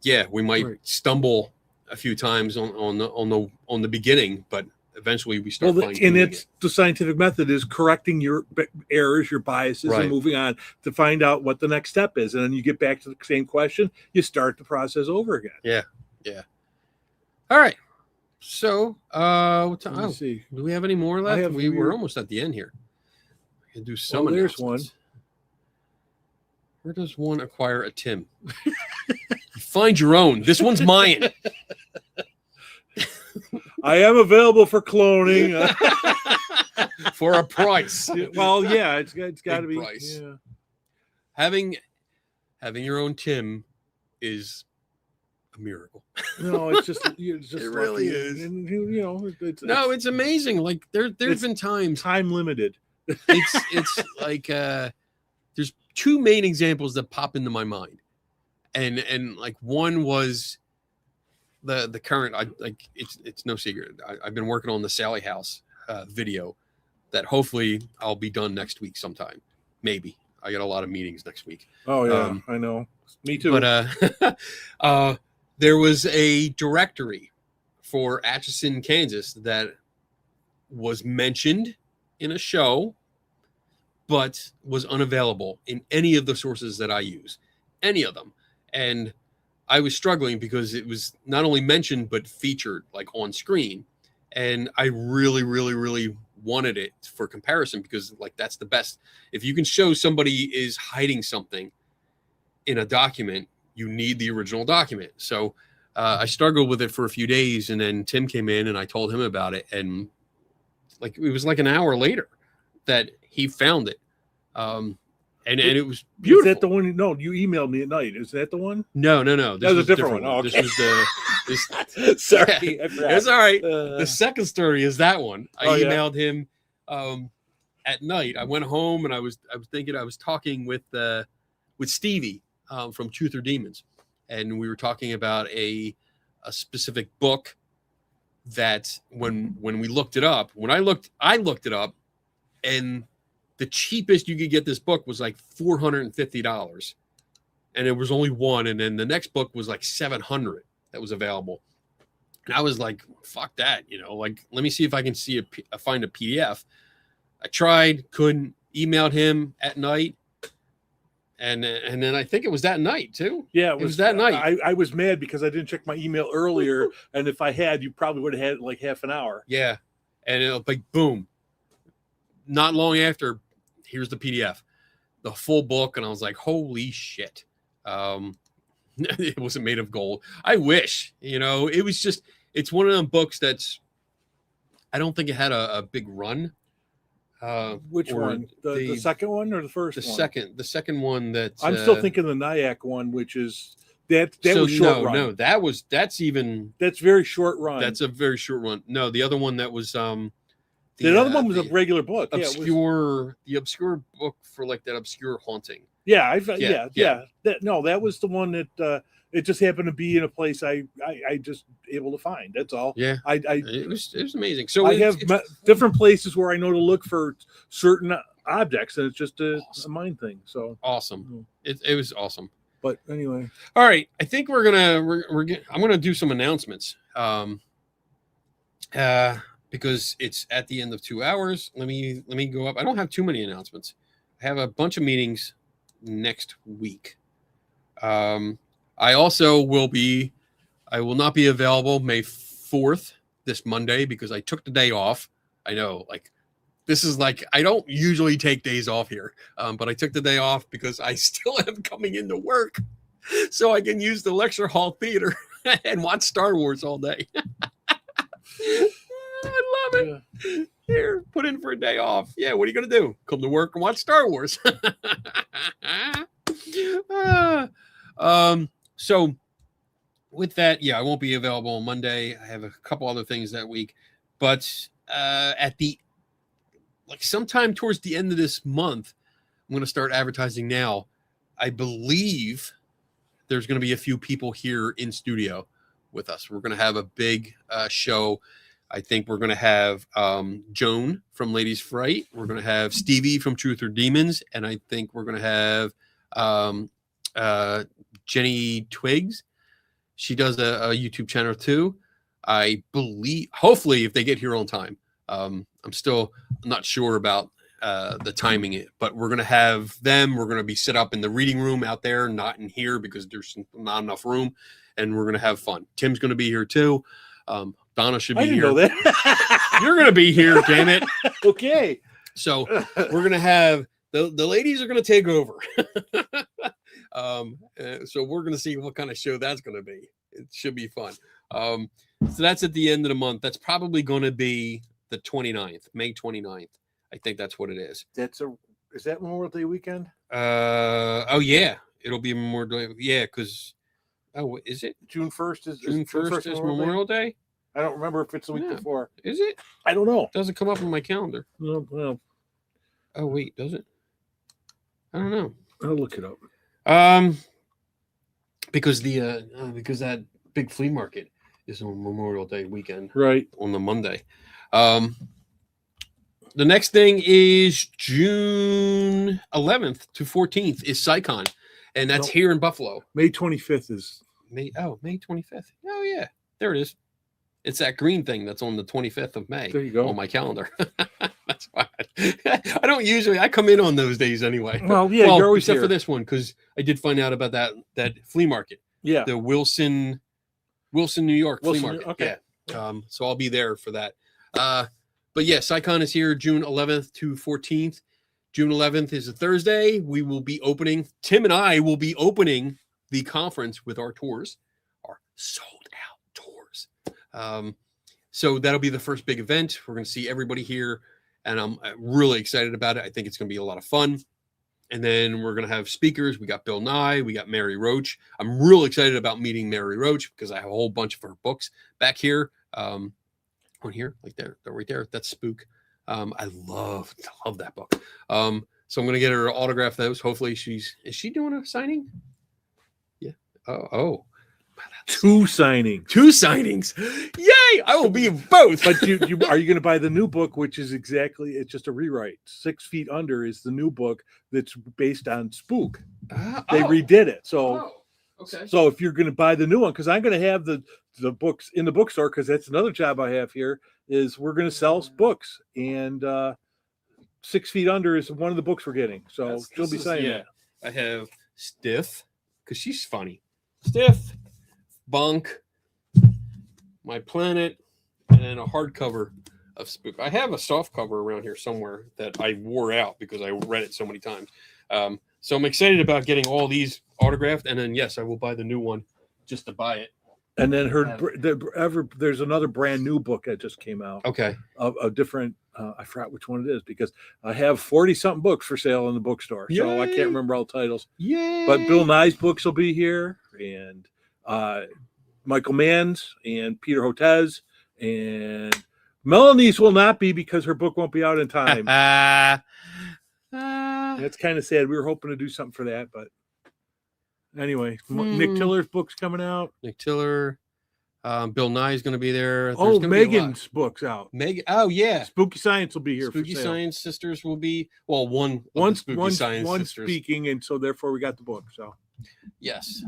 Yeah, we might stumble a few times on the beginning, but eventually we start finding it. The scientific method is correcting your errors, your biases, and moving on to find out what the next step is. And then you get back to the same question, you start the process over again. Yeah. All right. So, let's see. Do we have any more left? We're almost at the end here. I can do some. Oh, there's one. Where does one acquire a Tim? Find your own. This one's mine. I am available for cloning for a price. Well, yeah, it's got to be. Price. Yeah. Having your own Tim is a miracle. No, it's just it really is. And, it's amazing. Like there's been times time limited. It's like there's two main examples that pop into my mind, and like one was the current. It's no secret. I've been working on the Sally House video that hopefully I'll be done next week sometime. Maybe I got a lot of meetings next week. Oh yeah, I know. Me too. But there was a directory for Atchison, Kansas that was mentioned in a show, but was unavailable in any of the sources that I use, any of them. And I was struggling because it was not only mentioned, but featured like on screen. And I really, really, really wanted it for comparison because like that's the best. If you can show somebody is hiding something in a document, you need the original document. So I struggled with it for a few days, and then Tim came in and I told him about it, and like it was like an hour later that he found it. And it was beautiful. Is that the one? No, you emailed me at night. Is that the one? No. This That was was a different one. Oh, okay. This was the. Sorry, I forgot. It's all right. The second story is that one. I yeah. emailed him at night. I went home and I was thinking I was talking with Stevie from Truth or Demons, and we were talking about a specific book that when we looked it up, I looked it up, and the cheapest you could get this book was like $450, and it was only one. And then the next book was like $700 that was available. And I was like, fuck that, like, let me see if I can find a PDF. I tried, couldn't. Emailed him at night. And then I think it was that night too. Yeah, it was that night. I was mad because I didn't check my email earlier. And if I had, you probably would have had like half an hour. Yeah. And it was like, boom. Not long after, here's the PDF, the full book. And I was like, holy shit. It wasn't made of gold. I wish, it was just, it's one of them books that's, I don't think it had a big run. Which one? The second one or the first one? The second one that I'm still thinking the Nyack one, which is that was short run. No, that's very short run. That's a very short run. No, the other one that was the other one was a regular book. The obscure book for like that obscure haunting. Yeah. That was the one that it just happened to be in a place I just able to find. That's all. Yeah. It was amazing. So I have different places where I know to look for certain objects, and it's just a mind thing. So awesome. It was awesome. But anyway, all right. I think I'm gonna do some announcements. Because it's at the end of 2 hours. Let me go up. I don't have too many announcements. I have a bunch of meetings next week. I also I will not be available May 4th, this Monday, because I took the day off. I know, like, this is like, I don't usually take days off here, but I took the day off because I still am coming into work so I can use the lecture hall theater and watch Star Wars all day. I love it. Yeah. Here, put in for a day off. Yeah, what are you going to do? Come to work and watch Star Wars. So with that, I won't be available on Monday. I have a couple other things that week, but sometime towards the end of this month, I'm going to start advertising now. I believe there's going to be a few people here in studio with us. We're going to have a big show. I think we're going to have Joan from Ladies Fright. We're going to have Stevie from Truth or Demons. And I think we're going to have Jenny Twigs. She does a YouTube channel too. I believe, hopefully, if they get here on time. I'm still not sure about the timing, but we're going to have them. We're going to be set up in the reading room out there, not in here because there's not enough room. And we're going to have fun. Tim's going to be here too. Donna should be here. I didn't know that. You're going to be here, damn it. Okay. So we're going to have the ladies are going to take over. So we're going to see what kind of show that's going to be. It should be fun. So that's at the end of the month. That's probably going to be the 29th, May 29th. I think that's what it is. Is that Memorial Day weekend? Oh yeah. It'll be Memorial Day. Yeah. Cause is it June 1st is Memorial Day? I don't remember if it's the week before. Is it? I don't know. It doesn't come up on my calendar. No, well. Oh wait, does it? I don't know. I'll look it up. Because that big flea market is on Memorial Day weekend, right? On the Monday. The next thing is June 11th to 14th is SciCon, and that's here in Buffalo. May 25th is May 25th. Oh yeah, there it is. It's that green thing that's on the 25th of May. There you go. On my calendar. That's fine. I come in on those days anyway. Well, yeah, you're always except here. For this one, because I did find out about that flea market. Yeah. The Wilson, New York flea market. Okay. Yeah. So I'll be there for that. But But yeah, SciCon is here June 11th to 14th. June 11th is a Thursday. We will be opening, Tim and I will be opening the conference with our tours, our sold out tours. So that'll be the first big event. We're going to see everybody here, and I'm really excited about it. I think it's going to be a lot of fun. And then we're going to have speakers. We got Bill Nye. We got Mary Roach. I'm real excited about meeting Mary Roach because I have a whole bunch of her books back here. On here, like there, right there. That's Spook. I love that book. So I'm going to get her to autograph those. Hopefully is she doing a signing? Yeah. Oh. Two signings. Yay! I will be in both. But you are you going to buy the new book, which is it's just a rewrite. 6 Feet Under is the new book that's based on Spook. They redid it. So, okay. So if you're going to buy the new one, because I'm going to have the books in the bookstore, because that's another job I have here, is we're going to sell books, and 6 Feet Under is one of the books we're getting. So she'll be saying that. I have Stiff, because she's funny. Stiff, Bunk, My Planet, and a hardcover of Spook. I have a soft cover around here somewhere that I wore out because I read it so many times. So I'm excited about getting all these autographed, and then yes, I will buy the new one just to buy it. And then there's another brand new book that just came out. Okay. Of a different, I forgot which one it is, because I have 40-something books for sale in the bookstore. Yay. So I can't remember all the titles. Yeah. But Bill Nye's books will be here, and Michael Mann's, and Peter Hotez, and Melanie's will not be because her book won't be out in time. That's kind of sad. We were hoping to do something for that, but anyway, Nick Tiller's book's coming out. Nick Tiller, Bill Nye's going to be there. There's Megan's book's out. Megan, oh yeah, Spooky Science will be here. Spooky for sale. Science Sisters will be one Science Sisters speaking, and so therefore we got the book. So yes.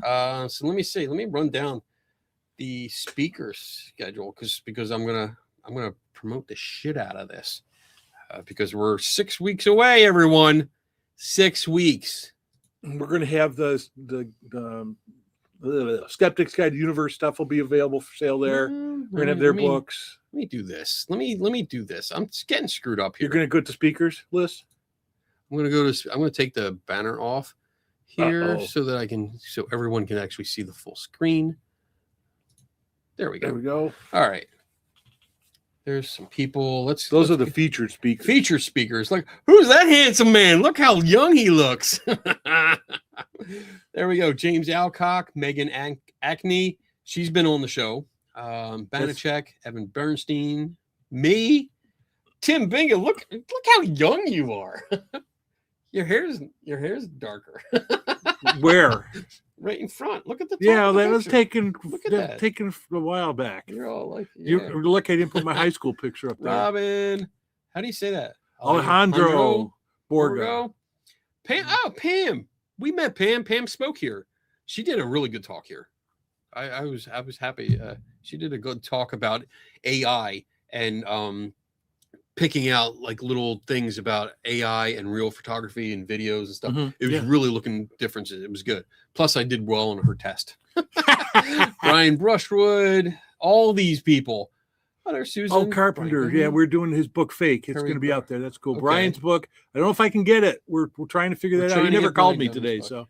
So let me run down the speaker schedule because I'm gonna promote the shit out of this because we're 6 weeks away, everyone. 6 weeks. We're going to have the Skeptics Guide to the Universe stuff will be available for sale there. We're going to have their books. Let me do this. Let me do this. I'm getting screwed up here. You're going to go to speakers list? I'm going to take the banner off here so everyone can actually see the full screen. There we go. There we go. All right. There's some people. Those are the featured speakers. Featured speakers. Like, who's that handsome man? Look how young he looks. There we go. James Alcock, Megan Acne. She's been on the show. Banachek, Evan Bernstein, me, Tim Binga. Look how young you are. Your hair's darker. Where? Right in front. Look at the top. Yeah, that was taken a while back. You're all like, You're lucky I didn't put my high school picture up there. Robin. How do you say that? Alejandro Borga. Pam. Oh, Pam. We met Pam. Pam spoke here. She did a really good talk here. I was happy. She did a good talk about AI and picking out like little things about AI and real photography and videos and stuff. It was really looking differences. It was good. Plus, I did well on her test. Brian Brushwood, all these people. Oh, there's Susan. Oh, Carpenter. Brian. Yeah, we're doing his book Fake. It's going to be out there. That's cool. Okay. Brian's book. I don't know if I can get it. We're trying to figure that out. He never called me today. So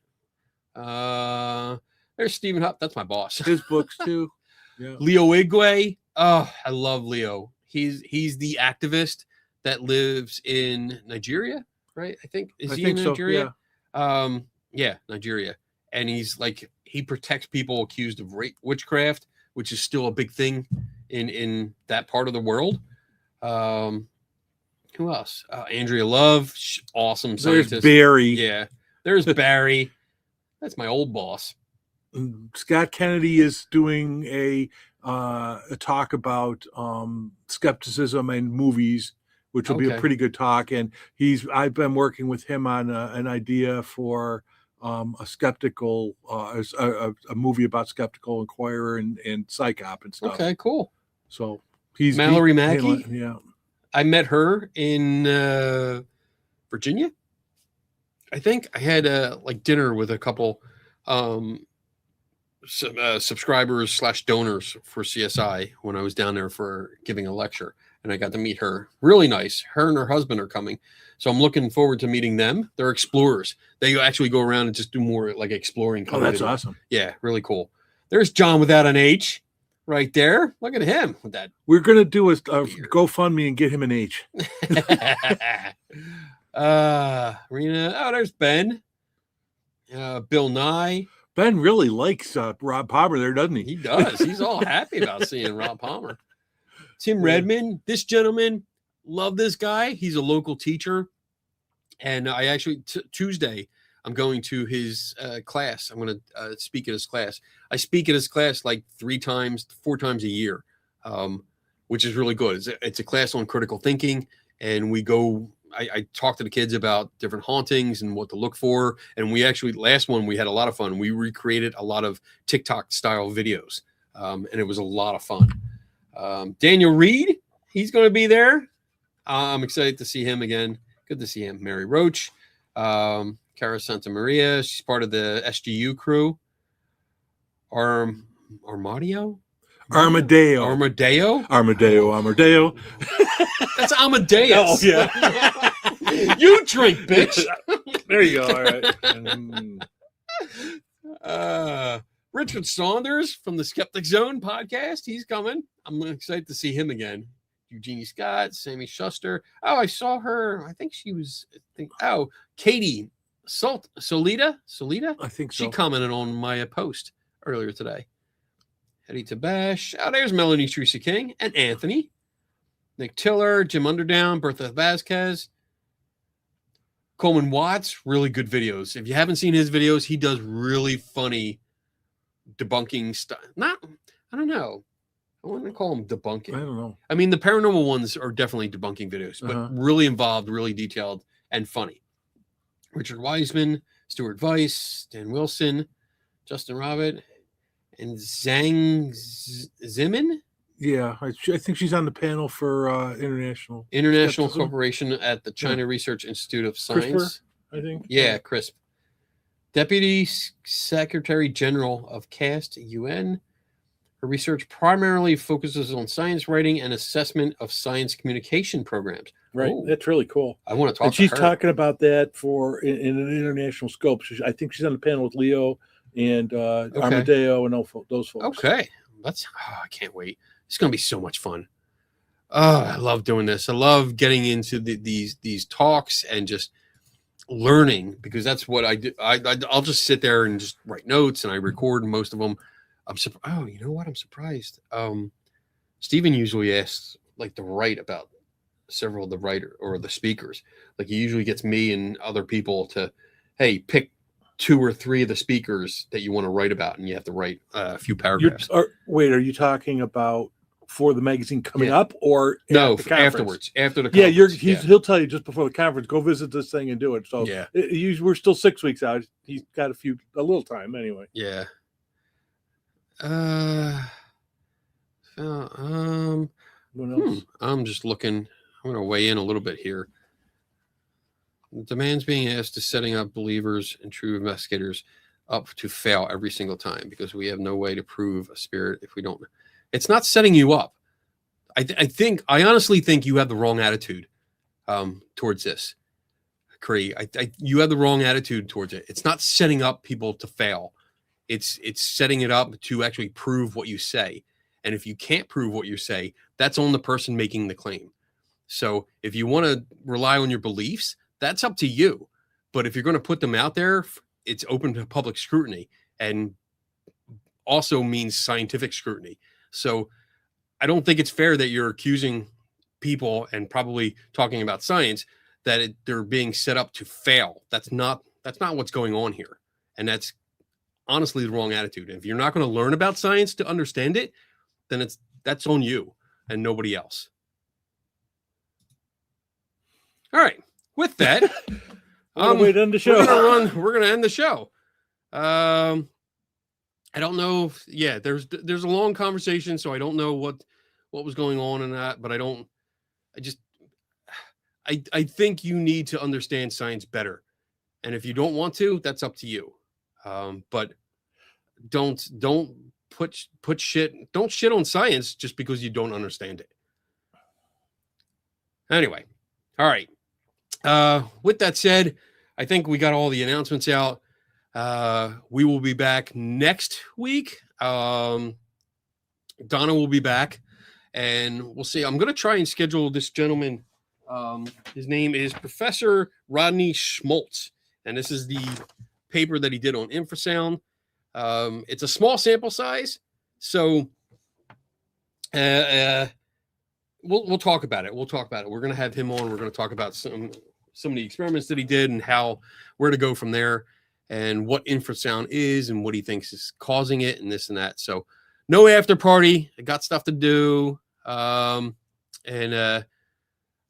there's Stephen Hupp. That's my boss. His books too. Yeah. Leo Igwe. Oh, I love Leo. He's the activist that lives in Nigeria, right? I think he in Nigeria? So, yeah, Nigeria. And he's like, he protects people accused of witchcraft, which is still a big thing in that part of the world. Who else? Andrea Love, awesome scientist. There's Barry. Yeah, there's Barry. That's my old boss. Scott Kennedy is doing a talk about skepticism and movies, which will be a pretty good talk. And I've been working with him on an idea for a skeptical, a movie about Skeptical Inquirer and Psychop and stuff. Okay, cool. So Mallory Mackey. Yeah, I met her in Virginia. I think I had like dinner with a couple subscribers / donors for CSI when I was down there for giving a lecture. and I got to meet her. Really nice. Her and her husband are coming. So I'm looking forward to meeting them. They're explorers. They actually go around and just do more like exploring. Oh, that's awesome. Yeah, really cool. There's John without an H right there. Look at him with that. We're going to do a GoFundMe and get him an H. Rena. Oh, there's Ben. Bill Nye. Ben really likes Rob Palmer there, doesn't he? He does. He's all happy about seeing Rob Palmer. Tim Redmond, this gentleman, love this guy. He's a local teacher. And I actually, Tuesday, I'm going to his class. I'm going to speak at his class. I speak at his class like 4 times a year, which is really good. It's a class on critical thinking. And we go, I talk to the kids about different hauntings and what to look for. And we actually, last one, we had a lot of fun. We recreated a lot of TikTok style videos. And it was a lot of fun. Daniel Reed, he's going to be there. I'm excited to see him again. Good to see him. Mary Roach, Cara Santa Maria. She's part of the SGU crew. Armadillo. That's Amadeus. Oh, yeah. You drink, bitch. There you go. All right. Richard Saunders from the Skeptic Zone podcast. He's coming. I'm excited to see him again. Eugenie Scott, Sammy Schuster. Oh, I saw her. I think she was. Katie Solita. I think so. She commented on my post earlier today. Eddie Tabash. Oh, there's Melanie Teresa King and Anthony. Nick Tiller, Jim Underdown, Bertha Vasquez. Coleman Watts, really good videos. If you haven't seen his videos, he does really funny debunking stuff. I don't know. I wouldn't call them debunking. I don't know. I mean, the paranormal ones are definitely debunking videos, but really involved, really detailed, and funny. Richard Wiseman, Stuart Weiss, Dan Wilson, Justin Robert, and Zhang Zimin. Yeah, I think she's on the panel for International Corporation at the China Research Institute of Science. CRISPR, I think. Yeah, CRISP. Deputy Secretary General of CAST, UN. Her research primarily focuses on science writing and assessment of science communication programs. Right, Ooh. that's really cool. I want to talk and to she's her. talking about that in an international scope. I think she's on the panel with Leo and Armadillo and those folks. Okay, I can't wait. It's going to be so much fun. Oh, I love doing this. I love getting into these talks and just learning, because that's what I do. I'll just sit there and just write notes, and I record most of them. Oh, you know what? I'm surprised. Stephen usually asks like to write about several of the writer or the speakers. Like he usually gets me and other people to, hey, pick 2 or 3 of the speakers that you want to write about, and you have to write a few paragraphs. Wait, are you talking about for the magazine coming up, or no, afterwards? After the conference. He'll tell you just before the conference, go visit this thing and do it. So yeah, we're still 6 weeks out. He's got a little time anyway. Yeah. What else? I'm just looking. I'm going to weigh in a little bit here. The demands being asked is setting up believers and true investigators up to fail every single time, because we have no way to prove a spirit if we don't. It's not setting you up. I honestly think you have the wrong attitude towards this, Cree. You have the wrong attitude towards it. It's not setting up people to fail. It's setting it up to actually prove what you say. And if you can't prove what you say, that's on the person making the claim. So if you want to rely on your beliefs, that's up to you. But if you're going to put them out there, it's open to public scrutiny, and also means scientific scrutiny. So I don't think it's fair that you're accusing people and probably talking about science that they're being set up to fail. That's not what's going on here. And that's honestly the wrong attitude. And if you're not going to learn about science to understand it, then that's on you and nobody else. All right. With that, way to end the show. We're going to end the show. I don't know. There's a long conversation, so I don't know what was going on in that, but I think you need to understand science better. And if you don't want to, that's up to you. But don't shit on science just because you don't understand it. Anyway, all right. With that said, I think we got all the announcements out. We will be back next week. Donna will be back, and we'll see. I'm going to try and schedule this gentleman. His name is Professor Rodney Schmaltz, and this is the paper that he did on infrasound. It's a small sample size, so we'll talk about it. We'll talk about it. We're going to have him on. We're going to talk about some of the experiments that he did and where to go from there, and what infrasound is and what he thinks is causing it and this and that. So no after party. I got stuff to do. And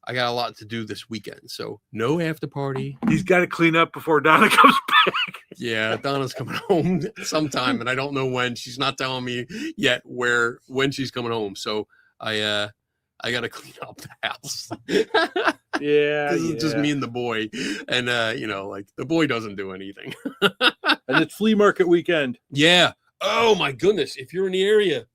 I got a lot to do this weekend. So no after party. He's got to clean up before Donna comes back. Yeah, Donna's coming home sometime, and I don't know when. She's not telling me yet when she's coming home. So I got to clean up the house. Yeah, It's just me and the boy, and like the boy doesn't do anything. And it's flea market weekend. Yeah. Oh my goodness! If you're in the area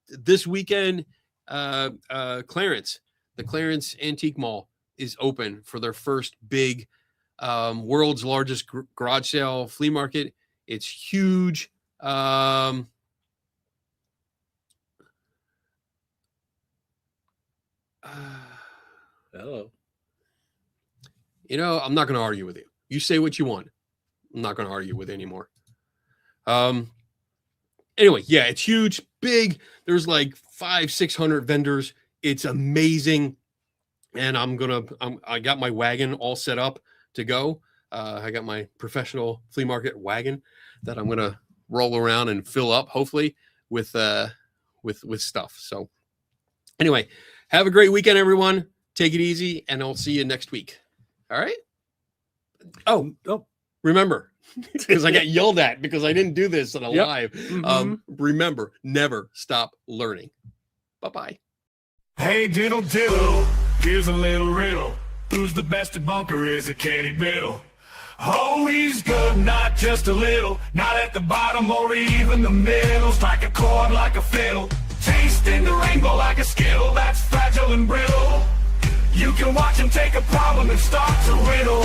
this weekend, Clarence, the Clarence Antique Mall is open for their first big, world's largest garage sale flea market. It's huge. Hello. I'm not going to argue with you. You say what you want. I'm not going to argue with you anymore. Anyway, yeah, it's huge, big. There's like 500-600 vendors. It's amazing. And I got my wagon all set up to go. I got my professional flea market wagon that I'm going to roll around and fill up, hopefully, with stuff. So anyway, have a great weekend, everyone. Take it easy, and I'll see you next week. All right. Oh, remember, because I got yelled at because I didn't do this on a live. Remember, never stop learning. Bye-bye. Hey, diddle diddle, here's a little riddle. Who's the best at bunker is it Kenny Biddle? Oh, he's good, not just a little. Not at the bottom or even the middle. Strike a chord like a fiddle. Tasting the rainbow like a skittle. That's fragile and brittle. You can watch him take a problem and start to riddle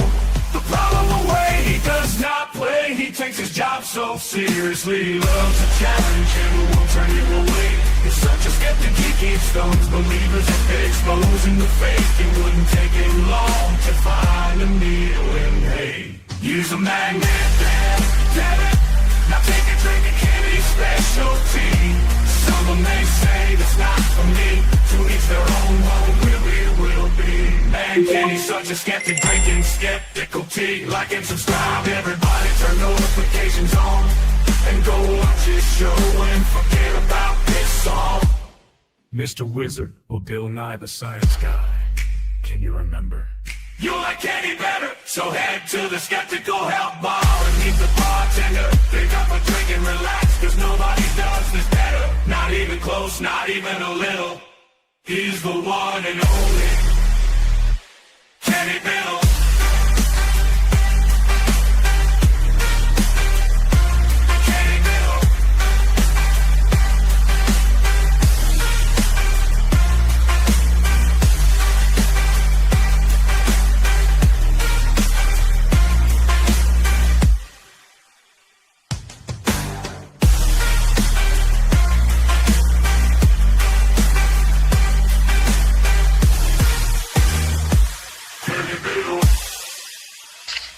the problem away. He does not play. He takes his job so seriously. He loves a challenge and won't turn you away. He's such a skeptic, he keeps stones believers exposing the fake. It wouldn't take him long to find a needle in hay. Use a magnet, damn it. Now take a drink of Kenny's specialty. Someone may say that's not for me. To each their own, home will be. And Kenny's such a skeptic, drinking skeptical tea. Like and subscribe, everybody turn notifications on. And go watch his show and forget about this song. Mr. Wizard or Bill Nye the Science Guy. Can you remember? You like Kenny better, so head to the skeptical help bar and meet the bartender. Pick up a drink and relax, cause nobody does this better. Not even close, not even a little. He's the one and only Kenny Biddle.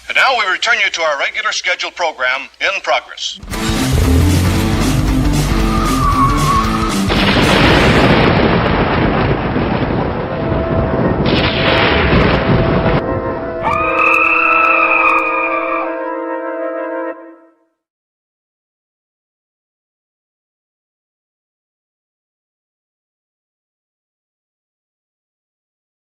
And now we return you to our regular scheduled program, In Progress.